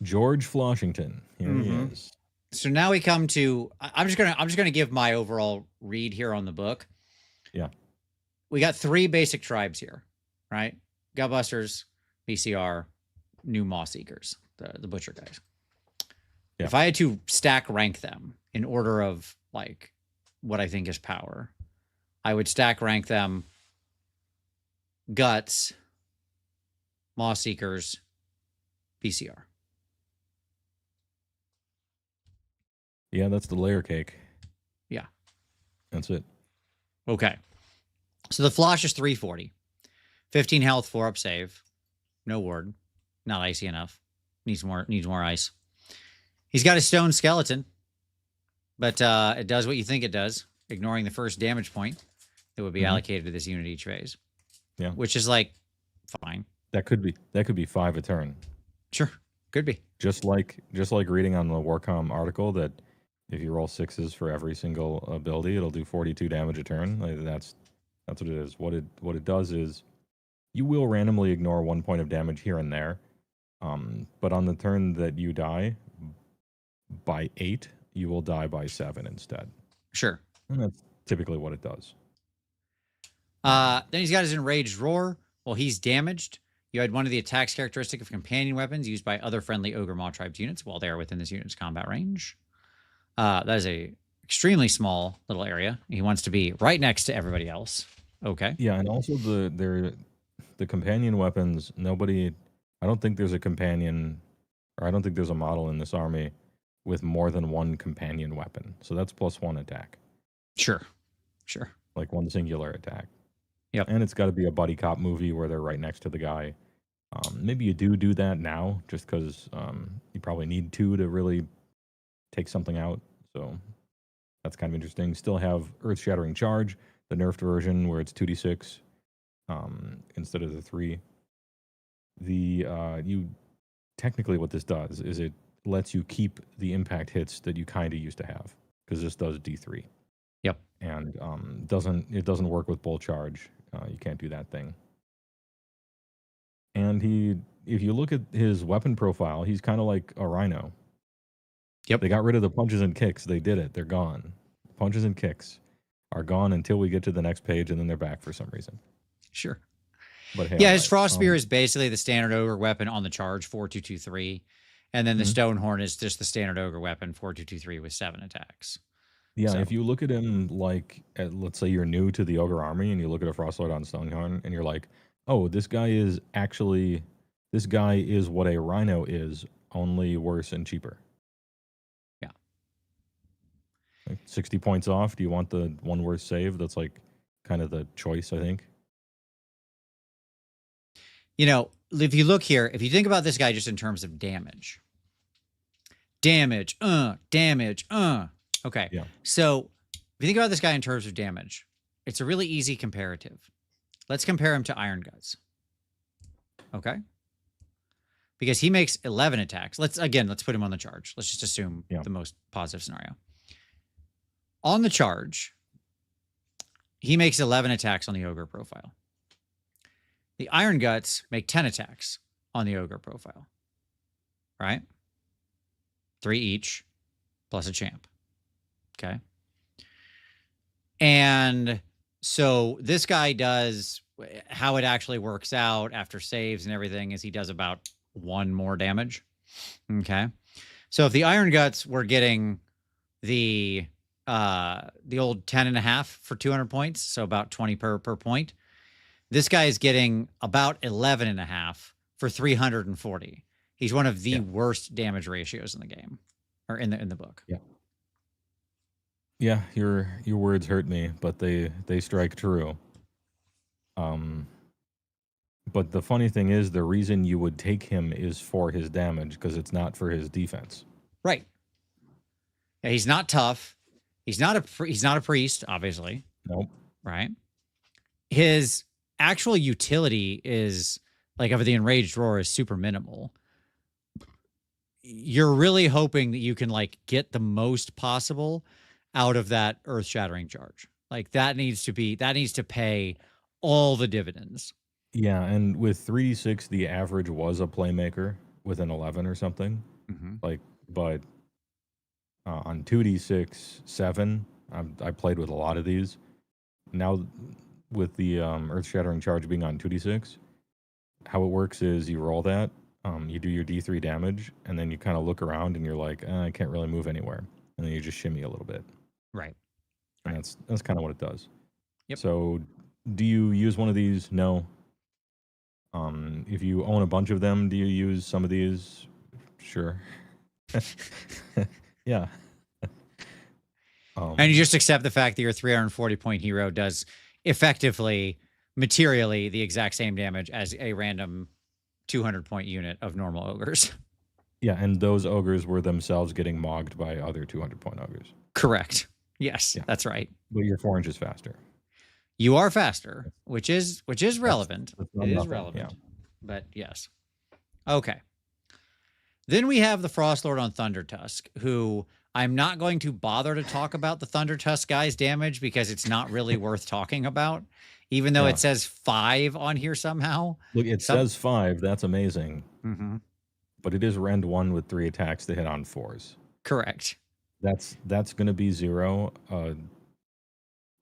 George Floshington, here he is. So now we come to. I'm just gonna give my overall read here on the book. Yeah. We got 3 basic tribes here, right? Gutbusters, BCR, new Moss Eaters, the butcher guys. Yeah. If I had to stack rank them in order of, like, what I think is power, I would stack rank them Guts, Moss Seekers, BCR. Yeah, that's the layer cake. Yeah. That's it. Okay. So the Flosh is 340. 15 health, 4-up save. No ward. Not icy enough. Needs more ice. He's got a stone skeleton, but it does what you think it does, ignoring the first damage point that would be allocated to this unit each phase. Yeah. Which is, like, fine. That could be 5 a turn. Sure. Could be. Just like reading on the Warcom article that if you roll 6s for every single ability, it'll do 42 damage a turn. Like, that's what it is. What it does is you will randomly ignore 1 point of damage here and there, but on the turn that you die by 8, you will die by 7 instead. Sure. And that's typically what it does. Then he's got his Enraged Roar. Well, he's damaged. You add one of the attacks characteristic of companion weapons used by other friendly Ogre Maw Tribes units while they are within this unit's combat range. That is a extremely small little area. He wants to be right next to everybody else. Okay. Yeah, and also the companion weapons, I don't think there's a companion, or I don't think there's a model in this army with more than one companion weapon. So that's +1 attack. Sure. Like one singular attack. Yep. And it's got to be a buddy cop movie where they're right next to the guy. Maybe you do that now just because you probably need 2 to really take something out. So that's kind of interesting. Still have Earth-Shattering Charge, the nerfed version where it's 2d6 instead of the 3. Technically what this does is it lets you keep the impact hits that you kind of used to have, because this does D3. Yep. And it doesn't work with Bull Charge. You can't do that thing. And if you look at his weapon profile, he's kind of like a Rhino. Yep. They got rid of the punches and kicks. They did it. They're gone. Punches and kicks are gone until we get to the next page, and then they're back for some reason. Sure. But hey, yeah, his Frost Spear is basically the standard Ogre weapon on the charge, 4-2-2-3. And then the Stonehorn is just the standard Ogre weapon, 4-2-2-3 with 7 attacks. Yeah, so if you look at him like, let's say you're new to the Ogre army and you look at a Frostlord on Stonehorn and you're like, oh, this guy is what a Rhino is, only worse and cheaper. Yeah. Like 60 points off. Do you want the one worse save? That's like kind of the choice, I think. You know, if you look here, if you think about this guy just in terms of damage. Okay. Yeah. So if you think about this guy in terms of damage, it's a really easy comparative. Let's compare him to Iron Guts. Okay. Because he makes 11 attacks. Let's put him on the charge. Let's just assume the most positive scenario. On the charge, he makes 11 attacks on the Ogre profile. The Iron Guts make 10 attacks on the Ogre profile. Right? 3 each, plus a champ. Okay. And so this guy does, how it actually works out after saves and everything is he does about 1 more damage. Okay. So if the Iron Guts were getting the old 10.5 for 200 points, so about 20 per point, this guy is getting about 11.5 for 340. He's one of the worst damage ratios in the game, or in the book. Yeah. Yeah, your words hurt me, but they strike true. But the funny thing is, the reason you would take him is for his damage, because it's not for his defense. Right. Yeah, he's not tough. He's not a priest, obviously. Nope. Right. His actual utility is like of the Enraged Roar is super minimal. You're really hoping that you can like get the most possible out of that Earth-Shattering Charge. Like that needs to pay all the dividends. Yeah, and with 3d6, the average was a playmaker with an 11 or something. But on 2d6, 7, I played with a lot of these. Now, with the Earth-Shattering Charge being on 2d6, how it works is you roll that, you do your d3 damage, and then you kind of look around and you're like, I can't really move anywhere. And then you just shimmy a little bit. Right. And that's kind of what it does. Yep. So do you use one of these? No. If you own a bunch of them, do you use some of these? Sure. Yeah. And you just accept the fact that your 340-point hero does effectively, materially, the exact same damage as a random 200-point unit of normal ogres. Yeah, and those ogres were themselves getting mogged by other 200-point ogres. Correct. Yes, that's right. But you're 4 inches faster. You are faster, which is relevant. It is relevant. Yeah. But yes. Okay. Then we have the Frostlord on Thundertusk, who I'm not going to bother to talk about the Thundertusk guy's damage because it's not really worth talking about, even though Yeah. it says 5 on here somehow. Look, it says 5. That's amazing. Mm-hmm. But it is rend 1 with 3 attacks to hit on 4s. Correct. That's going to be 0 a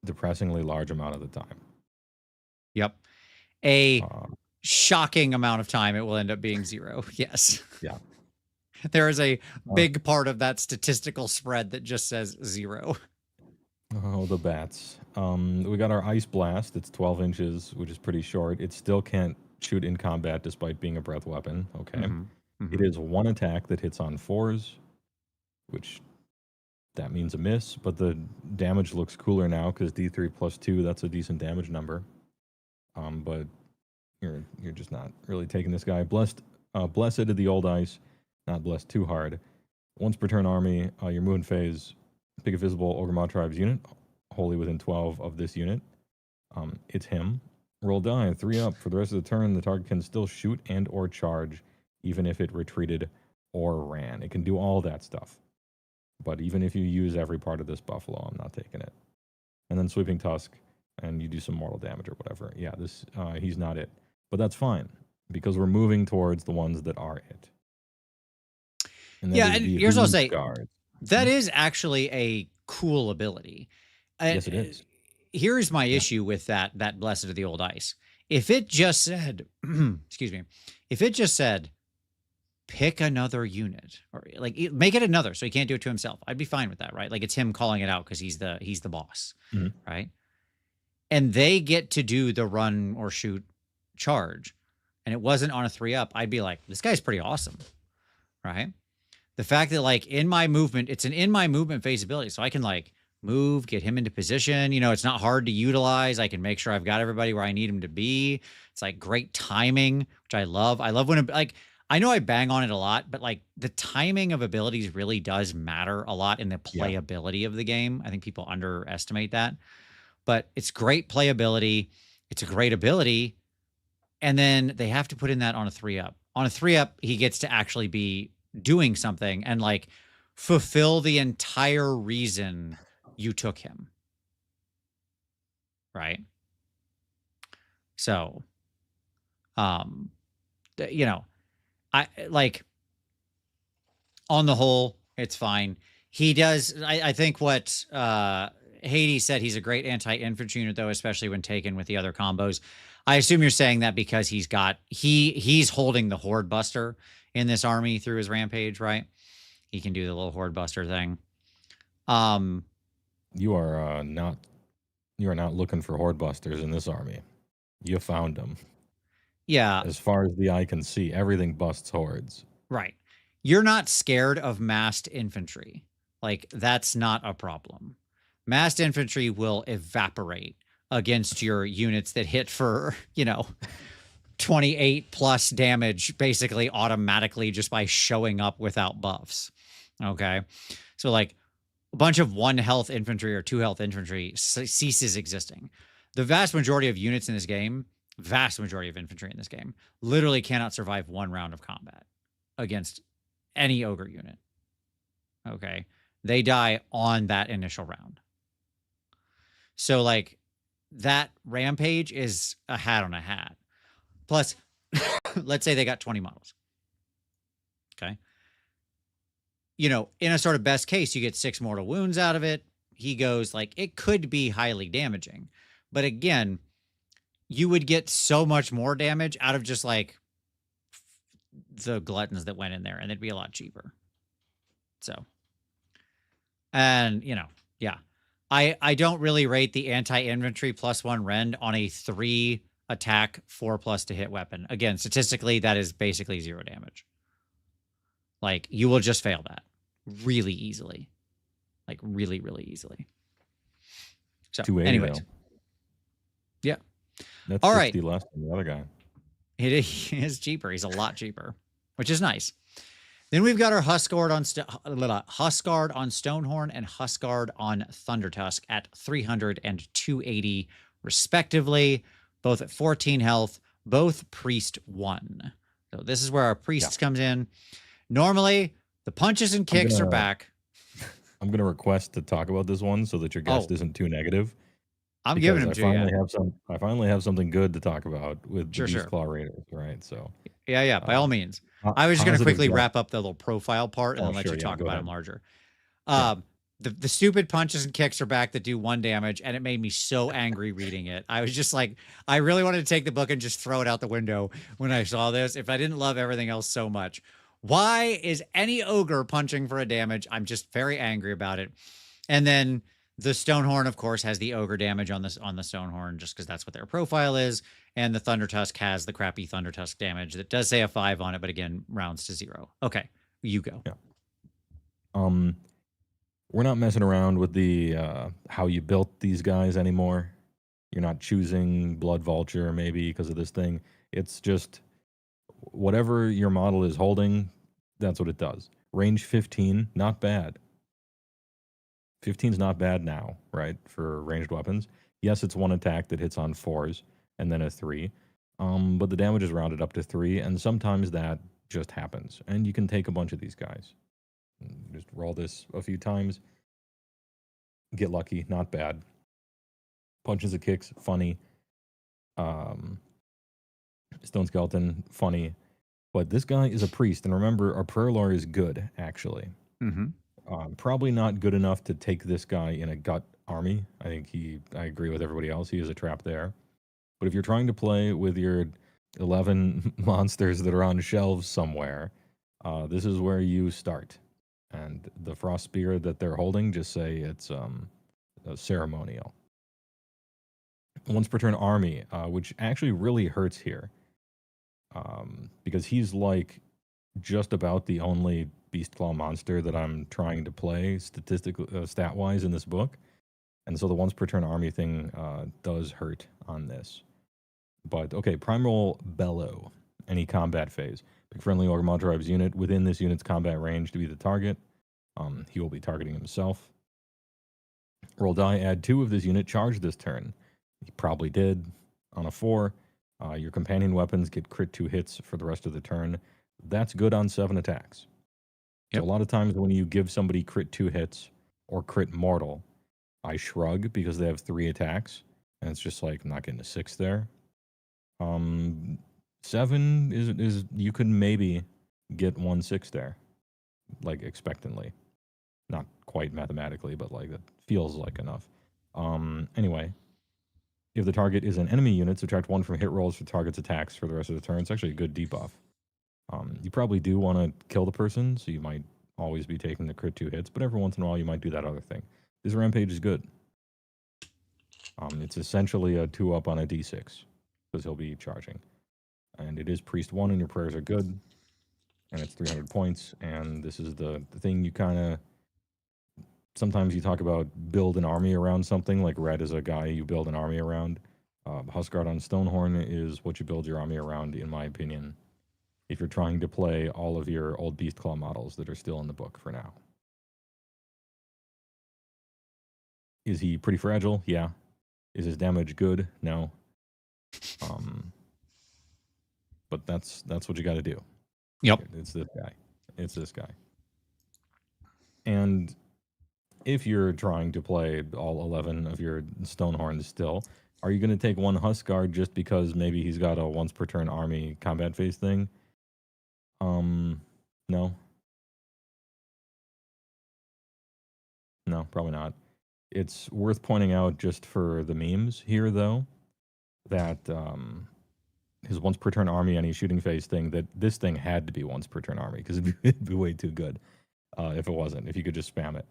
depressingly large amount of the time. Yep. A shocking amount of time it will end up being 0. Yes. Yeah. There is a big part of that statistical spread that just says 0. Oh, the bats. We got our Ice Blast. It's 12 inches, which is pretty short. It still can't shoot in combat despite being a breath weapon. Okay. Mm-hmm. It is 1 attack that hits on 4s, which that means a miss, but the damage looks cooler now because D3 plus 2, that's a decent damage number. But you're just not really taking this guy. Blessed of the Old Ice, not blessed too hard. Once per turn army, your movement phase, pick a visible Ogre Mod Tribes unit, wholly within 12 of this unit. It's him. Roll die, 3 up. For the rest of the turn, the target can still shoot and or charge, even if it retreated or ran. It can do all that stuff. But even if you use every part of this buffalo, I'm not taking it. And then Sweeping Tusk, and you do some mortal damage or whatever. Yeah, this he's not it. But that's fine, because we're moving towards the ones that are it. And and here's what I'll say. That is actually a cool ability. Yes, it is. Here's my issue with that Blessed of the Old Ice. If it just said, excuse me, if it just said, pick another unit, or like make it another so he can't do it to himself, I'd be fine with that, right? Like it's him calling it out because he's the boss, right? And they get to do the run or shoot charge, and it wasn't on a 3 up, I'd be like, this guy's pretty awesome, right? The fact that like in my movement, it's an in my movement phase ability, so I can like move, get him into position. You know, it's not hard to utilize. I can make sure I've got everybody where I need him to be. It's like great timing, which I love. I love when like I know I bang on it a lot, but like the timing of abilities really does matter a lot in the playability of the game. I think people underestimate that, but it's great playability. It's a great ability. And then they have to put in that on a 3 up. On a 3 up, he gets to actually be doing something and like fulfill the entire reason you took him. Right. So, you know, I like on the whole, it's fine. He does. I think what Hades said, he's a great anti-infantry unit, though, especially when taken with the other combos. I assume you're saying that because he's holding the Horde Buster in this army through his rampage, right? He can do the little Horde Buster thing. You are not looking for Horde Busters in this army. You found them. Yeah. As far as the eye can see, everything busts hordes. Right. You're not scared of massed infantry. Like, that's not a problem. Massed infantry will evaporate against your units that hit for, 28 plus damage basically automatically just by showing up without buffs. Okay. So like a bunch of 1 health infantry or 2 health infantry ceases existing. The vast majority of units in this game, vast majority of infantry in this game, literally cannot survive 1 round of combat against any ogre unit. Okay. They die on that initial round. So like that rampage is a hat on a hat. Plus, let's say they got 20 models. Okay. In a sort of best case, you get 6 mortal wounds out of it. He goes like, it could be highly damaging. But again, you would get so much more damage out of just like the gluttons that went in there, and it'd be a lot cheaper. So, and yeah, I don't really rate the anti-infantry +1 rend on a 3 attack 4+ to hit weapon. Again, statistically, that is basically 0 damage. Like, you will just fail that really easily. Like, really, really easily. So, anyways. Yeah. That's all 60 right. less than the other guy. It is cheaper. He's a lot cheaper, which is nice. Then we've got our Huskard on Stonehorn and Huskard on Thundertusk at 300 and 280 respectively, both at 14 health, both Priest 1. So this is where our Priest comes in. Normally, the punches and kicks are back. I'm gonna request to talk about this one so that your guest isn't too negative. I'm giving him I to you. I finally have something good to talk about with the Sure, Beast sure. Claw Raiders, right? So Yeah, by all means. I was just going to positive quickly drop. wrap up the little profile part and then let Sure, you yeah, talk go about ahead. him larger. Yeah. The stupid punches and kicks are back that do 1 damage, and it made me so angry reading it. I was just like, I really wanted to take the book and just throw it out the window when I saw this. If I didn't love everything else so much, why is any ogre punching for a damage? I'm just very angry about it. And then the Stonehorn, of course, has the ogre damage on the Stonehorn, just because that's what their profile is. And the Thunder Tusk has the crappy Thunder Tusk damage that does say a 5 on it, but again, rounds to 0. Okay, you go. Yeah. We're not messing around with the how you built these guys anymore. You're not choosing Blood Vulture maybe because of this thing. It's just whatever your model is holding, that's what it does. Range 15, not bad. 15's not bad now, right, for ranged weapons. Yes, it's 1 attack that hits on 4s and then a 3. But the damage is rounded up to 3, and sometimes that just happens. And you can take a bunch of these guys. Just roll this a few times. Get lucky, not bad. Punches and kicks, funny. Stone Skeleton, funny. But this guy is a priest, and remember, our prayer lore is good, actually. Mm-hmm. Probably not good enough to take this guy in a gut army. I agree with everybody else. He is a trap there. But if you're trying to play with your 11 monsters that are on shelves somewhere, this is where you start. And the Frost Spear that they're holding, just say it's ceremonial. Once per turn army, which actually really hurts here. Because he's like just about the only Beastclaw monster that I'm trying to play statistically, stat-wise in this book. And so the once per turn army thing does hurt on this. But okay, Primal Bellow, any combat phase. Pick friendly Ogre Tribe's unit within this unit's combat range to be the target. He will be targeting himself. Roll die, add 2 of this unit, charge this turn. He probably did on a 4. Your companion weapons get crit 2 hits for the rest of the turn. That's good on 7 attacks. Yep. So a lot of times when you give somebody crit 2 hits or crit mortal, I shrug because they have 3 attacks. And it's just like, I'm not getting a 6 there. 7 is you could maybe get 1/6 there, like expectantly. Not quite mathematically, but like that feels like enough. Anyway, if the target is an enemy unit, subtract 1 from hit rolls for target's attacks for the rest of the turn. It's actually a good debuff. You probably do want to kill the person, so you might always be taking the crit 2 hits, but every once in a while you might do that other thing. This rampage is good. It's essentially a 2-up on a d6, because he'll be charging. And it is Priest 1, and your prayers are good. And it's 300 points, and this is the thing you kind of... Sometimes you talk about build an army around something, like Red is a guy you build an army around. Huskard on Stonehorn is what you build your army around, in my opinion, if you're trying to play all of your old Beastclaw models that are still in the book for now. Is he pretty fragile? Yeah. Is his damage good? No. But that's what you got to do. Yep. It's this guy. It's this guy. And if you're trying to play all 11 of your Stonehorns still, are you going to take 1 Huskard just because maybe he's got a once per turn army combat phase thing? No. No, probably not. It's worth pointing out just for the memes here, though, that his once per turn army any shooting phase thing, that this thing had to be once per turn army because it'd be way too good if it wasn't, if you could just spam it.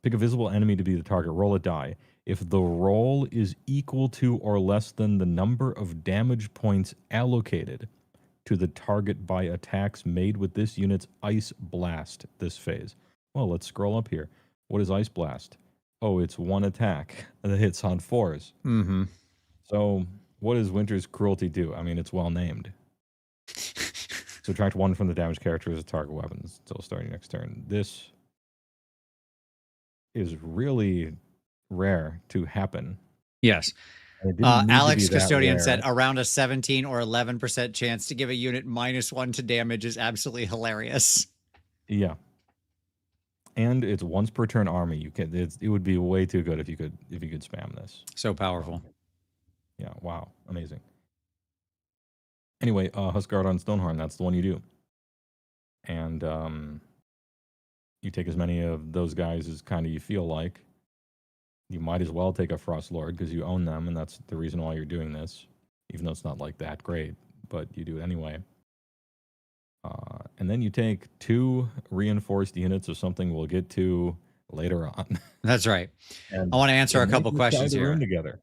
Pick a visible enemy to be the target. Roll a die. If the roll is equal to or less than the number of damage points allocated to the target by attacks made with this unit's Ice Blast this phase. Well, let's scroll up here. What is Ice Blast? Oh, it's 1 attack that hits on 4s. Mm-hmm. So what does Winter's Cruelty do? I mean, it's well named. Subtract 1 from the damage character as a target weapons until starting next turn. This is really rare to happen. Yes. And it didn't need to Alex be that Custodian rare. said around a 17 or 11% chance to give a unit -1 to damage is absolutely hilarious. Yeah. And it's once per turn army. You can it would be way too good if you could spam this. So powerful. Yeah, wow. Amazing. Anyway, Huskguard on Stoneharn, that's the one you do. And you take as many of those guys as kind of you feel like. You might as well take a Frost Lord because you own them, and that's the reason why you're doing this, even though it's not like that great, but you do it anyway. And then you take 2 reinforced units of something we'll get to later on. That's right. And I want to answer a couple questions here. Together.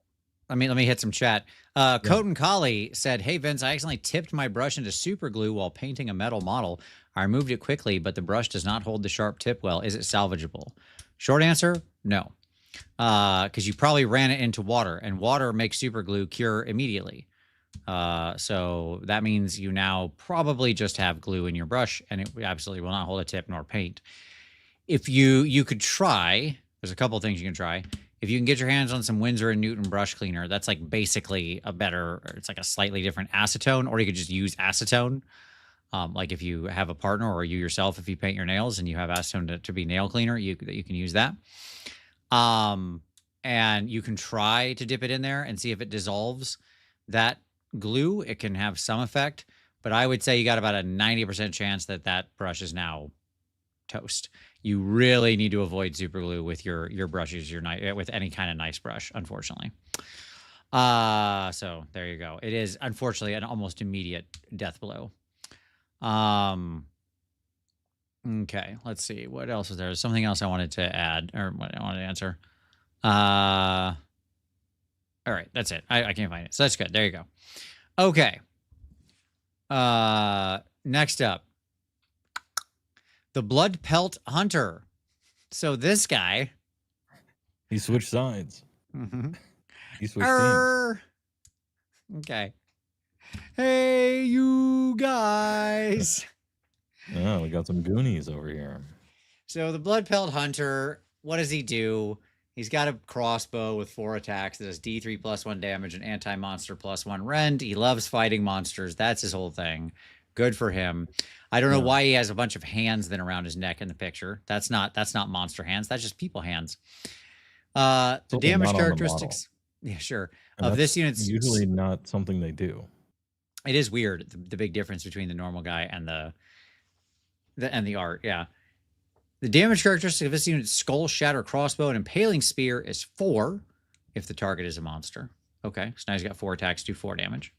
Let me hit some chat. Coton Collie said, "Hey Vince, I accidentally tipped my brush into super glue while painting a metal model. I removed it quickly, but the brush does not hold the sharp tip well. Is it salvageable?" Short answer, no. Because you probably ran it into water, and water makes super glue cure immediately. So that means you now probably just have glue in your brush, and it absolutely will not hold a tip nor paint. If you could try, there's a couple things you can try. If you can get your hands on some Winsor & Newton brush cleaner, that's like basically it's like a slightly different acetone, or you could just use acetone. Like if you have a partner or you yourself, if you paint your nails and you have acetone to be nail cleaner, you can use that. And you can try to dip it in there and see if it dissolves that glue. It can have some effect, but I would say you got about a 90% chance that brush is now toast. You really need to avoid super glue with your brushes, with any kind of nice brush, unfortunately. So there you go. It is unfortunately an almost immediate death blow. Okay, let's see. What else was there? Something else I wanted to add, or what I wanted to answer. All right, that's it. I can't find it. So that's good. There you go. Okay. Next up, the Blood Pelt Hunter. So this guy, he switched sides. Mm-hmm. He switched teams. Okay. Hey, you guys. Yeah, we got some Goonies over here. So the Blood Pelt Hunter, what does he do? He's got a crossbow with 4 attacks that does D3 +1 damage and anti-monster +1 rend. He loves fighting monsters. That's his whole thing. Good for him. I don't know why he has a bunch of hands then around his neck in the picture. That's not monster hands. That's just people hands. The damage characteristics. Yeah, sure. Of this unit's usually not something they do. It is weird, the big difference between the normal guy and the art. Yeah. The damage characteristic of this unit's Skull, Shatter, Crossbow, and Impaling Spear is 4 if the target is a monster. Okay, so now he's got 4 attacks, do 4 damage.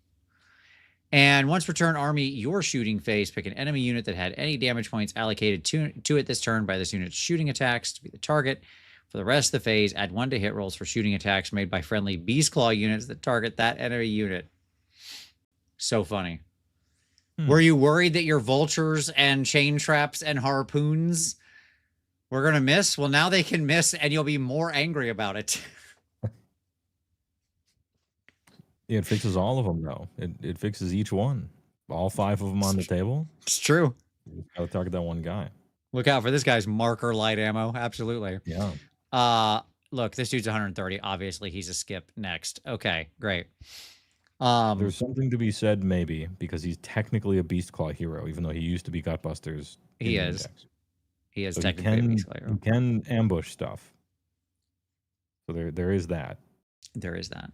And once per turn army, your shooting phase, pick an enemy unit that had any damage points allocated to it this turn by this unit's shooting attacks to be the target. For the rest of the phase, add 1 to hit rolls for shooting attacks made by friendly Beast Claw units that target that enemy unit. So funny. Were you worried that your vultures and chain traps and harpoons were going to miss? Well, now they can miss, and you'll be more angry about it. Yeah, it fixes all of them, though. It fixes each one. All 5 of them on the table. It's true. You got to target that one guy. Look out for this guy's marker light ammo. Absolutely. Yeah. Look, this dude's 130. Obviously, he's a skip next. Okay, great. There's something to be said, maybe, because he's technically a Beast Claw hero, even though he used to be Gutbusters. He is. He is so technically a Beast Claw hero. He can ambush stuff. So there is that. There is that.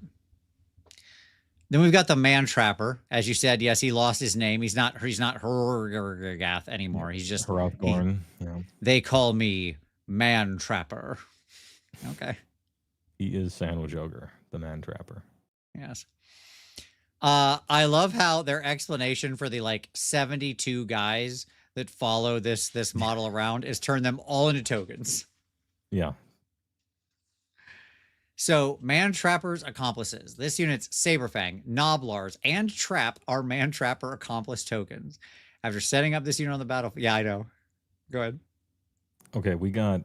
Then we've got the Man Trapper. As you said, yes, he lost his name. He's not Hurgath anymore. He's just Hrothgorn. Yeah. They call me Man Trapper. Okay. He is Sandwich Ogre, the Man Trapper. Yes. I love how their explanation for the like 72 guys that follow this model around is turn them all into tokens. Yeah. So Man Trapper's accomplices. This unit's Saberfang, Noblars, and Trap are Man Trapper accomplice tokens. After setting up this unit on the battlefield. Yeah, I know. Go ahead. Okay, we got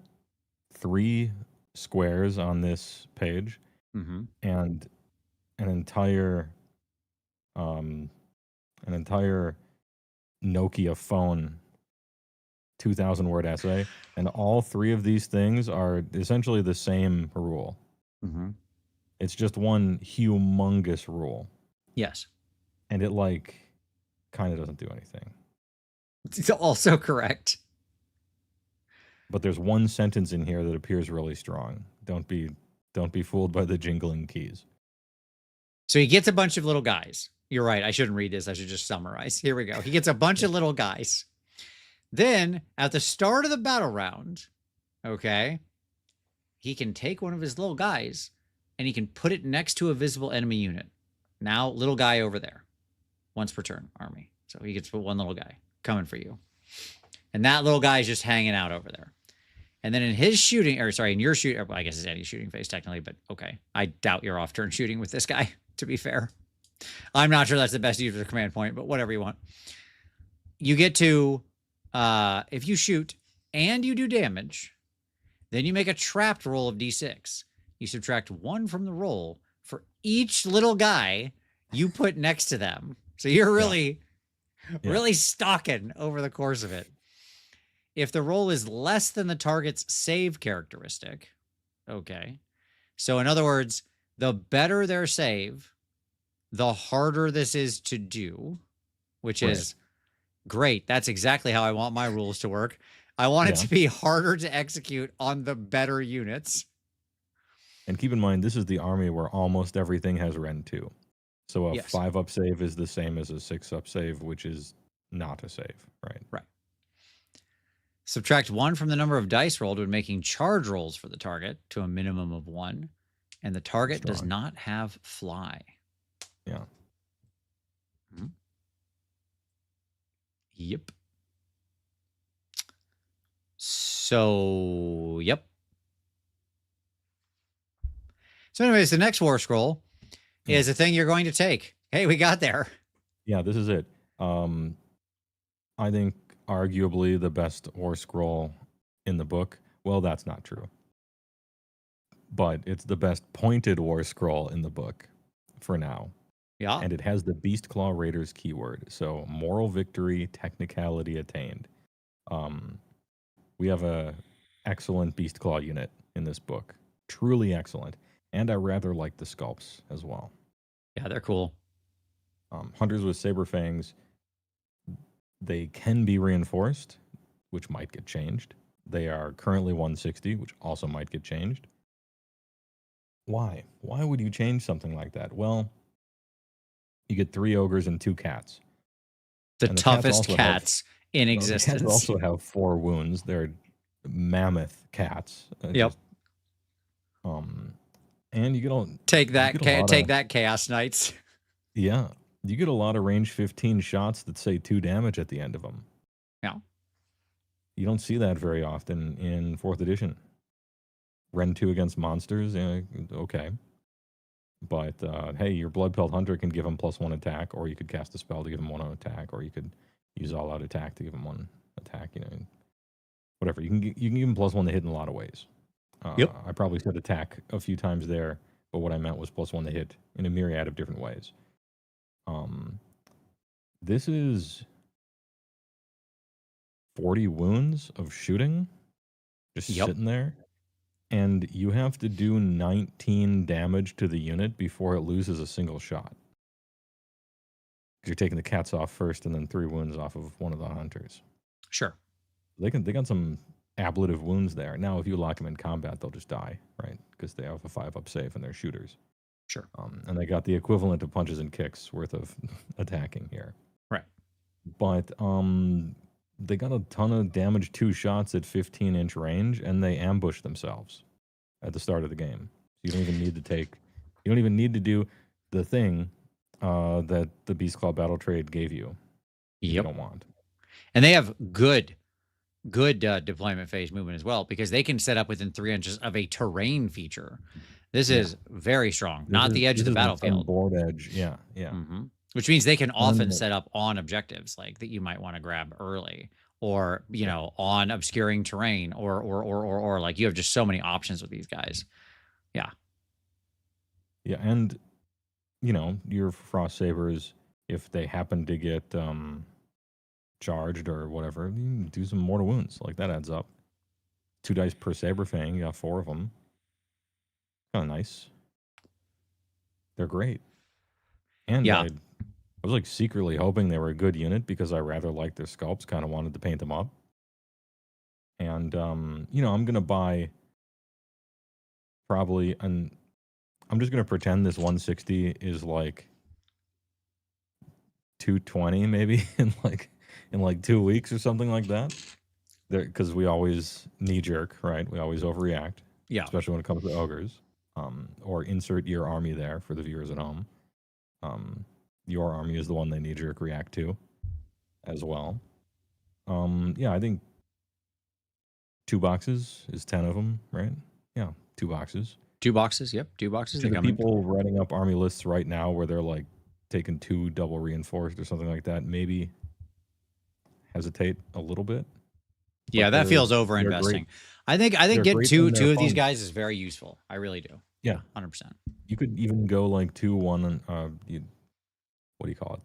3 squares on this page, and an entire Nokia phone 2,000 word essay, and all 3 of these things are essentially the same rule. It's just one humongous rule. Yes. And it, like, kind of doesn't do anything. It's also correct. But there's one sentence in here that appears really strong. Don't be fooled by the jingling keys. So he gets a bunch of little guys. You're right. I shouldn't read this. I should just summarize. Here we go. He gets a bunch of little guys. Then at the start of the battle round, okay, he can take one of his little guys and he can put it next to a visible enemy unit. Now, little guy over there. Once per turn, army. So he gets to put one little guy coming for you. And that little guy is just hanging out over there. And then in his shooting, or sorry, in your shooting, I guess it's Eddie's shooting phase technically, but okay. I doubt you're off turn shooting with this guy, to be fair. I'm not sure that's the best use of the command point, but whatever you want. You get to, if you shoot and you do damage, then you make a trapped roll of d6. You subtract 1 from the roll for each little guy you put next to them. So you're really stalking over the course of it. If the roll is less than the target's save characteristic, okay. So in other words, the better their save, the harder this is to do, which is great. That's exactly how I want my rules to work. I want it to be harder to execute on the better units. And keep in mind, this is the army where almost everything has Ren 2. So a 5-up save is the same as a 6-up save, which is not a save, right? Right. Subtract 1 from the number of dice rolled when making charge rolls for the target to a minimum of 1. And the target does not have fly. Yeah. Mm-hmm. Yep. So, yep. So anyways, the next war scroll is a thing you're going to take. Hey, we got there. Yeah, this is it. I think arguably the best war scroll in the book. Well, that's not true. But it's the best pointed war scroll in the book for now. Yeah. And it has the Beastclaw Raiders keyword. So moral victory, technicality attained. We have a excellent Beastclaw unit in this book. Truly excellent. And I rather like the sculpts as well. Yeah, they're cool. Hunters with saber fangs, they can be reinforced, which might get changed. They are currently 160, which also might get changed. Why? Why would you change something like that? Well, you get 3 ogres and 2 cats. The toughest cats in existence. The cats also have 4 wounds. They're mammoth cats. Yep. And you get take that Chaos Knights. Yeah, you get a lot of range 15 shots that say 2 damage at the end of them. Yeah. You don't see that very often in 4th edition. Ren 2 against monsters, okay. But, hey, your Bloodpelt Hunter can give him +1 attack, or you could cast a spell to give him 1 attack, or you could use all-out attack to give him 1 attack, whatever. You can give him +1 to hit in a lot of ways. Yep. I probably said attack a few times there, but what I meant was +1 to hit in a myriad of different ways. This is 40 wounds of shooting just sitting there. And you have to do 19 damage to the unit before it loses a single shot. Because you're taking the cats off first and then 3 wounds off of one of the hunters. Sure. They got some ablative wounds there. Now, if you lock them in combat, they'll just die, right? Because they have a 5-up save and they're shooters. Sure. And they got the equivalent of punches and kicks worth of attacking here. Right. But they got a ton of damage 2 shots at 15-inch range, and they ambush themselves at the start of the game. You don't even need to do the thing that the Beastclaw Battle Trade gave you. You don't want. And they have good deployment phase movement as well, because they can set up within 3 inches of a terrain feature. This is very strong. Not the edge of the battlefield. Board edge, yeah. Mm-hmm. Which means they can often set up on objectives like that you might want to grab early, or on obscuring terrain, or like you have just so many options with these guys. Yeah, and your Frost Sabers, if they happen to get charged or whatever, you do some mortal wounds. Like that adds up. 2 dice per Saber Fang. You got 4 of them. Kind of nice. They're great. And Yeah. I was like secretly hoping they were a good unit because I rather liked their sculpts, kind of wanted to paint them up. And you know, I'm gonna buy probably an I'm just gonna pretend this 160 is like 220 maybe in like 2 weeks or something like that. Because we always knee jerk, right? We always overreact, Yeah. especially when it comes to ogres. Or insert your army there for the viewers at home. Your army is the one they knee jerk react to as well. Yeah, I think 2 boxes is 10 of them, right? Yeah, 2 boxes. 2 boxes. Yep. 2 boxes. To They the come in. people writing up army lists right now where they're like taking 2 double reinforced or something like that, maybe hesitate a little bit. Yeah, that feels over they're investing. great. I think They're getting great two and they're of these fun. guys is very useful. I really do. Yeah. 100%. You could even go like 2-1, what do you call it?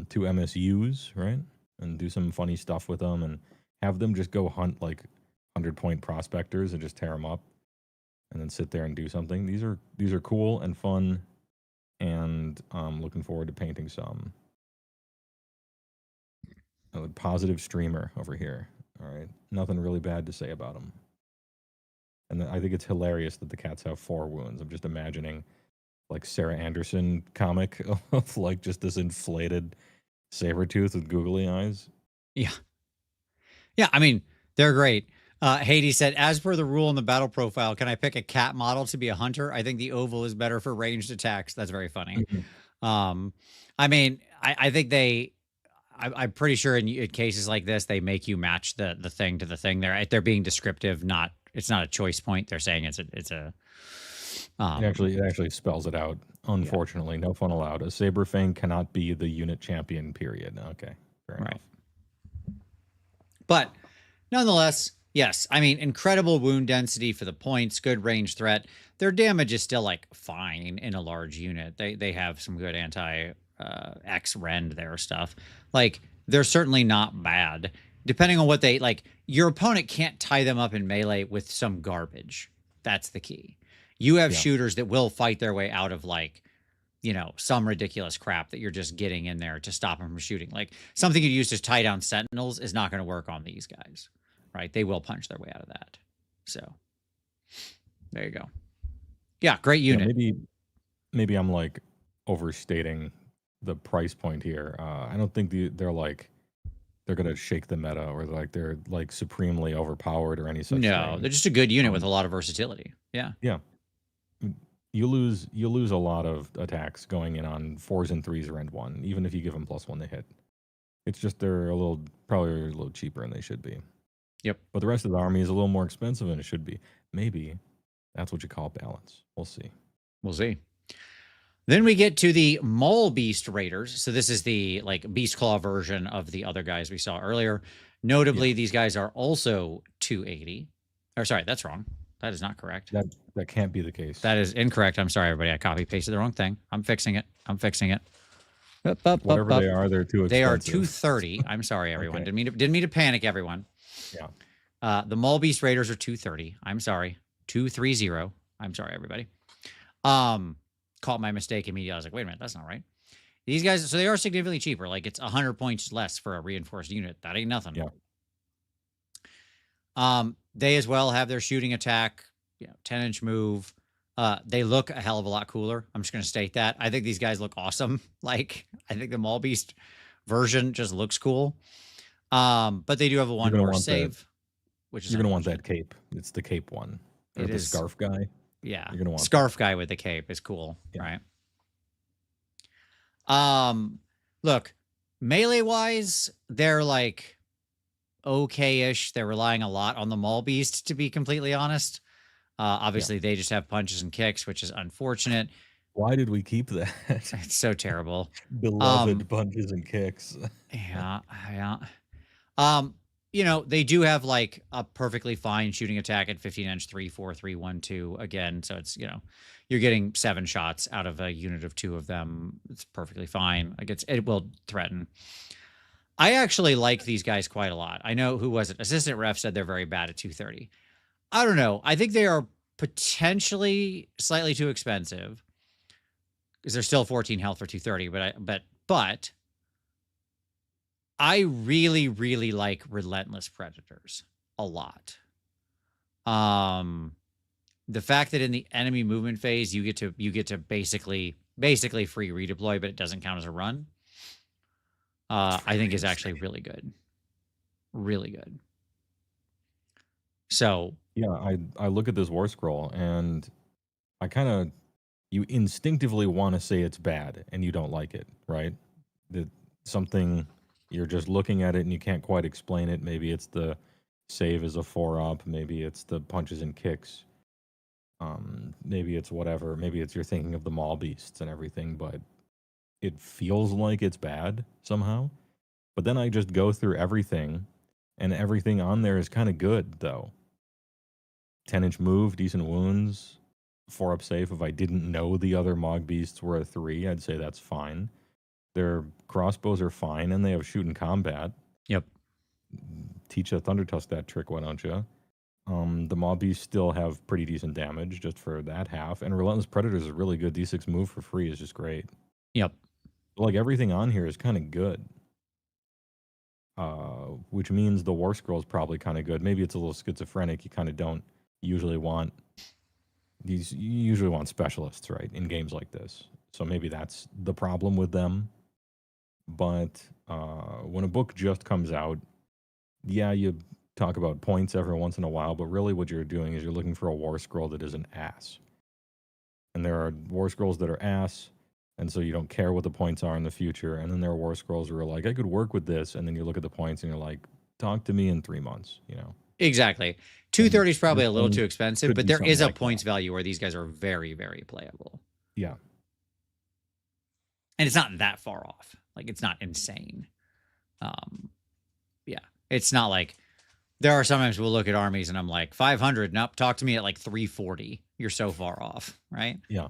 2 MSUs, right? And do some funny stuff with them and have them just go hunt like 100-point prospectors and just tear them up and then sit there and do something. These are cool and fun, and I'm looking forward to painting some. A positive streamer over here. All right, nothing really bad to say about him. And I think it's hilarious that the cats have 4 wounds. I'm just imagining like Sarah Anderson comic of like just this inflated Sabretooth with googly eyes. Yeah. Yeah, I mean, they're great. Hades said, as per the rule in the battle profile, can I pick a cat model to be a hunter? I think the oval is better for ranged attacks. That's very funny. I mean, I think I'm pretty sure in cases like this, they make you match the thing to the thing. They're being descriptive, it's not a choice point. They're saying it's a. It actually spells it out. Unfortunately, no fun allowed. A Saberfang cannot be the unit champion. Period. Okay, fair enough. But nonetheless, yes, I mean, incredible wound density for the points, good range threat. Their damage is still like fine in a large unit. They have some good anti X rend there stuff. Like they're certainly not bad. Depending on what they like, your opponent can't tie them up in melee with some garbage. That's the key. You have shooters that will fight their way out of like, you know, some ridiculous crap that you're just getting in there to stop them from shooting. Like something you use to tie down sentinels is not going to work on these guys, right? They will punch their way out of that. So there you go. Yeah, great unit. Yeah, maybe I'm like overstating the price point here. I don't think they're gonna shake the meta or like they're like supremely overpowered or any such thing. No, they're just a good unit with a lot of versatility. Yeah. Yeah. You lose a lot of attacks going in on 4s and 3s rend 1, even if you give them +1 to hit. It's just they're probably a little cheaper than they should be. Yep. But the rest of the army is a little more expensive than it should be. Maybe that's what you call balance. We'll see. We'll see. Then we get to the Maul Beast Raiders. So this is the like Beast Claw version of the other guys we saw earlier. Notably, these guys are also 280. Or sorry, that's wrong. That is not correct. That can't be the case. That is incorrect. I'm sorry, everybody. I copy pasted the wrong thing. I'm fixing it. Whatever they are, they're too expensive. They are 230. I'm sorry, everyone. Okay. Didn't mean to panic, everyone. Yeah. The Maul Beast Raiders are 230. I'm sorry. 230. I'm sorry, everybody. Caught my mistake immediately. I was like, wait a minute, that's not right. These guys, so they are significantly cheaper. Like it's 100 points less for a reinforced unit. That ain't nothing. Yeah. They as well have their shooting attack, 10-inch move. They look a hell of a lot cooler. I'm just going to state that. I think these guys look awesome. Like, I think the Maul Beast version just looks cool. But they do have a 1 more save, which is you're going to want that cape. It's the cape one. Or the scarf guy. Yeah. You're going to want scarf guy with the cape is cool, right? Look, melee wise, they're like okay-ish. They're relying a lot on the Maul Beast, to be completely honest. Obviously, they just have punches and kicks, which is unfortunate. Why did we keep that? It's so terrible. Beloved punches and kicks. Yeah. They do have like a perfectly fine shooting attack at 15-inch 3-4, 3-1-2 again. So it's, you're getting 7 shots out of a unit of 2 of them. It's perfectly fine. Like it will threaten. I actually like these guys quite a lot. I know, who was it? Assistant Ref said they're very bad at 230. I don't know. I think they are potentially slightly too expensive. because they're still 14 health for 230. But I really, really like Relentless Predators a lot. The fact that in the enemy movement phase you get to basically free redeploy, but it doesn't count as a run, I think is actually really good. Really good. So yeah, I look at this war scroll and I kind of, you instinctively want to say it's bad and you don't like it, right? That something, you're just looking at it and you can't quite explain it. Maybe it's the save as a 4-up, maybe it's the punches and kicks. Maybe it's whatever. Maybe it's you're thinking of the mall beasts and everything, but it feels like it's bad somehow. But then I just go through everything, and everything on there is kind of good though. 10-inch move, decent wounds, 4-up safe. If I didn't know the other Mog Beasts were a 3, I'd say that's fine. Their crossbows are fine, and they have shoot and combat. Yep. Teach a Thundertusk that trick, why don't you? The Mob Beasts still have pretty decent damage just for that half. And Relentless Predators is really good. D6 move for free is just great. Yep. Like, everything on here is kind of good. Which means the War Scroll is probably kind of good. Maybe it's a little schizophrenic. You kind of don't usually want these. You usually want specialists, right, in games like this. So maybe that's the problem with them. But when a book just comes out, yeah, you talk about points every once in a while, but really what you're doing is you're looking for a war scroll that is an ass. And there are war scrolls that are ass, and so you don't care what the points are in the future. And then there are war scrolls where you're like, I could work with this, and then you look at the points and you're like, talk to me in 3 months, you know? Exactly. 230 is probably a little too Could expensive, but be there is a something like points that. value where these guys are very, very playable. Yeah. And it's not that far off. Like, it's not insane. Yeah. It's not like, there are sometimes we'll look at armies and I'm like, 500, nope, talk to me at like 340. You're so far off, right? Yeah.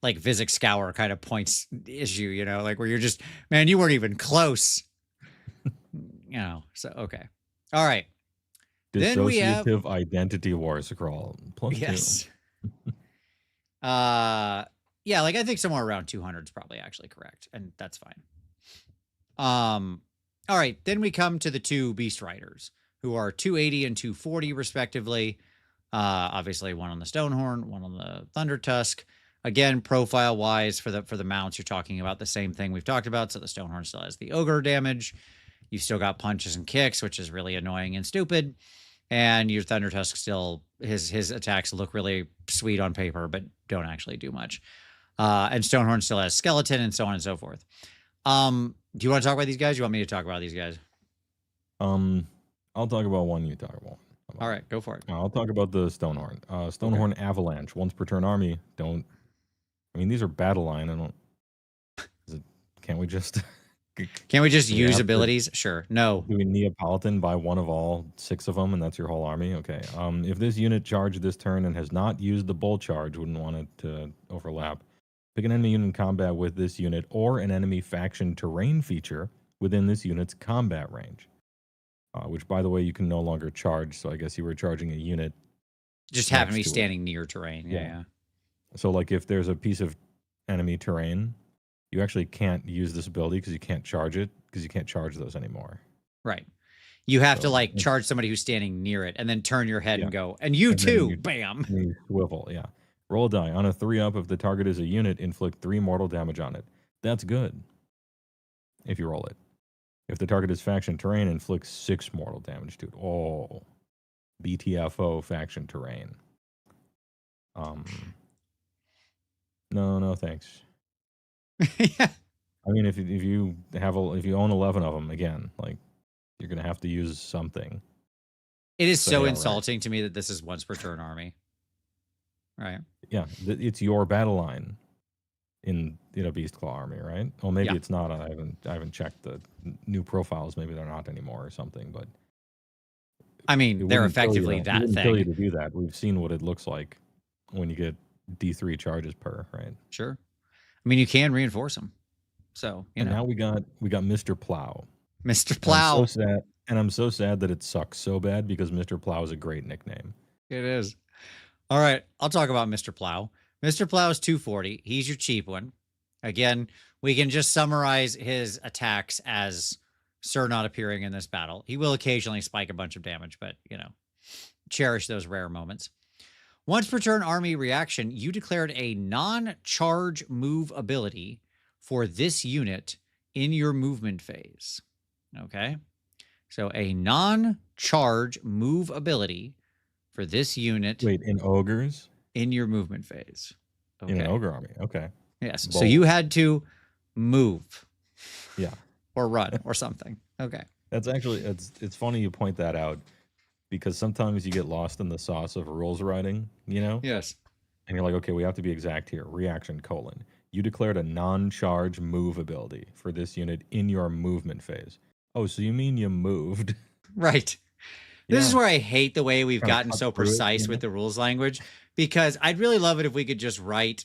Like Physics Scour kind of points issue, you know, like where you're just, man, you weren't even close. You know, so okay. All right. Then we have Dissociative Identity War Scroll. +2. yes. Yeah, like I think somewhere around 200 is probably actually correct, and that's fine. All right, then we come to the 2 Beast Riders, who are 280 and 240 respectively. Obviously, one on the Stonehorn, one on the Thundertusk. Again, profile wise for the mounts, you're talking about the same thing we've talked about. So the Stonehorn still has the Ogre damage. You've still got punches and kicks, which is really annoying and stupid. And your Thundertusk still, his attacks look really sweet on paper, but don't actually do much. And Stonehorn still has skeleton and so on and so forth. Do you want to talk about these guys? You want me to talk about these guys? I'll talk about one, you talk about one. All right, go for it. I'll talk about the Stonehorn. Stonehorn Avalanche, once per turn army. I mean, these are battle line. Can't we just... Can't we just use abilities? Sure. No. Do we Neapolitan buy one of all 6 of them, and that's your whole army? Okay. If this unit charged this turn and has not used the bull charge, wouldn't want it to overlap. Pick an enemy unit in combat with this unit or an enemy faction terrain feature within this unit's combat range. Which, by the way, you can no longer charge. So I guess you were charging a unit. Just happen to be standing near terrain. Yeah. So, like, if there's a piece of enemy terrain, you actually can't use this ability because you can't charge it because you can't charge those anymore. Right. You have to like charge somebody who's standing near it and then turn your head and go, and you too, bam. You swivel, yeah. Roll a die. On a 3-up, if the target is a unit, inflict 3 mortal damage on it. That's good. If you roll it. If the target is faction terrain, inflict 6 mortal damage to it. Oh. BTFO faction terrain. No, thanks. Yeah. I mean, if you own 11 of them, again, like, you're gonna have to use something. It is so insulting to me that this is once per turn army. Right. Yeah, it's your battle line in a Beast Claw army, right? Well, maybe it's not. I haven't checked the new profiles. Maybe they're not anymore or something. But I mean, they're effectively that thing. Kill you to do that. We've seen what it looks like when you get D3 charges per, right? Sure. I mean, you can reinforce them. So you know. Now we got Mr. Plow. Mr. Plow. I'm so sad that it sucks so bad because Mr. Plow is a great nickname. It is. All right, I'll talk about Mr. Plow. Mr. Plow is 240. He's your cheap one. Again, we can just summarize his attacks as Sir not appearing in this battle. He will occasionally spike a bunch of damage, but, you know, cherish those rare moments. Once per turn army reaction, you declared a non-charge move ability for this unit in your movement phase. Okay? So a non-charge move ability for this unit. Wait, in ogres? In your movement phase. Okay. In an ogre army. Okay. Yes. Bold. So you had to move. Yeah. Or run or something. Okay. That's actually, it's funny you point that out, because sometimes you get lost in the sauce of rules writing, you know? Yes. And you're like, okay, we have to be exact here. Reaction : you declared a non-charge move ability for this unit in your movement phase. Oh, so you mean you moved? Right. This is where I hate the way we've gotten so precise with the rules language, because I'd really love it if we could just write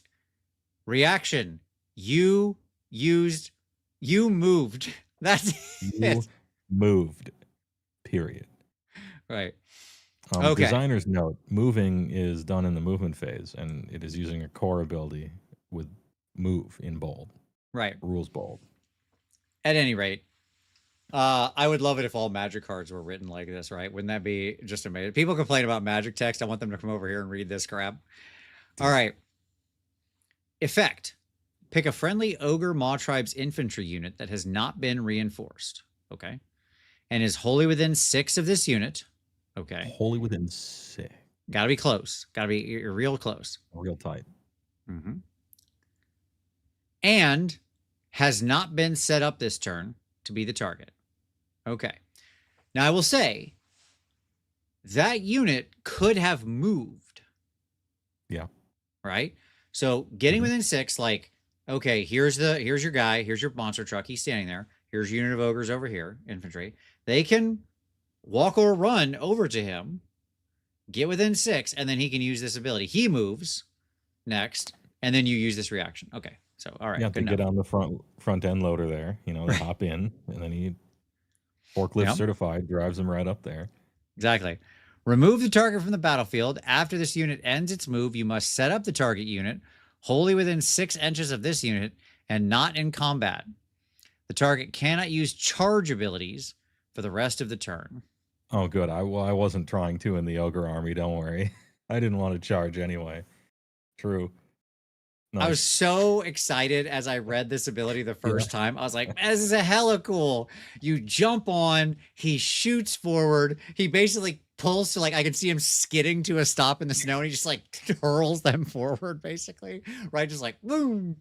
reaction. You moved. That's you moved. Period. Right. Okay. Designer's note: moving is done in the movement phase, and it is using a core ability with move in bold. Right. Rules bold. At any rate, I would love it if all magic cards were written like this, right? Wouldn't that be just amazing? People complain about magic text. I want them to come over here and read this crap. All right. Effect. Pick a friendly Ogre Maw Tribe's infantry unit that has not been reinforced. Okay. And is wholly within 6 of this unit. Okay. Wholly within 6. Gotta be close. Gotta be real close. Real tight. Mm-hmm. And has not been set up this turn to be the target. Okay. Now I will say that unit could have moved. Yeah. Right? So getting within 6, like, okay, here's your guy, here's your monster truck, he's standing there. Here's your unit of ogres over here, infantry. They can walk or run over to him, get within 6, and then he can use this ability. He moves next, and then you use this reaction. Okay. So, all right. You have to get on the front end loader there, you know, right. Hop in, and then he forklift certified, drives him right up there. Exactly. Remove the target from the battlefield. After this unit ends its move, you must set up the target unit wholly within 6 inches of this unit and not in combat. The target cannot use charge abilities for the rest of the turn. Oh, good. I wasn't trying to in the ogre army. Don't worry. I didn't want to charge anyway. True. Nice. I was so excited as I read this ability the first time. I was like, man, this is a hella cool. You jump on, he shoots forward. He basically pulls to, like, I can see him skidding to a stop in the snow, and he just like hurls them forward, basically. Right? Just like, boom.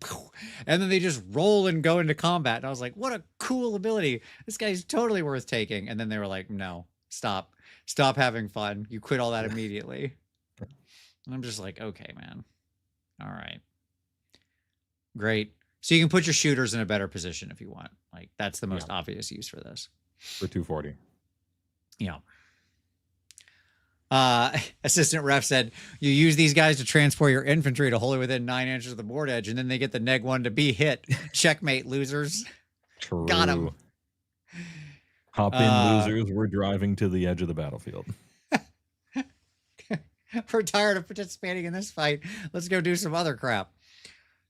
And then they just roll and go into combat. And I was like, what a cool ability. This guy's totally worth taking. And then they were like, no, stop having fun. You quit all that immediately. And I'm just like, okay, man. All right. Great. So you can put your shooters in a better position if you want. Like, that's the most obvious use for this. For 240. Yeah. Assistant Ref said, you use these guys to transport your infantry to wholly within 9 inches of the board edge, and then they get the -1 to be hit. Checkmate, losers. True. Got him. Hop in, losers. We're driving to the edge of the battlefield. We're tired of participating in this fight. Let's go do some other crap.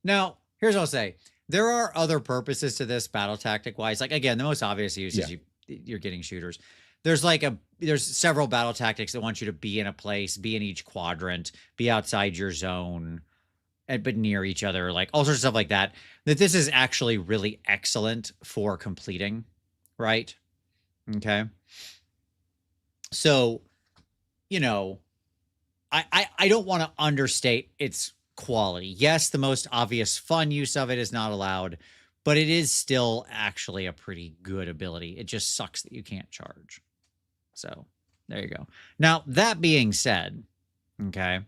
Now, here's what I'll say. There are other purposes to this battle tactic wise. Like, again, the most obvious use is you're getting shooters. There's several battle tactics that want you to be in a place, be in each quadrant, be outside your zone, but near each other, like all sorts of stuff like that. That this is actually really excellent for completing, right? Okay. So, you know, I don't want to understate its quality. Yes, the most obvious fun use of it is not allowed, but it is still actually a pretty good ability. It just sucks that you can't charge. So there you go. Now, that being said, okay,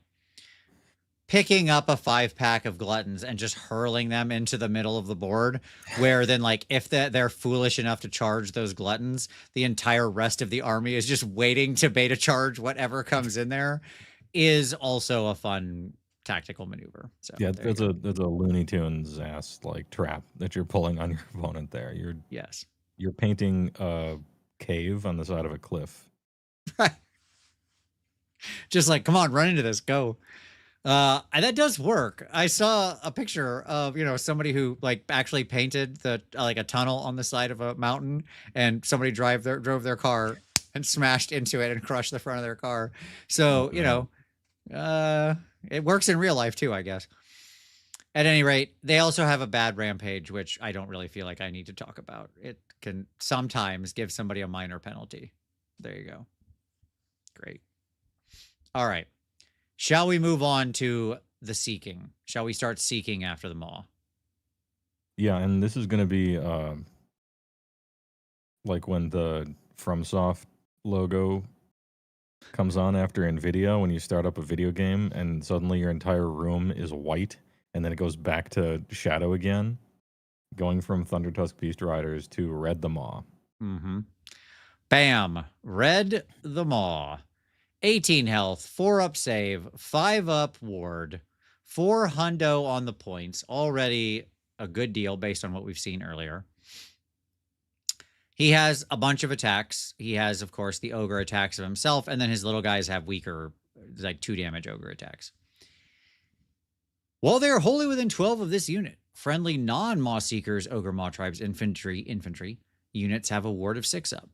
picking up a 5-pack of gluttons and just hurling them into the middle of the board, where then, like, if they're foolish enough to charge those gluttons, the entire rest of the army is just waiting to beta charge whatever comes in there, is also a fun tactical maneuver. So yeah, there's a Looney Tunes ass like trap that you're pulling on your opponent there. You're painting a cave on the side of a cliff. Right. Just like, come on, run into this, go. That does work. I saw a picture of, somebody who like actually painted the like a tunnel on the side of a mountain, and somebody drove their car and smashed into it and crushed the front of their car. So, Oh, no. it works in real life too, I guess. At any rate, they also have a bad rampage, which I don't really feel like I need to talk about. It can sometimes give somebody a minor penalty. There you go. Great. All right. Shall we move on to the seeking? Shall we start seeking after the maw? Yeah, and this is going to be like when the FromSoft logo comes on after NVIDIA when you start up a video game and suddenly your entire room is white and then it goes back to shadow again, going from Thundertusk Beast Riders to Red the Maw. Mm-hmm. Bam. Red the maw. 18 health, 4 up save, 5 up ward, 4 hundo on the points. Already a good deal based on what we've seen earlier. He has a bunch of attacks. He has, of course, the ogre attacks of himself, and then his little guys have weaker, like 2 damage ogre attacks. While they are wholly within 12 of this unit, friendly non-Maw Seekers, Ogre Maw Tribes infantry units have a ward of 6 up.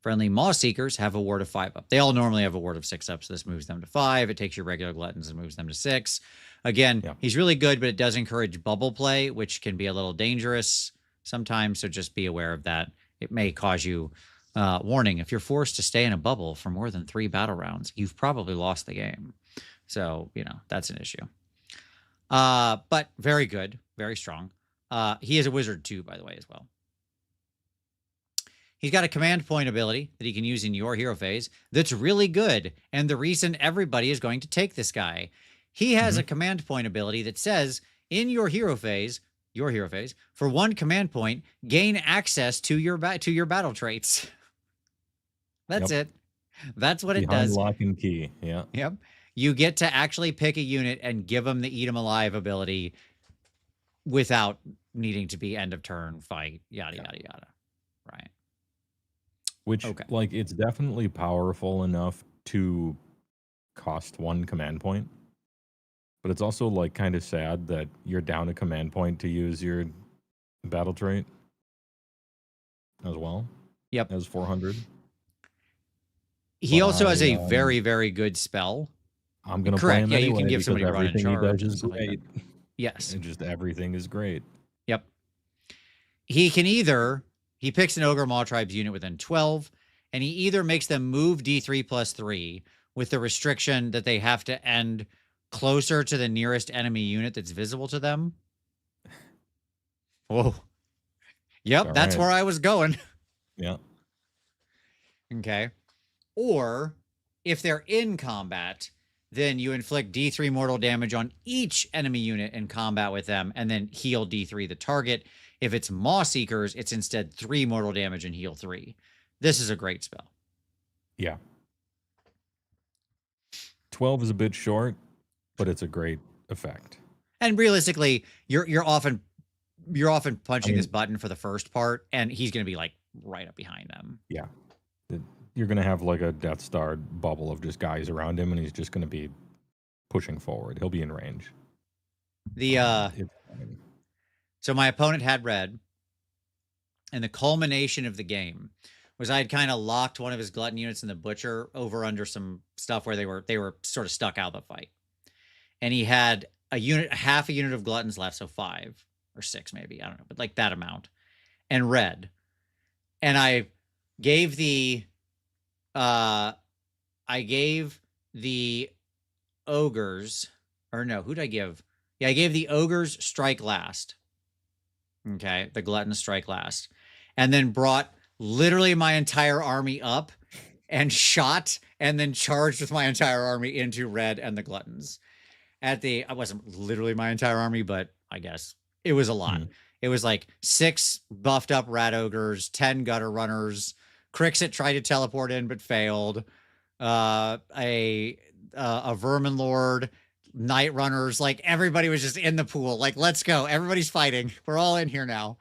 Friendly Maw Seekers have a ward of 5 up. They all normally have a ward of 6 up, so this moves them to 5. It takes your regular Gluttons and moves them to 6. Again, He's really good, but it does encourage bubble play, which can be a little dangerous sometimes, so just be aware of that. It may cause you, warning, if you're forced to stay in a bubble for more than 3 battle rounds, you've probably lost the game. So, that's an issue. But very good, very strong. He is a wizard too, by the way, as well. He's got a command point ability that he can use in your hero phase that's really good, and the reason everybody is going to take this guy. He has a command point ability that says, in your hero phase, for 1 command point, gain access to your battle traits. That's it. That's what it does. Lock and key. Yeah. Yep. You get to actually pick a unit and give them the Eat 'em Alive ability without needing to be end of turn fight, yada, yada, yada. Right. Which, like, it's definitely powerful enough to cost 1 command point. But it's also, like, kind of sad that you're down a command point to use your battle trait as well. Yep. As 400. He also has a very, very good spell. I'm going to play him anyway, you can give somebody run and charge. Everything he does is great. Like yes. And just everything is great. Yep. He can he picks an Ogre Maw Tribes unit within 12, and he either makes them move D3+3 with the restriction that they have to end closer to the nearest enemy unit that's visible to them. Whoa. Yep, that's where I was going. Yeah. Okay. Or if they're in combat, then you inflict D3 mortal damage on each enemy unit in combat with them, and then heal D3 the target. If it's Maw Seekers, it's instead 3 mortal damage and heal 3. This is a great spell. Yeah. 12 is a bit short, but it's a great effect. And realistically, you're often punching this button for the first part, and he's going to be like right up behind them. Yeah. You're going to have like a Death Star bubble of just guys around him, and he's just going to be pushing forward. He'll be in range. So my opponent had red, and the culmination of the game was I had kind of locked one of his glutton units in the butcher over under some stuff where they were sort of stuck out of the fight. And he had half a unit of gluttons left, so 5 or 6 maybe, I don't know, but like that amount, and red. And I gave the ogres, or no, who'd I give? Yeah, I gave the ogres strike last. Okay, the gluttons strike last. And then brought literally my entire army up and shot and then charged with my entire army into red and the gluttons. I wasn't literally my entire army, but I guess it was a lot. It was like 6 buffed up rat ogres, 10 gutter runners. Crixit tried to teleport in but failed. A vermin lord, night runners, like everybody was just in the pool. Like, let's go. Everybody's fighting. We're all in here now.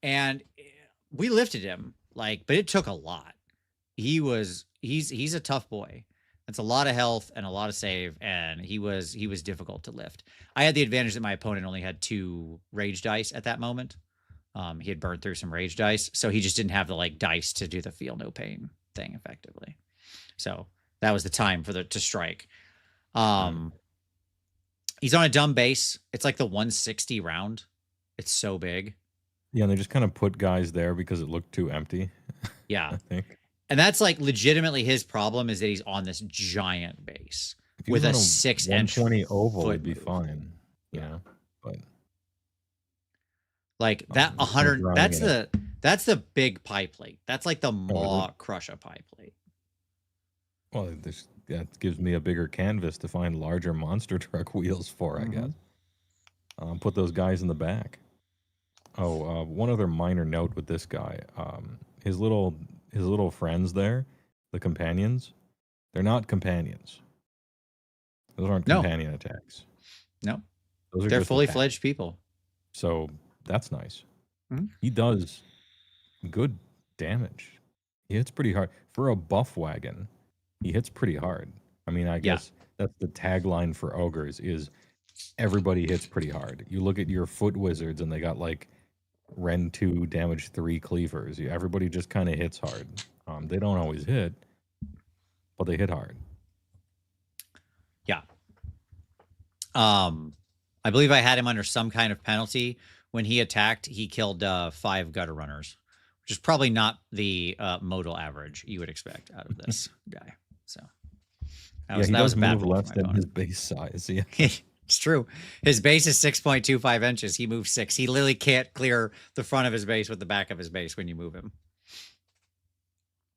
And we lifted him, like, but it took a lot. He's a tough boy. That's a lot of health and a lot of save, and he was difficult to lift. I had the advantage that my opponent only had 2 rage dice at that moment. He had burned through some rage dice, so he just didn't have the like dice to do the feel no pain thing effectively. So that was the time for to strike. He's on a dumb base. It's like the 160 round. It's so big. Yeah, and they just kind of put guys there because it looked too empty. Yeah. I think. And that's like legitimately his problem is that he's on this giant base with a 6-inch 120 oval would be move. fine. Yeah. But like that 100 that's the big pie plate. That's like the Maw Crusher pie plate. Well, that gives me a bigger canvas to find larger monster truck wheels for, I guess. Put those guys in the back. Oh, one other minor note with this guy. His little friends there, the companions, they're not companions. Those aren't companion attacks. No. Those they're fully fledged people. So that's nice. He does good damage. He hits pretty hard. For a buff wagon, he hits pretty hard. I mean, I guess that's the tagline for ogres is everybody hits pretty hard. You look at your foot wizards and they got like Ren 2 damage 3 cleavers. Everybody just kind of hits hard. They don't always hit, but they hit hard. Yeah. I believe I had him under some kind of penalty. When he attacked, he killed 5 gutter runners, which is probably not the modal average you would expect out of this guy. So that was a bad roll less than his base size. Yeah. It's true. His base is 6.25 inches. He moves 6. He literally can't clear the front of his base with the back of his base when you move him.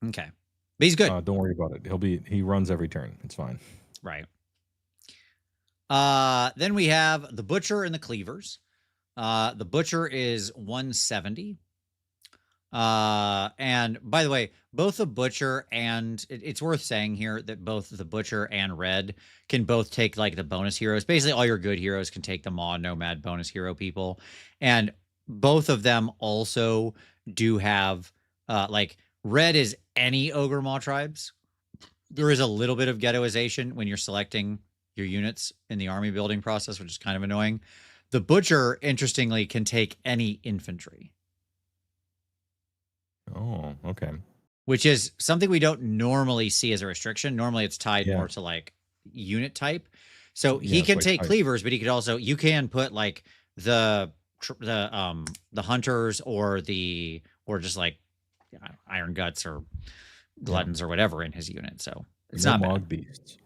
Okay. But he's good. Don't worry about it. He runs every turn. It's fine. Right. Then we have the Butcher and the Cleavers. The Butcher is 170. And by the way, both the Butcher and it's worth saying here that both the Butcher and Red can both take like the bonus heroes. Basically, all your good heroes can take the Maw Nomad bonus hero people. And both of them also do have, like, Red is any Ogre Maw tribes. There is a little bit of ghettoization when you're selecting your units in the army building process, which is kind of annoying. The Butcher, interestingly, can take any infantry. Oh, okay. Which is something we don't normally see as a restriction. Normally it's tied more to like unit type. So he can take cleavers, but he could also, you can put like the hunters or just like iron guts or gluttons or whatever in his unit. So it's not Mog beasts.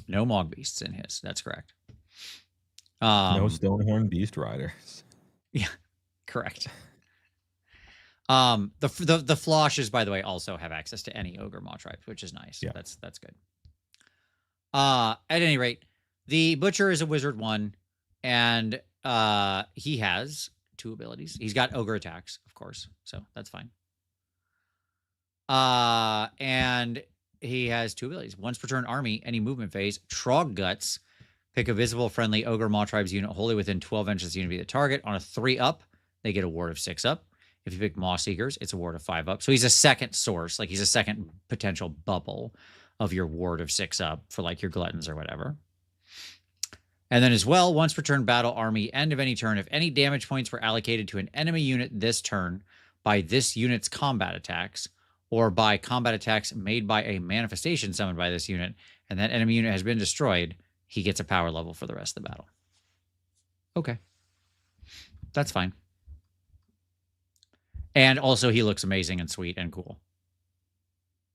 No Mog beasts in his. That's correct. No Stonehorn beast riders. Yeah, correct. The Floshes, by the way, also have access to any Ogre Maw tribes, which is nice. Yeah. That's good. At any rate, the Butcher is a wizard 1, and he has 2 abilities. He's got Ogre attacks, of course, so that's fine. And he has 2 abilities. Once per turn army, any movement phase, Trog Guts, pick a visible friendly Ogre Maw tribes unit wholly within 12 inches of the unit be the target. On a 3-up, they get a ward of 6 up. If you pick Maw Seekers, it's a ward of 5 up. So he's a second source, like he's a second potential bubble of your ward of 6 up for like your gluttons or whatever. And then as well, once per turn battle army, end of any turn, if any damage points were allocated to an enemy unit this turn by this unit's combat attacks, or by combat attacks made by a manifestation summoned by this unit, and that enemy unit has been destroyed, he gets a power level for the rest of the battle. Okay. That's fine. And also he looks amazing and sweet and cool.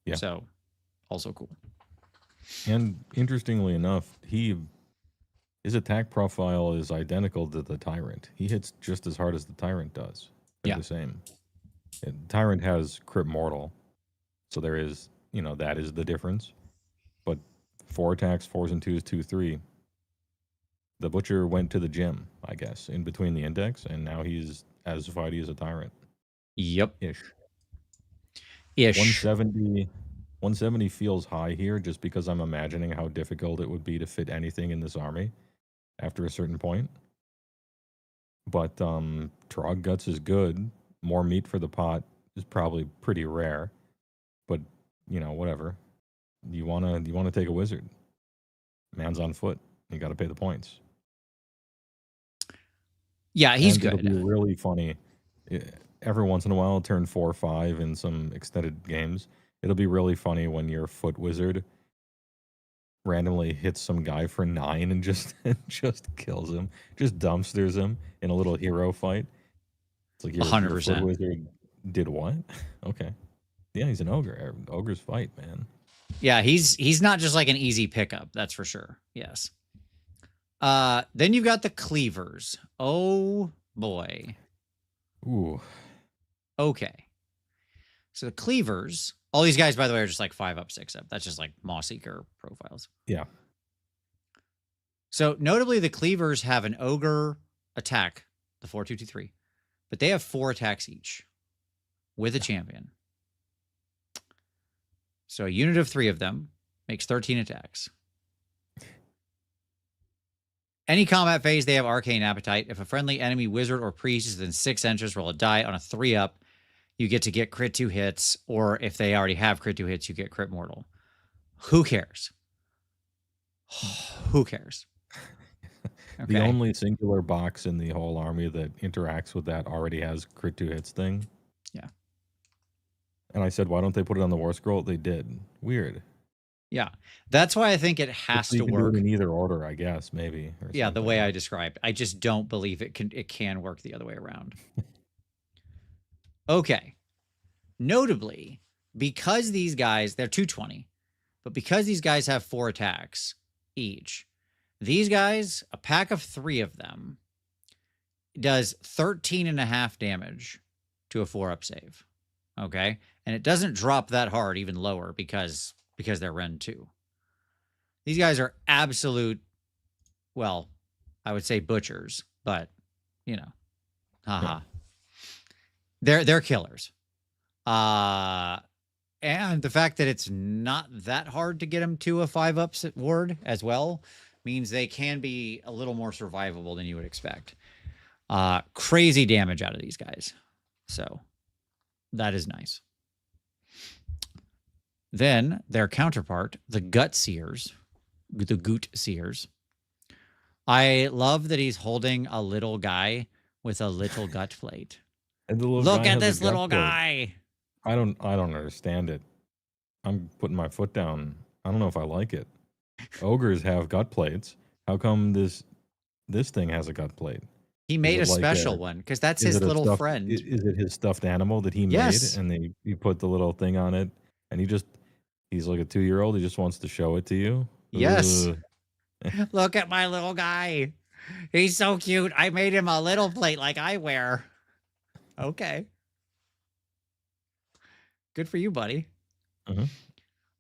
Yeah. So, also cool. And interestingly enough, his attack profile is identical to the Tyrant. He hits just as hard as the Tyrant does. They're the same. Tyrant has crit mortal. So there is, that is the difference. But 4 attacks, 4s and 2s, 2, 3. The Butcher went to the gym, I guess, in between the index, and now he's as fighty as a Tyrant. Yep. Ish. 170 feels high here just because I'm imagining how difficult it would be to fit anything in this army after a certain point. But Trog Guts is good. More meat for the pot is probably pretty rare. But, whatever. You wanna take a wizard. Man's on foot. You got to pay the points. Yeah, he's And it'll be good. really funny. Every once in a while, turn 4 or 5 in some extended games. It'll be really funny when your foot wizard randomly hits some guy for 9 and just just kills him, just dumpsters him in a little hero fight. It's like your foot 100%. wizard did what? Okay, yeah, he's an ogre. Ogres fight, man. Yeah, he's not just like an easy pickup, that's for sure. Yes. Then you've got the cleavers. Oh boy. Ooh, Okay. So the cleavers, all these guys, by the way, are just like 5 up, 6 up. That's just like Mossseeker profiles. yeah. So notably, the cleavers have an ogre attack, the 4-2-2-3, but they have 4 attacks each with a champion. So a unit of 3 of them makes 13 attacks. Any combat phase, they have Arcane Appetite. If a friendly enemy wizard or priest is within 6 inches, roll a die on a 3-up. You get to get crit 2 hits, or if they already have crit 2 hits, you get crit mortal. Who cares? Who cares? Okay. The only singular box in the whole army that interacts with that already has crit 2 hits thing. Yeah. And I said, why don't they put it on the War Scroll? They did. Weird. Yeah. That's why I think it has So you to can work. do it in either order, I guess, maybe. Or Yeah, the something. way I described. I just don't believe it can work the other way around. Okay. Notably, because these guys, they're 220, but because these guys have 4 attacks each, these guys, a pack of 3 of them, does 13.5 damage to a 4-up save. Okay? And it doesn't drop that hard, even lower, because they're Ren 2. These guys are absolute, well, I would say butchers, but, you know, haha. Yeah. They're killers. And the fact that it's not that hard to get them to a 5-up ward as well means they can be a little more survivable than you would expect. Crazy damage out of these guys. So that is nice. Then their counterpart, the Gut Seers, the Goot Seers. I love that he's holding a little guy with a little gut plate. And the little Look guy at has a this gut little plate. guy. I don't understand it. I'm putting my foot down. I don't know if I like it. Ogres have gut plates. How come this thing has a gut plate? He made a like special one because that's his little friend. Is it his stuffed animal that he Yes. made? And he put the little thing on it, and he's like a 2-year-old. He just wants to show it to you. Yes. Ugh. Look at my little guy. He's so cute. I made him a little plate like I wear. Okay. Good for you, buddy.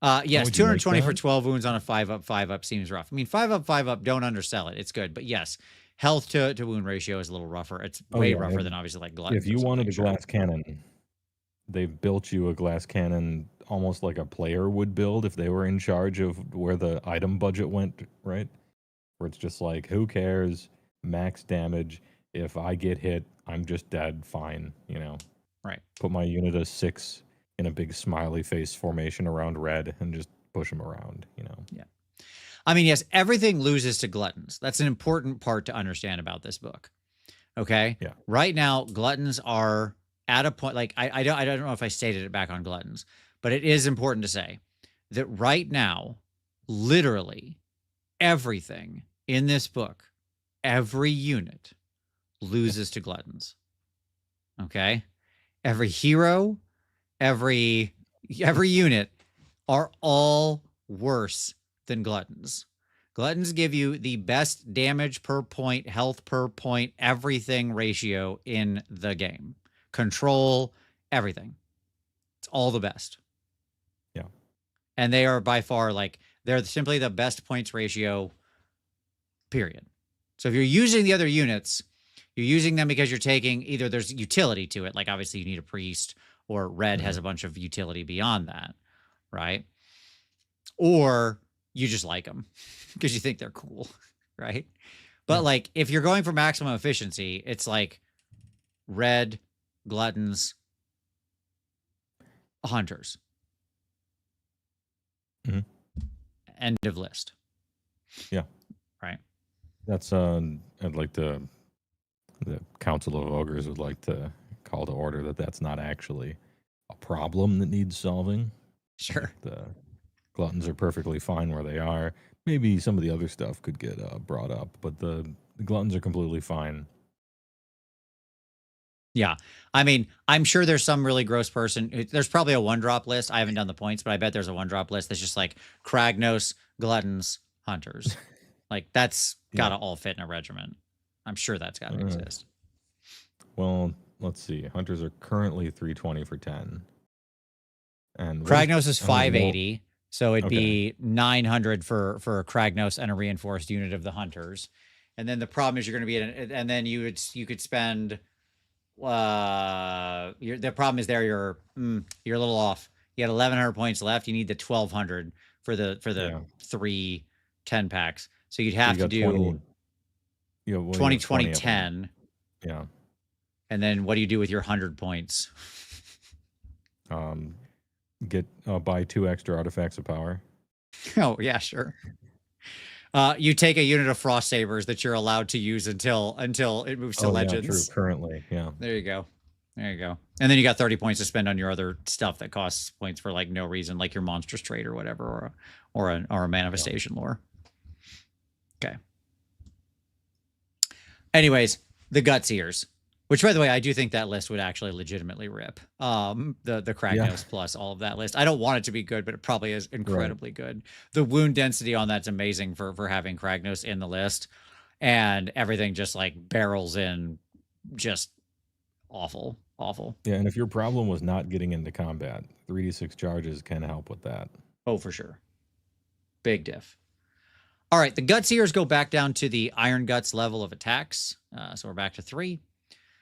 Yes, 220 for 12 wounds on a 5-up, 5-up seems rough. I mean, 5-up, 5-up, don't undersell it. It's good. But yes, health to wound ratio is a little rougher. It's way rougher than obviously like Gluttons. If you wanted a glass cannon, they've built you a glass cannon almost like a player would build if they were in charge of where the item budget went, right? Where it's just like, who cares? Max damage. If I get hit, I'm just dead. Fine, you know. Right. Put my unit of 6 in a big smiley face formation around red and just push them around, you know. Yeah. I mean, yes, everything loses to Gluttons. That's an important part to understand about this book. Okay? Yeah. Right now, Gluttons are at a point, like, I don't know if I stated it back on Gluttons, but it is important to say that right now, literally everything in this book, every unit loses to Gluttons. Okay? Every hero, every unit are all worse than Gluttons. Gluttons give you the best damage per point, health per point, everything ratio in the game. Control, everything. It's all the best. Yeah. And they are by far like, they're simply the best points ratio, period. So if you're using the other units, you're using them because you're taking either there's utility to it, like obviously you need a priest, or red has a bunch of utility beyond that, right? Or you just like them because you think they're cool, right? But like if you're going for maximum efficiency, it's like red, Gluttons, hunters. end of list. Yeah. Right. That's I'd like to. The Council of Ogres would like to call to order that that's not actually a problem that needs solving. Sure. The gluttons are perfectly fine where they are. Maybe some of the other stuff could get brought up, but the gluttons are completely fine. Yeah. I mean, I'm sure there's some really gross person. There's probably a one-drop list. I haven't done the points, but I bet there's a one-drop list that's just like Kragnos, Gluttons, Hunters. Like, that's got to all fit in a regiment. I'm sure that's got to exist. Well, let's see. Hunters are currently 320 for 10. And Kragnos is 580, so it'd be 900 for a Kragnos and a reinforced unit of the Hunters. And then the problem is you're going to be and then you could spend the problem is there you're a little off. You had 1100 points left. You need the 1200 for the 3 10 packs. So you'd have to do 20 20 10. Yeah. And then what do you do with your 100 points? Get buy 2 extra artifacts of power. Oh, yeah, sure. You take a unit of Frost Sabers that you're allowed to use until it moves to Legends. Yeah, true. Currently, yeah. There you go. There you go. And then you got 30 points to spend on your other stuff that costs points for like no reason, like your monstrous trait or whatever, or a manifestation lore. Okay. Anyways, the Gutseers, which by the way, I do think that list would actually legitimately rip. The Kragnos plus all of that list. I don't want it to be good, but it probably is incredibly good. The wound density on that's amazing for having Kragnos in the list, and everything just like barrels in, just awful. Yeah, and if your problem was not getting into combat, 3d6 charges can help with that. Oh, for sure. Big diff. All right, the Gutseers go back down to the Iron Guts level of attacks. So we're back to 3.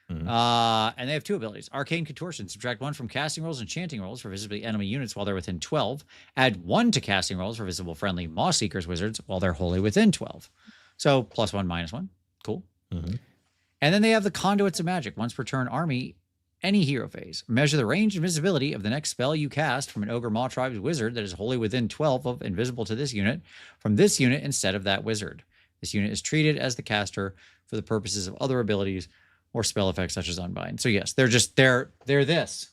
And they have 2 abilities. Arcane Contortion. Subtract 1 from casting rolls and enchanting rolls for visibly enemy units while they're within 12. Add 1 to casting rolls for visible friendly Maw Seekers wizards while they're wholly within 12. So +1, -1. Cool. And then they have the Conduits of Magic. Once per turn, army, any hero phase. Measure the range and visibility of the next spell you cast from an Ogre Maw Tribe's wizard that is wholly within 12 of invisible to this unit from this unit instead of that wizard. This unit is treated as the caster for the purposes of other abilities or spell effects such as Unbind. So yes, they're this.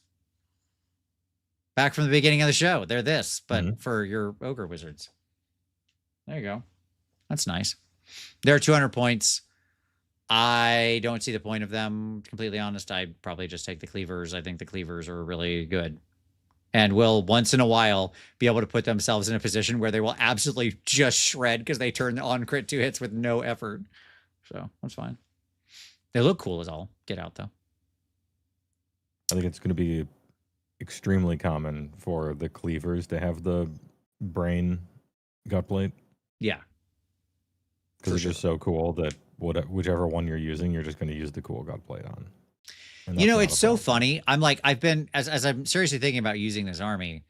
Back from the beginning of the show, they're this, but for your Ogre wizards. There you go. That's nice. They're 200 points. I don't see the point of them. Completely honest, I'd probably just take the Cleavers. I think the Cleavers are really good and will once in a while be able to put themselves in a position where they will absolutely just shred because they turn on crit 2 hits with no effort. So that's fine. They look cool as all get out, though. I think it's going to be extremely common for the Cleavers to have the brain gut plate. Yeah. Because it's just so cool that whichever one you're using, you're just going to use the cool gut plate on. You know, it's so funny. I'm like, I've been, as I'm seriously thinking about using this army,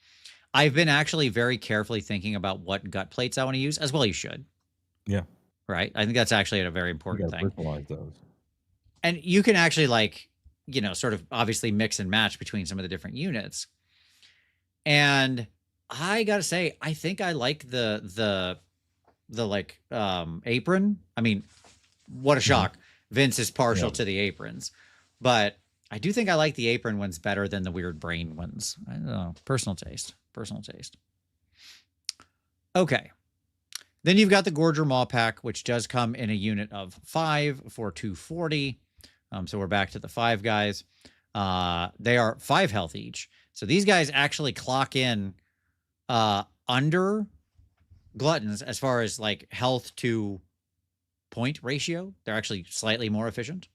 I've been actually very carefully thinking about what gut plates I want to use, as well you should. Yeah. Right? I think that's actually a very important thing. Personalize those. And you can actually, like, you know, sort of obviously mix and match between some of the different units. And I gotta say, I think I like the like apron. I mean, what a shock. Vince is partial to the aprons. But I do think I like the apron ones better than the weird brain ones. I don't know. Personal taste. Okay. Then you've got the Gorger Maw Pack, which does come in a unit of 5 for 240. So we're back to the 5 guys. They are 5 health each. So these guys actually clock in under Gluttons as far as like health to point ratio. They're actually slightly more efficient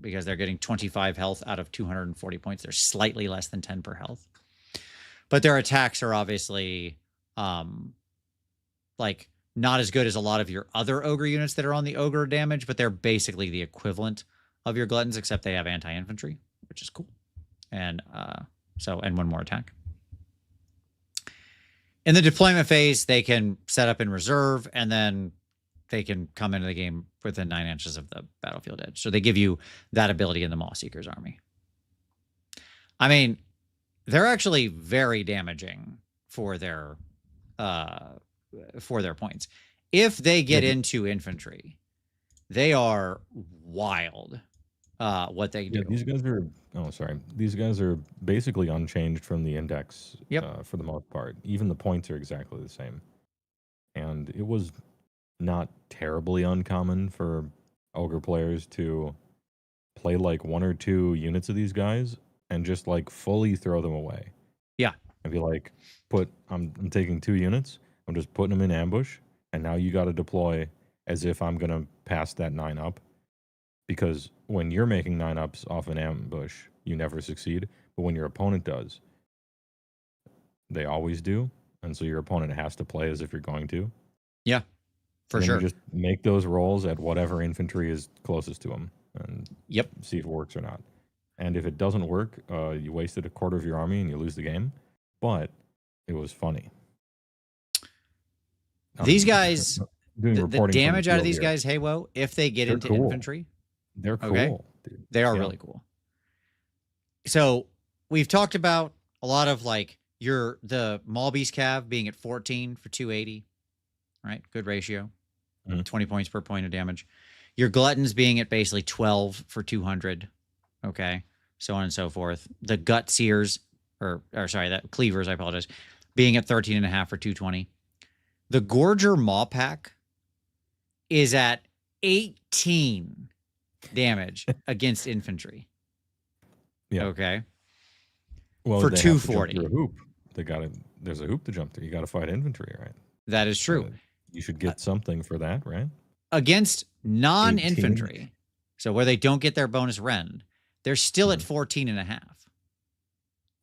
because they're getting 25 health out of 240 points. They're slightly less than 10 per health. But their attacks are obviously like not as good as a lot of your other Ogre units that are on the Ogre damage, but they're basically the equivalent of your Gluttons, except they have anti-infantry, which is cool. And and 1 more attack. In the deployment phase, they can set up in reserve, and then they can come into the game within 9 inches of the battlefield edge. So they give you that ability in the Maw Seekers army. I mean, they're actually very damaging for their for their points. If they get Yeah, into infantry, they are wild. What they do. yeah, these guys are. Oh, sorry. These guys are basically unchanged from the index Yep. for the most part. Even the points are exactly the same. And it was not terribly uncommon for Ogre players to play like 1 or 2 units of these guys and just like fully throw them away. Yeah. And be like, I'm taking 2 units, I'm just putting them in ambush, and now you got to deploy as if I'm gonna pass that 9 up. Because when you're making 9 ups off an ambush, you never succeed. But when your opponent does, they always do. And so your opponent has to play as if you're going to. Yeah. For And then sure. you just make those rolls at whatever infantry is closest to them and Yep. see if it works or not. And if it doesn't work, you wasted a quarter of your army and you lose the game. But it was funny. These guys, doing the reporting from damage the out of field these here. guys, hey, whoa, if they get They're into cool. infantry, They're okay, cool, dude. they are Yeah. really cool. So we've talked about a lot of like the Maul Beast Cav being at 14 for 280, right? Good ratio. 20 points per point of damage. Your Gluttons being at basically 12 for 200. Okay. So on and so forth. The Gut Seers, or sorry, that Cleavers, I apologize, being at 13.5 for 220. The Gorger Maw Pack is at 18 damage against infantry. Yeah. Okay. Well, for they have to jump 240. through a hoop. There's a hoop to jump through. You got to fight infantry, right? That is true. You should get something for that, right? Against non-infantry, so where they don't get their bonus rend, they're still at 14.5.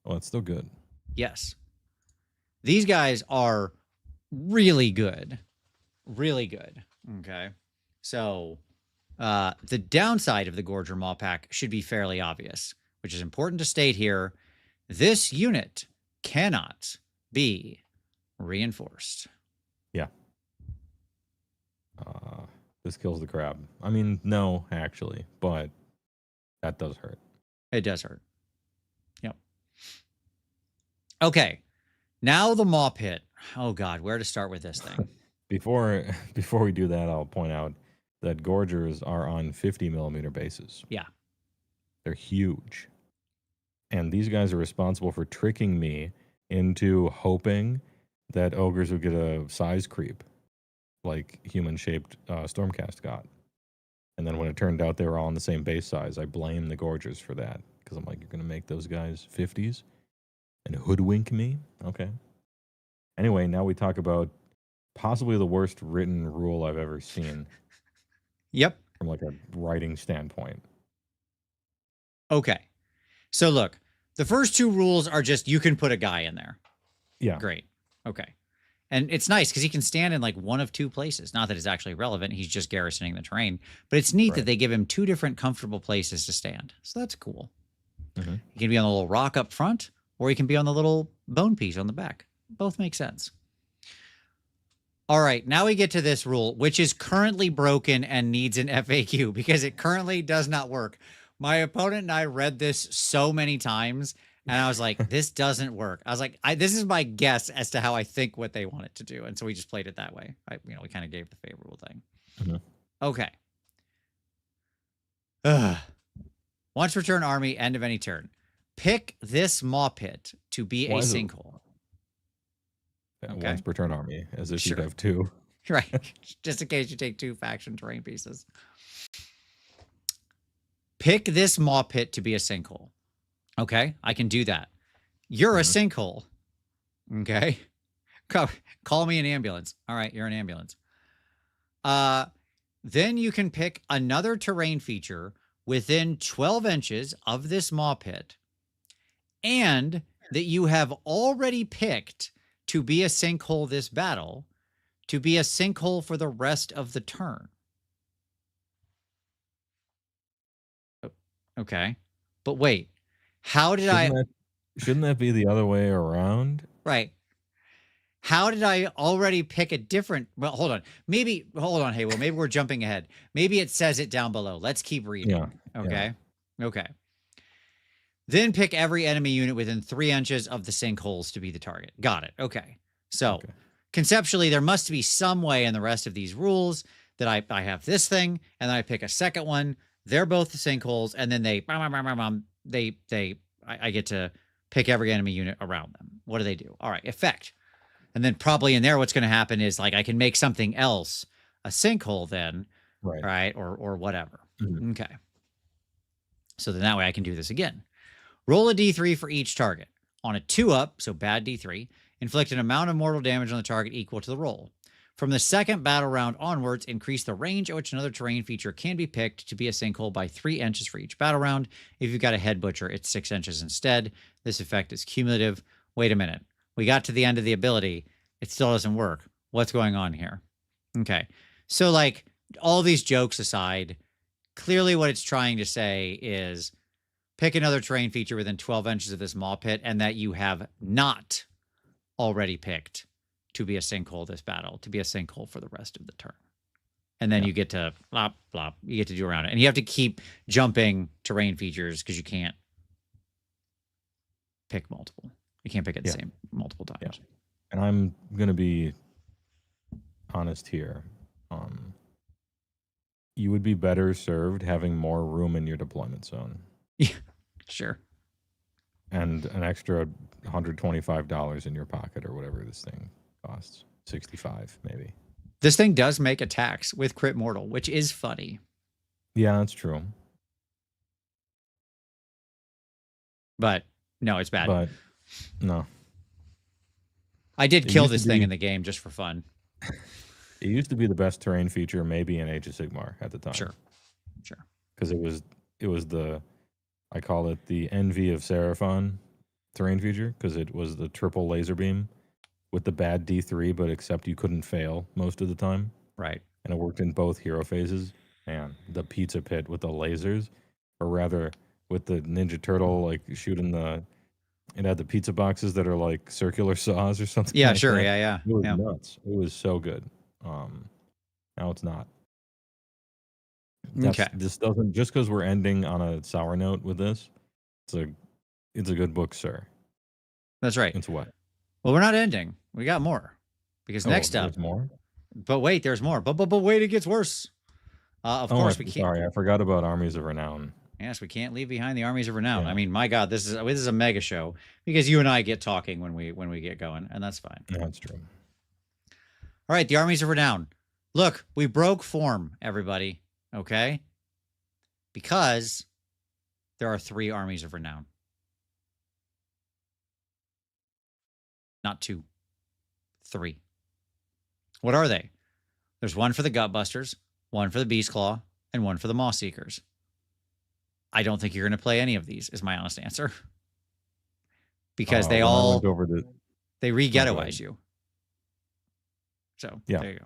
Well, that's still good. Yes. These guys are really good. Really good. Okay. So the downside of the Gorger Maw Pack should be fairly obvious, which is important to state here. This unit cannot be reinforced. Yeah. This kills the crab. I mean, no, actually, but that does hurt. It does hurt. Yep. Okay. Now the Maw Pit. Oh, God, where to start with this thing? Before we do that, I'll point out that Gorgers are on 50 millimeter bases. Yeah. They're huge. And these guys are responsible for tricking me into hoping that Ogres would get a size creep like human-shaped Stormcast got. And then when it turned out they were all on the same base size, I blame the Gorgers for that. Because I'm like, you're going to make those guys 50s and hoodwink me? Okay. Anyway, now we talk about possibly the worst written rule I've ever seen. Yep. From like a writing standpoint. Okay. So look, the first 2 rules are just you can put a guy in there. Yeah. Great. Okay. And it's nice because he can stand in like one of 2 places. Not that it's actually relevant. He's just garrisoning the terrain. But it's neat that they give him 2 different comfortable places to stand. So that's cool. Mm-hmm. He can be on the little rock up front, or he can be on the little bone piece on the back. Both make sense. All right, now we get to this rule, which is currently broken and needs an FAQ because it currently does not work. My opponent and I read this so many times, and I was like, this doesn't work. I was like, this is my guess as to how I think what they want it to do. And so we just played it that way. We kind of gave the favorable thing. Mm-hmm. Okay. Once return army, end of any turn. Pick this Maw Pit to be a sinkhole. Okay. Once per turn army, as if you'd have 2. Right. Just in case you take 2 faction terrain pieces. Pick this Maw Pit to be a sinkhole. Okay, I can do that. You're a sinkhole. Okay. Call me an ambulance. All right, you're an ambulance. Then you can pick another terrain feature within 12 inches of this Maw Pit, and that you have already picked to be a sinkhole this battle, to be a sinkhole for the rest of the turn. Okay. But wait, how did Shouldn't that be the other way around? Right. How did I already pick a different... Well, hold on. Hold on, hey, well, maybe we're jumping ahead. Maybe it says it down below. Let's keep reading. Yeah. Okay. Yeah. Okay. Then pick every enemy unit within 3 inches of the sinkholes to be the target. Got it. Okay. So conceptually, there must be some way in the rest of these rules that I have this thing, and then I pick a second one. They're both the sinkholes, and then I get to pick every enemy unit around them. What do they do? All right, effect. And then probably in there, what's going to happen is like I can make something else a sinkhole then, right? Or whatever. Mhm. Okay. So then that way I can do this again. Roll a d3 for each target. On a 2-up, so bad d3, inflict an amount of mortal damage on the target equal to the roll. From the second battle round onwards, increase the range at which another terrain feature can be picked to be a sinkhole by 3 inches for each battle round. If you've got a head butcher, it's 6 inches instead. This effect is cumulative. Wait a minute. We got to the end of the ability. It still doesn't work. What's going on here? Okay. So, like, all these jokes aside, clearly what it's trying to say is pick another terrain feature within 12 inches of this maw pit and that you have not already picked to be a sinkhole this battle, to be a sinkhole for the rest of the turn. And then you get to blop, blop. You get to do around it. And you have to keep jumping terrain features because you can't pick multiple. You can't pick it the same multiple times. Yeah. And I'm going to be honest here. You would be better served having more room in your deployment zone. Yeah, sure. And an extra $125 in your pocket or whatever this thing costs. 65 maybe. This thing does make attacks with crit mortal, which is funny. Yeah, that's true. But no, it's bad. But no. I did kill this thing in the game just for fun. It used to be the best terrain feature maybe in Age of Sigmar at the time. Sure. Because it was the, I call it the envy of Seraphon terrain feature, because it was the triple laser beam with the bad D3, but except you couldn't fail most of the time. Right. And it worked in both hero phases. Man, the pizza pit with the lasers, or rather with the Ninja Turtle, like shooting the, it had the pizza boxes that are like circular saws or something. Yeah, like sure. that. Yeah. It was nuts. It was so good. Now it's not. Okay. This doesn't, just because we're ending on a sour note with this, it's a good book, sir. That's right. It's what? Well, we're not ending. We got more. Because next up. There's more? But wait, there's more. But wait, it gets worse. Of course, we can't. Sorry, I forgot about Armies of Renown. Yes, we can't leave behind the Armies of Renown. Yeah. I mean, my God, this is a mega show because you and I get talking when we get going, and that's fine. Yeah, that's true. All right, the Armies of Renown. Look, we broke form, everybody. Okay? Because there are 3 Armies of Renown. Not 2. 3. What are they? There's one for the Gutbusters, one for the Beast Claw, and one for the Moss Seekers. I don't think you're going to play any of these, is my honest answer. Because they all they re-ghettoize you. So there you go.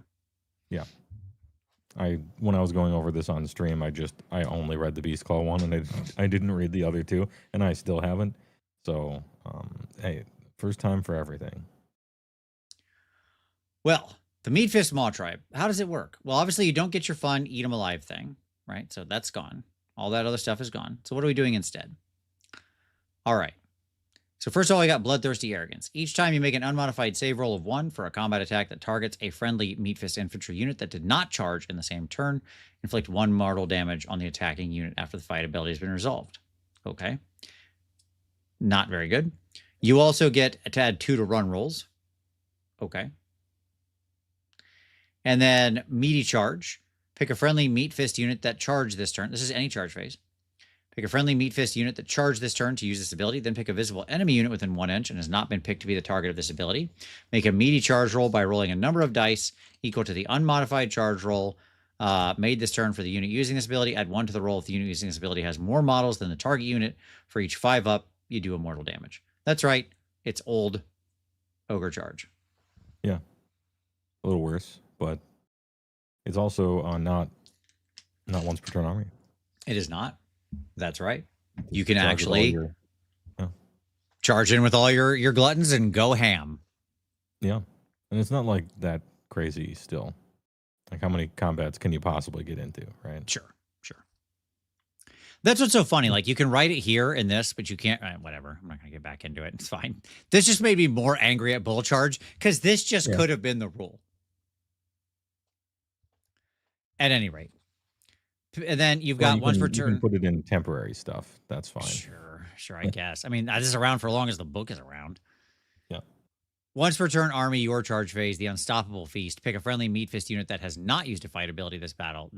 Yeah. When I was going over this on stream, I only read the Beast Claw one, and I didn't read the other 2, and I still haven't. So hey, first time for everything. Well, the Meat Fist Maw Tribe, how does it work? Well, obviously you don't get your fun eat 'em alive thing, right? So that's gone. All that other stuff is gone. So what are we doing instead? All right. So first of all, we got Bloodthirsty Arrogance. Each time you make an unmodified save roll of 1 for a combat attack that targets a friendly Meat Fist infantry unit that did not charge in the same turn, inflict 1 mortal damage on the attacking unit after the fight ability has been resolved. Okay. Not very good. You also get to add 2 to run rolls. Okay. And then Meaty Charge. Pick a friendly Meat Fist unit that charged this turn. This is any charge phase. Pick a friendly Meat Fist unit that charged this turn to use this ability. Then pick a visible enemy unit within 1 inch and has not been picked to be the target of this ability. Make a Meaty Charge roll by rolling a number of dice equal to the unmodified charge roll made this turn for the unit using this ability. Add 1 to the roll if the unit using this ability has more models than the target unit. For each 5-up, you do a mortal damage. That's right. It's old Ogre Charge. Yeah. A little worse, but it's also not once per turn army. It is not. That's right. You can actually yeah. charge in with all your gluttons and go ham. Yeah. And it's not like that crazy still. Like how many combats can you possibly get into, right? Sure. That's what's so funny. Like, you can write it here in this, but you can't. Whatever. I'm not going to get back into it. It's fine. This just made me more angry at Bull Charge because this just could have been the rule. At any rate. And then you've got once per turn. You can put it in temporary stuff. That's fine. Sure, I guess. I mean, this is around for as long as the book is around. Yeah. Once per turn, army, your charge phase, the Unstoppable Feast. Pick a friendly Meat Fist unit that has not used a fight ability this battle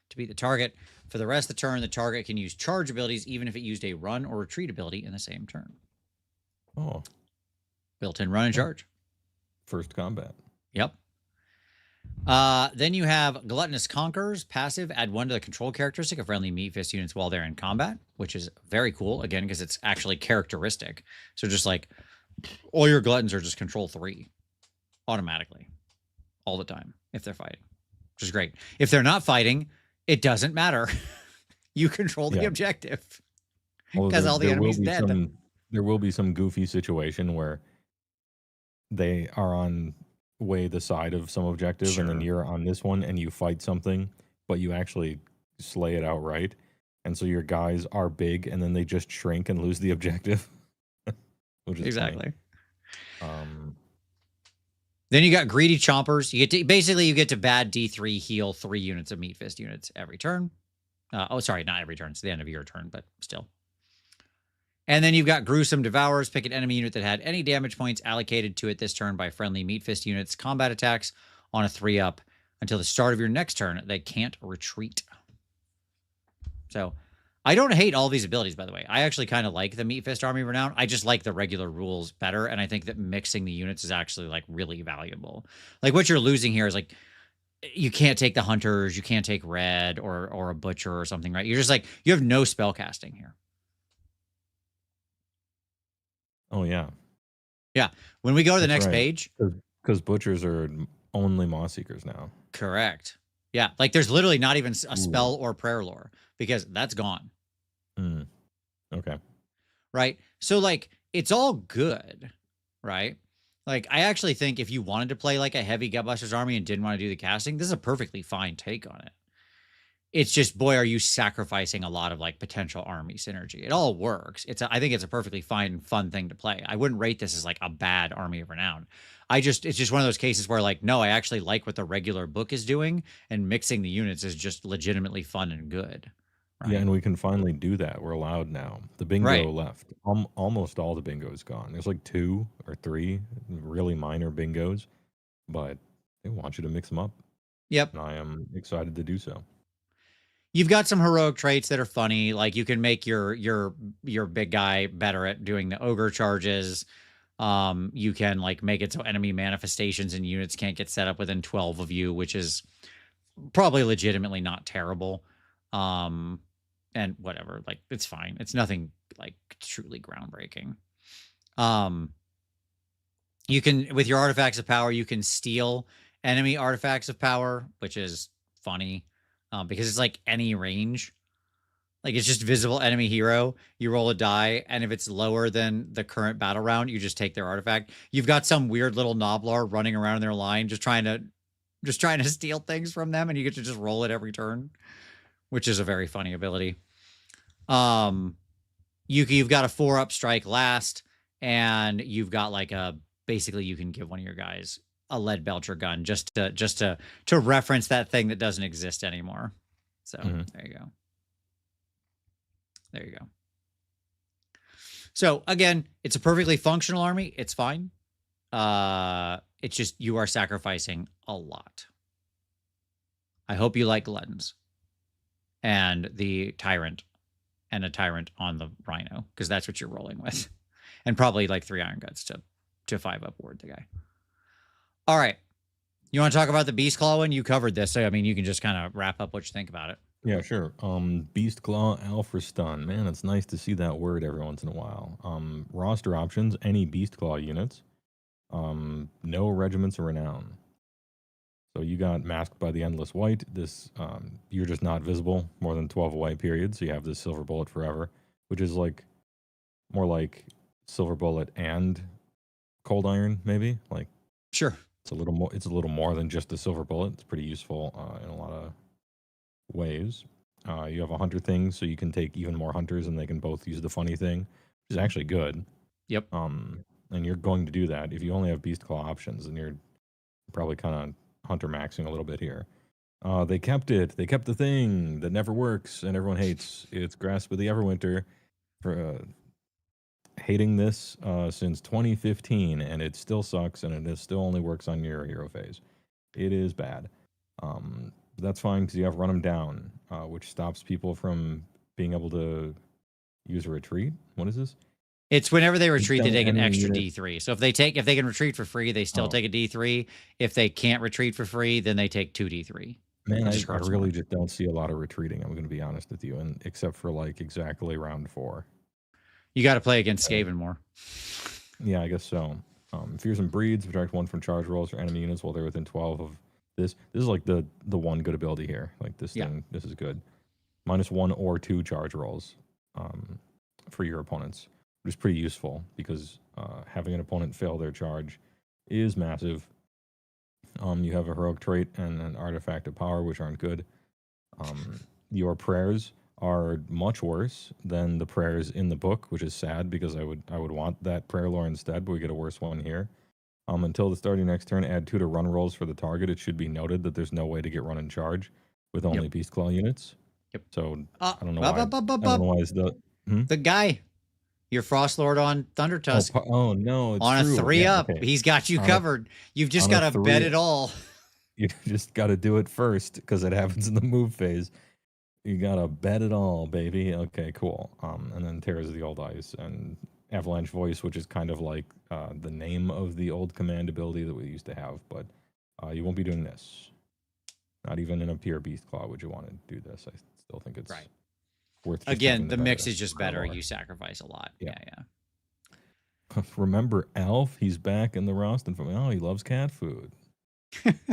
to beat the target. For the rest of the turn, the target can use charge abilities even if it used a run or retreat ability in the same turn. Oh. Built-in run and charge. First combat. Yep. Then you have Gluttonous Conquerors, passive, add 1 to the control characteristic of friendly Meat Fist units while they're in combat, which is very cool, again, because it's actually characteristic. So just like, all your Gluttons are just control 3 automatically, all the time, if they're fighting, which is great. If they're not fighting, it doesn't matter. You control the objective, because all the enemies dead. There will be some goofy situation where they are on the side of some objective, and then you're on this one and you fight something, but you actually slay it outright, and so your guys are big and then they just shrink and lose the objective. Which is exactly then you got Greedy Chompers. You get to bad D3 heal 3 units of Meat Fist units every turn. Sorry, not every turn, it's the end of your turn, but still. And then you've got Gruesome Devourers. Pick an enemy unit that had any damage points allocated to it this turn by friendly Meat Fist units. Combat attacks on a 3-up until the start of your next turn. They can't retreat. So, I don't hate all these abilities, by the way. I actually kind of like the Meat Fist Army Renown. I just like the regular rules better, and I think that mixing the units is actually, like, really valuable. Like, what you're losing here is, like, you can't take the Hunters, you can't take Red or a Butcher or something, right? You're just, like, you have no spell casting here. Oh, yeah. Yeah. When we go to the next page. Because Butchers are only Moss Seekers now. Correct. Yeah. Like, there's literally not even a spell or prayer lore because that's gone. Okay. Right? So, like, it's all good, right? Like, I actually think if you wanted to play, like, a heavy Gutbusters army and didn't want to do the casting, this is a perfectly fine take on it. It's just, boy, are you sacrificing a lot of, like, potential army synergy. It all works. I think it's a perfectly fine, fun thing to play. I wouldn't rate this as, like, a bad Army of Renown. It's just one of those cases where, like, no, I actually like what the regular book is doing, and mixing the units is just legitimately fun and good. Right? Yeah, and we can finally do that. We're allowed now. The bingo left. Almost all the bingo is gone. There's, like, 2 or 3 really minor bingos, but they want you to mix them up. Yep. And I am excited to do so. You've got some heroic traits that are funny. Like, you can make your big guy better at doing the ogre charges. You can, like, make it so enemy manifestations and units can't get set up within 12 of you, which is probably legitimately not terrible. And whatever, like, it's fine. It's nothing, like, truly groundbreaking. You can, with your artifacts of power, you can steal enemy artifacts of power, which is funny. Because it's like any range. Like, it's just visible enemy hero. You roll a die, and if it's lower than the current battle round, you just take their artifact. You've got some weird little Noblar running around in their line, just trying to steal things from them, and you get to just roll it every turn, which is a very funny ability. You've got a 4-up strike last, and you've got, like, basically you can give one of your guys a lead belcher gun just to reference that thing that doesn't exist anymore. So there you go. So again, it's a perfectly functional army. It's fine. It's just you are sacrificing a lot. I hope you like Gluttons and the Tyrant and a Tyrant on the Rhino, because that's what you're rolling with. And probably, like, 3 Iron Guts to 5-up ward the guy. All right. You want to talk about the Beast Claw one? You covered this, so I mean, you can just kind of wrap up what you think about it. Yeah, sure. Beast Claw Alpha Stun. Man, it's nice to see that word every once in a while. Roster options, any Beast Claw units. No Regiments of Renown. So you got Masked by the Endless White. This, you're just not visible more than 12 away period, so you have this Silver Bullet forever, which is, like, more like Silver Bullet and Cold Iron, maybe? Like, sure. It's a little more than just a Silver Bullet. It's pretty useful in a lot of ways. You have 100 things, so you can take even more hunters, and they can both use the funny thing, which is actually good. Yep. And you're going to do that. If you only have Beast Claw options, then you're probably kind of hunter maxing a little bit here. They kept it. They kept the thing that never works and everyone hates. It's Grasp of the Everwinter. For hating this since 2015, and it still sucks, and it still only works on your hero phase. It is bad. That's fine because you have Run them down, which stops people from being able to use a retreat. What is this? It's whenever they retreat, they take an Any extra unit- D3. So if they can retreat for free, they still Oh. take a D3. If they can't retreat for free, then they take 2 D3. Man, It just I hurts really more. just don't see a lot of retreating. I'm going to be honest with you, and except for like exactly round 4. You got to play against Skaven more. Yeah, I guess so. Fears and Breeds subtract 1 from charge rolls for enemy units while they're within 12 of this. This is like the one good ability here. Like this Yeah. thing, this is good. -1 or 2 charge rolls for your opponents, which is pretty useful because having an opponent fail their charge is massive. You have a heroic trait and an artifact of power, which aren't good. Your prayers are much worse than the prayers in the book, which is sad because I would want that prayer lore instead, but we get a worse one here. Until the start of your next turn, add 2 to run rolls for the target. It should be noted that there's no way to get run and charge with only Beast Claw units. Yep. So I don't know why. I don't know why is The guy, your Frost Lord on Thunder Tusk, oh no, it's on true. a 3-up. Okay. He's got you covered. You've just on a got to bet it all. You just got to do it first because it happens in the move phase. You got to bet it all, baby. Okay, cool. And then Terrors of the Old Ice and Avalanche Voice, which is kind of like the name of the old command ability that we used to have, but you won't be doing this. Not even in a pure Beast Claw would you want to do this. I still think it's Right. worth just Again, having the better mix is just better. lore. You sacrifice a lot. Yeah. Yeah. Remember Elf? He's back in the Roston family. Oh, he loves cat food.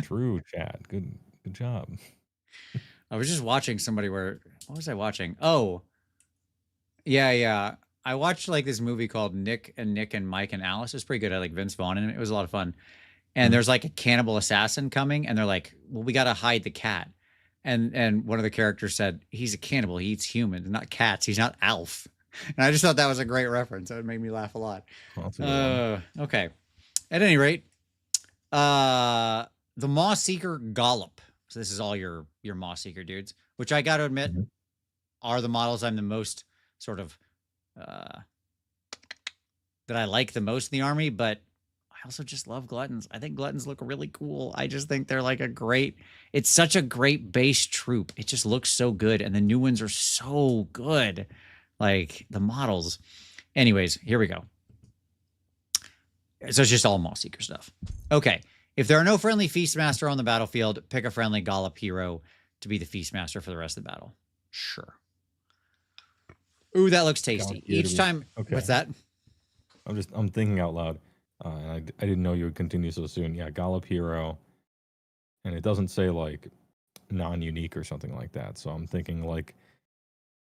True, Chad. Good job. I was just watching somebody what was I watching? Oh, yeah. I watched like this movie called Nick and Mike and Alice. It was pretty good. I like Vince Vaughn in it. It was a lot of fun. And there's like a cannibal assassin coming, and they're like, well, we got to hide the cat. And one of the characters said, he's a cannibal. He eats humans, not cats. He's not Alf. And I just thought that was a great reference. That made me laugh a lot. Well, that's a good one. Okay. At any rate, the Moss Seeker Gollop. So this is all your Moss Seeker dudes, which I got to admit are the models I'm the most sort of that I like the most in the army, but I also just love Gluttons. I think Gluttons look really cool. I just think they're like it's such a great base troop. It just looks so good. And the new ones are so good. Like the models. Anyways, here we go. So it's just all Moss Seeker stuff. Okay. If there are no friendly Feastmaster on the battlefield, pick a friendly Gollop hero to be the Feastmaster for the rest of the battle. Sure. Ooh, that looks tasty. Each time. Okay. What's that? I'm thinking out loud. I didn't know you would continue so soon. Yeah, Gollop hero. And it doesn't say like non-unique or something like that. So I'm thinking like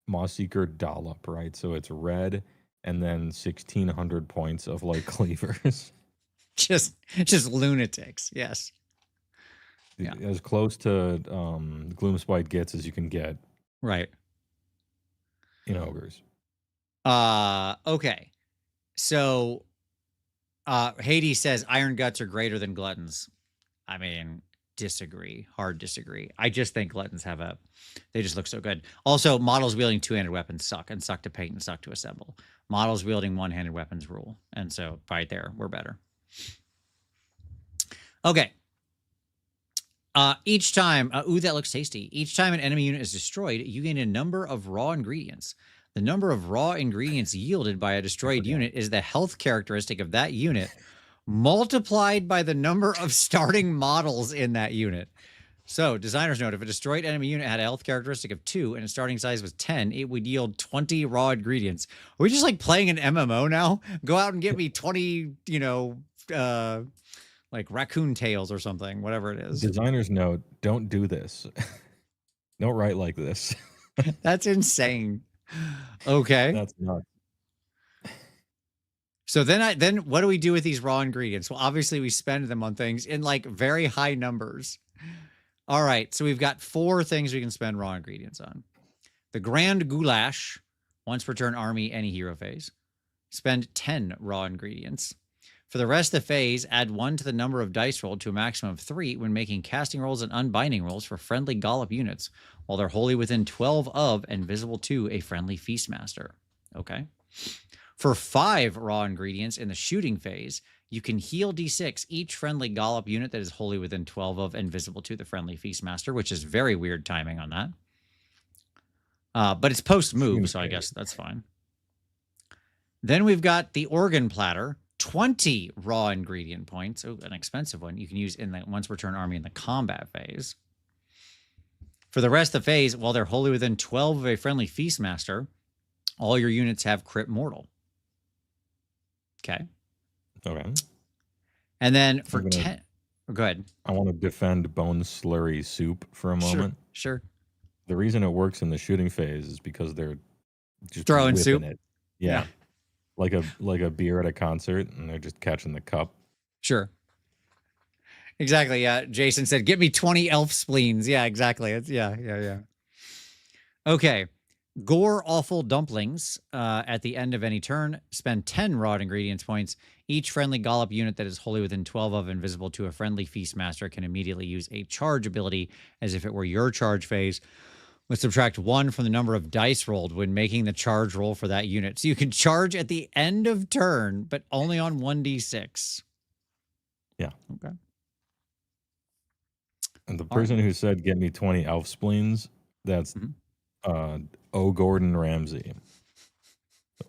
Moss Seeker Dollop, right? So it's red and then 1,600 points of like cleavers. just lunatics. Yes. Yeah. As close to Gloomspite gets as you can get. Right. In ogres. Okay. So Hades says Iron Guts are greater than Gluttons. I mean, disagree. Hard disagree. I just think Gluttons they just look so good. Also, models wielding 2-handed weapons suck to paint and suck to assemble. Models wielding 1-handed weapons rule. And so right there, we're better. Okay. Each time, ooh, that looks tasty. Each time an enemy unit is destroyed, you gain a number of raw ingredients. The number of raw ingredients yielded by a destroyed unit is the health characteristic of that unit multiplied by the number of starting models in that unit. So, designer's note, if a destroyed enemy unit had a health characteristic of 2 and its starting size was 10, it would yield 20 raw ingredients. Are we just like playing an MMO now? Go out and get me 20, like raccoon tails or something, whatever it is. Designer's note, don't do this. Don't write like this. That's insane. Okay. That's nuts. So then what do we do with these raw ingredients? Well, obviously we spend them on things in like very high numbers. All right. So we've got 4 things we can spend raw ingredients on. The Grand Goulash, once per turn army, any hero phase. Spend 10 raw ingredients. For the rest of the phase, add 1 to the number of dice rolled to a maximum of 3 when making casting rolls and unbinding rolls for friendly Gollop units, while they're wholly within 12 of and visible to a friendly Feastmaster. Okay. For 5 raw ingredients in the shooting phase, you can heal D6 each friendly Gollop unit that is wholly within 12 of and visible to the friendly Feastmaster, which is very weird timing on that. But it's post-move, so I guess that's fine. Then we've got the Organ Platter, 20 raw ingredient points. Oh, an expensive one you can use in the once per turn army in the combat phase. For the rest of the phase, while they're wholly within 12 of a friendly Feastmaster, all your units have crit mortal. Okay. Okay. And then for 10... Go ahead. I want to defend Bone Slurry Soup for a moment. Sure. The reason it works in the shooting phase is because they're just throwing soup. It. Yeah. Like a beer at a concert, and they're just catching the cup. Sure. Exactly. Yeah. Jason said, "Get me 20 elf spleens." Yeah. Exactly. It's yeah. Okay. Gore Awful Dumplings. At the end of any turn, spend 10 raw ingredients points. Each friendly Gollop unit that is wholly within 12 of and visible to a friendly Feastmaster can immediately use a charge ability as if it were your charge phase. Let's subtract 1 from the number of dice rolled when making the charge roll for that unit. So you can charge at the end of turn, but only on 1d6. Yeah. Okay. And the person who said, "Get me 20 elf spleens," that's O. Gordon Ramsay.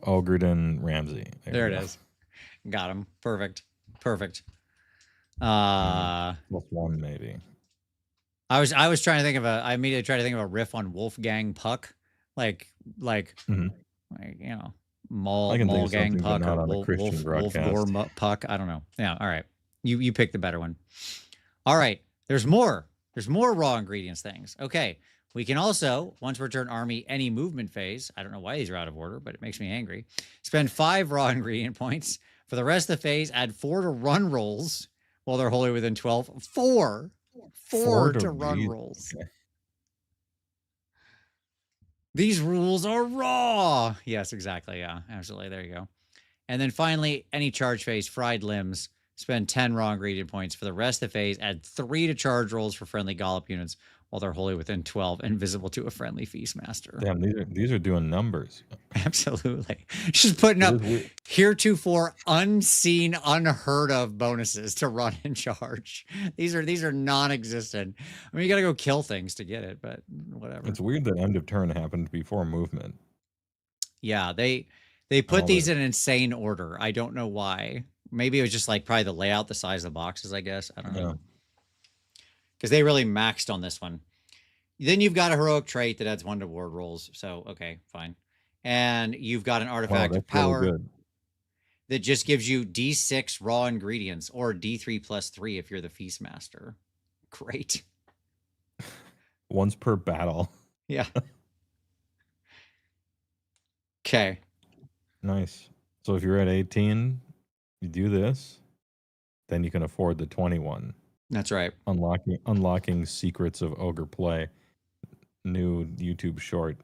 Ogre Ramsay. There it is. Got him. Perfect. +1 maybe. I was trying to think of I immediately tried to think of a riff on Wolfgang Puck, like you know, Mall Gang Puck or Wolf Gore Puck. I don't know. Yeah, all right. You pick the better one. All right. There's more raw ingredients things. Okay. We can also, once per turn army, any movement phase. I don't know why these are out of order, but it makes me angry. Spend 5 raw ingredient points. For the rest of the phase, add 4 to run rolls while they're wholly within 12. 4 to run rolls. Okay. These rules are raw. Yes, exactly. Yeah, absolutely. There you go. And then finally, any charge phase, fried limbs, spend 10 raw ingredient points. For the rest of the phase, add 3 to charge rolls for friendly Gollop units while they're wholly within 12 and visible to a friendly Feastmaster. Damn, these are doing numbers. Absolutely. Just putting up heretofore unseen, unheard of bonuses to run and charge. These are non-existent. I mean, you got to go kill things to get it, but whatever. It's weird that end of turn happened before movement. Yeah, they put these in insane order. I don't know why. Maybe it was just like probably the layout, the size of the boxes, I guess. I don't know. Because they really maxed on this one. Then you've got a heroic trait that adds 1 to ward rolls. So, okay, fine. And you've got an artifact of power really that just gives you D6 raw ingredients or D3 plus 3 if you're the Feastmaster. Great. Once per battle. Yeah. Okay. Nice. So if you're at 18, you do this, then you can afford the 21. That's right. Unlocking secrets of Ogre play. New YouTube short.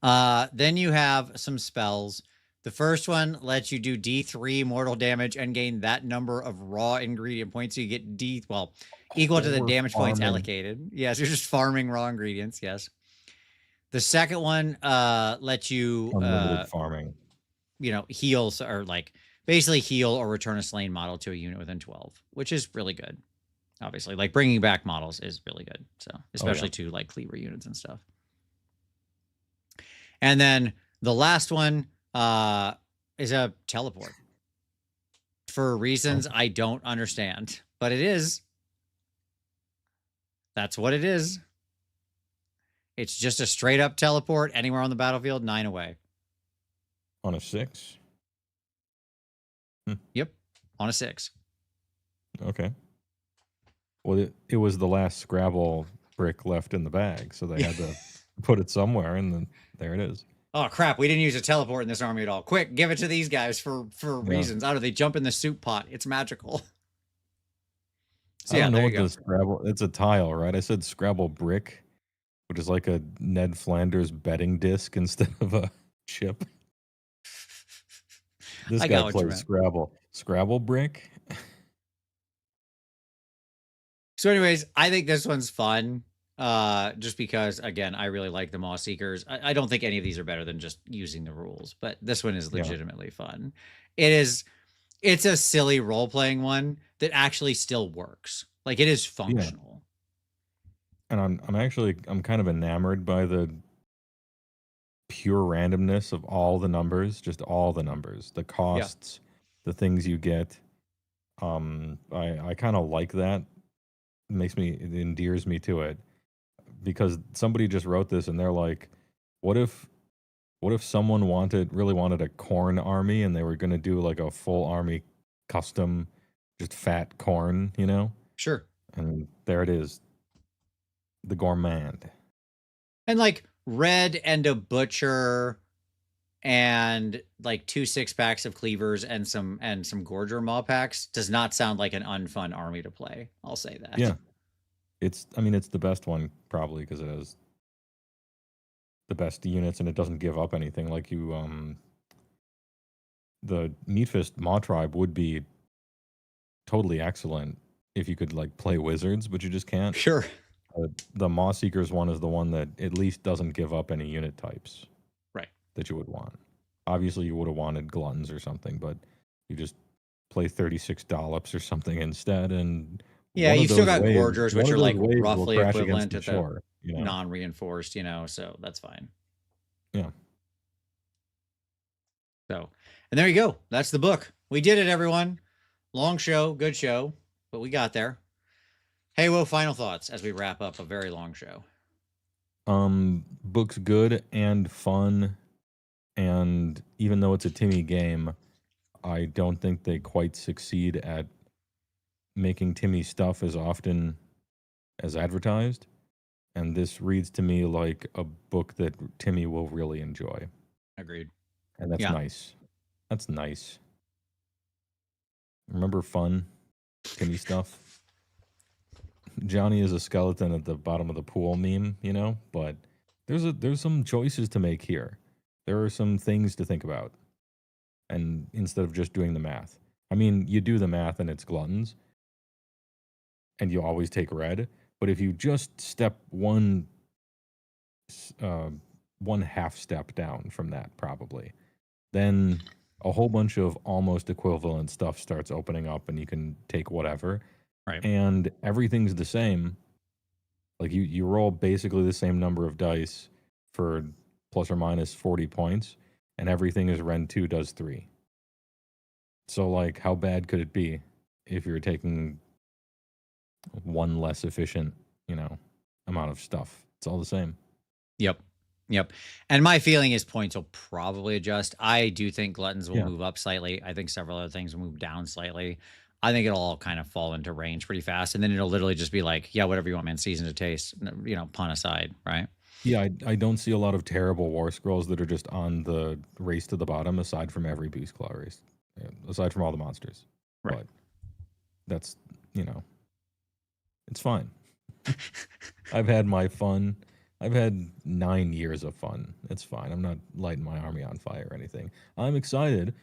Then you have some spells. The first one lets you do D3 mortal damage and gain that number of raw ingredient points. So you get equal to the damage points allocated. Yes, you're just farming raw ingredients. Yes. The second one lets you farming. You know, heal or like basically heal or return a slain model to a unit within 12, which is really good. Obviously, like bringing back models is really good. So especially to like cleaver units and stuff. And then the last one is a teleport for reasons I don't understand, but it is. That's what it is. It's just a straight up teleport anywhere on the battlefield, 9 away. On a 6? Yep. On a 6. Okay. Well, it was the last Scrabble brick left in the bag, so they had to put it somewhere, and then there it is. Oh, crap. We didn't use a teleport in this army at all. Quick, give it to these guys for reasons. I don't know. They jump in the soup pot. It's magical. So I don't know what the Scrabble... It's a tile, right? I said Scrabble brick. which is like a Ned Flanders betting disc instead of a chip. This I guy got what you plays meant. Scrabble. Scrabble brick? So, anyways, I think this one's fun. Just because, again, I really like the Maw Seekers. I don't think any of these are better than just using the rules, but this one is Yeah. legitimately fun. It's a silly role playing one that actually still works. Like, it is functional. And I'm kind of enamored by the pure randomness of all the numbers, just all the numbers, the costs, the things you get. I kind of like that. It endears me to it, because somebody just wrote this and they're like, what if someone really wanted a corn army and they were going to do like a full army custom, just fat corn, you know? Sure. And there it is. The gourmand. And like red and a butcher and like 2 6-packs of cleavers and some gorger maw packs does not sound like an unfun army to play. I'll say that. Yeah. It's the best one probably because it has the best units and it doesn't give up anything. Like the Meatfist Maw Tribe would be totally excellent if you could like play wizards, but you just can't. Sure. The Maw Seekers one is the one that at least doesn't give up any unit types. Right. That you would want. Obviously, you would have wanted gluttons or something, but you just play 36 dollops or something instead. And yeah, you've still got gorgers, which are like waves roughly equivalent to the shore, you know? non-reinforced, so that's fine. Yeah. So, and there you go. That's the book. We did it, everyone. Long show, good show, but we got there. Hey, well, final thoughts as we wrap up a very long show. Book's good and fun, and even though it's a Timmy game, I don't think they quite succeed at making Timmy stuff as often as advertised. And this reads to me like a book that Timmy will really enjoy. Agreed. And that's nice. That's nice. Remember fun Timmy stuff? Johnny is a skeleton at the bottom of the pool meme, but there's some choices to make here. There are some things to think about. And instead of just doing the math. I mean, you do the math and it's gluttons. And you always take red. But if you just step one half step down from that, probably, then a whole bunch of almost equivalent stuff starts opening up and you can take whatever. Right. And everything's the same. Like you roll basically the same number of dice for plus or minus 40 points, and everything is Ren 2 does 3. So like how bad could it be if you're taking one less efficient, amount of stuff? It's all the same. Yep. And my feeling is points will probably adjust. I do think gluttons will move up slightly. I think several other things will move down slightly. I think it'll all kind of fall into range pretty fast. And then it'll literally just be like, yeah, whatever you want, man. Season to taste, pun aside, right? Yeah, I don't see a lot of terrible Warscrolls that are just on the race to the bottom, aside from every Beast Claw race. Aside from all the monsters. Right. But that's, it's fine. I've had my fun. I've had 9 years of fun. It's fine. I'm not lighting my army on fire or anything. I'm excited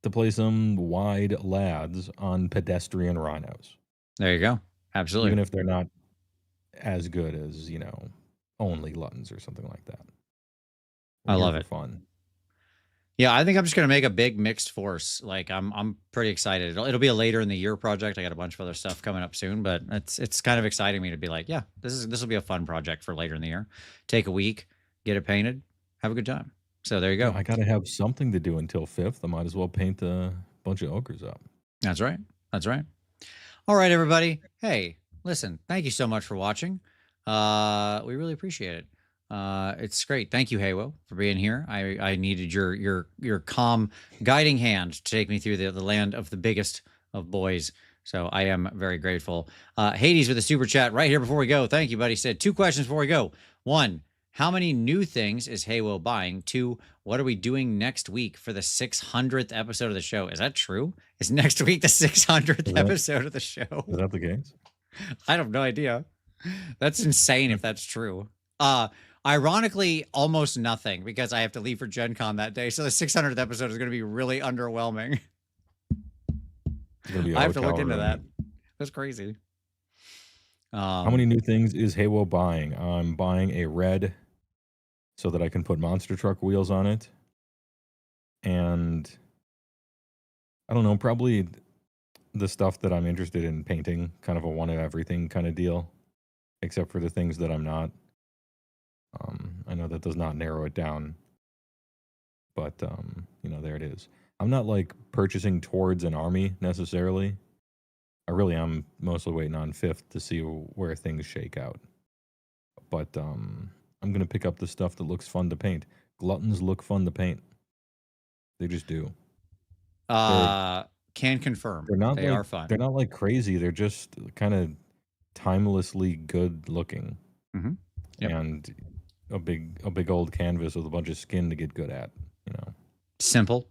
to play some wide lads on pedestrian rhinos. There you go. Absolutely. Even if they're not as good as, only gluttons or something like that. I love it. Fun. Yeah, I think I'm just gonna make a big mixed force. Like I'm pretty excited. It'll be a later in the year project. I got a bunch of other stuff coming up soon, but it's kind of exciting me to be like, yeah, this will be a fun project for later in the year. Take a week, get it painted, have a good time. So there you go. Yeah, I gotta have something to do until 5th. I might as well paint a bunch of ogres up. That's right. All right, everybody. Hey, listen, thank you so much for watching. We really appreciate it. It's great. Thank you, Haywo, for being here. I needed your calm guiding hand to take me through the land of the biggest of boys. So I am very grateful. Hades with a super chat right here before we go. Thank you, buddy. Said 2 questions before we go. 1, how many new things is Haywo buying? 2, what are we doing next week for the 600th episode of the show? Is that true? Is next week the 600th episode of the show? Is that the case? I have no idea. That's insane if that's true. Ironically, almost nothing because I have to leave for Gen Con that day. So the 600th episode is going to be really underwhelming. I have to look into that. That's crazy. How many new things is Haywo buying? I'm buying a red so that I can put monster truck wheels on it. And I don't know, probably the stuff that I'm interested in painting, kind of a one of everything kind of deal, except for the things that I'm not. I know that does not narrow it down, but you know, there it is. I'm not like purchasing towards an army necessarily. I really am mostly waiting on 5th to see where things shake out. But I'm gonna pick up the stuff that looks fun to paint. Gluttons look fun to paint. They just do. Can confirm. They are fun. They're not like crazy. They're just kind of timelessly good looking. Mm-hmm. Yep. And a big old canvas with a bunch of skin to get good at, you know. Simple,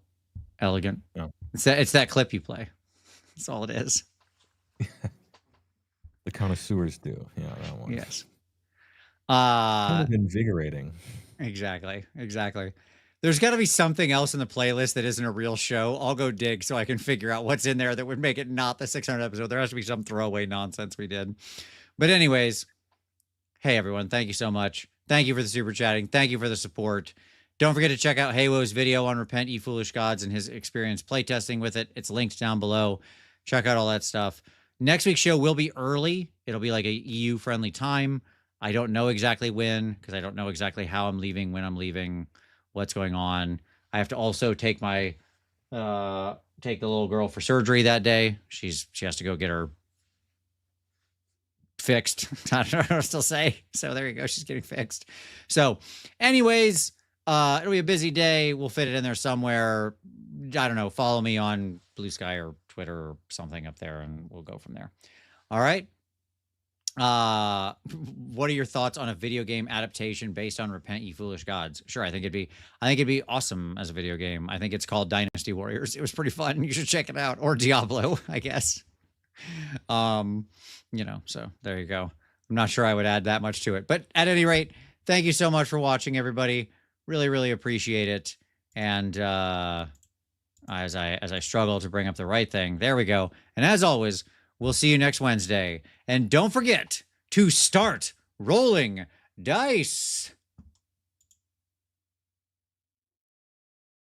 elegant. Yeah. It's that clip you play. That's all it is. The connoisseurs do. Yeah, that one. Yes. Kind of invigorating. Exactly. There's got to be something else in the playlist that isn't a real show. I'll go dig so I can figure out what's in there that would make it not the 600th episode. There has to be some throwaway nonsense we did. But anyways, hey, everyone. Thank you so much. Thank you for the super chatting. Thank you for the support. Don't forget to check out Haywo's video on Repent Ye Foolish Gods and his experience playtesting with it. It's linked down below. Check out all that stuff. Next week's show will be early. It'll be like a EU-friendly time. I don't know exactly when because I don't know exactly how I'm leaving, when I'm leaving, what's going on. I have to also take my take the little girl for surgery that day. She has to go get her fixed. I don't know what else to say. So there you go. She's getting fixed. So anyways, it'll be a busy day. We'll fit it in there somewhere. I don't know. Follow me on Blue Sky or Twitter or something up there, and we'll go from there. All right. What are your thoughts on a video game adaptation based on Repent Ye Foolish Gods? Sure, I think it'd be awesome as a video game. I think it's called Dynasty Warriors. It was pretty fun. You should check it out. Or Diablo, I guess. You know, so there you go. I'm not sure I would add that much to it. But at any rate, thank you so much for watching, everybody. Really, really appreciate it. And as I struggle to bring up the right thing, there we go. And as always, we'll see you next Wednesday. And don't forget to start rolling dice.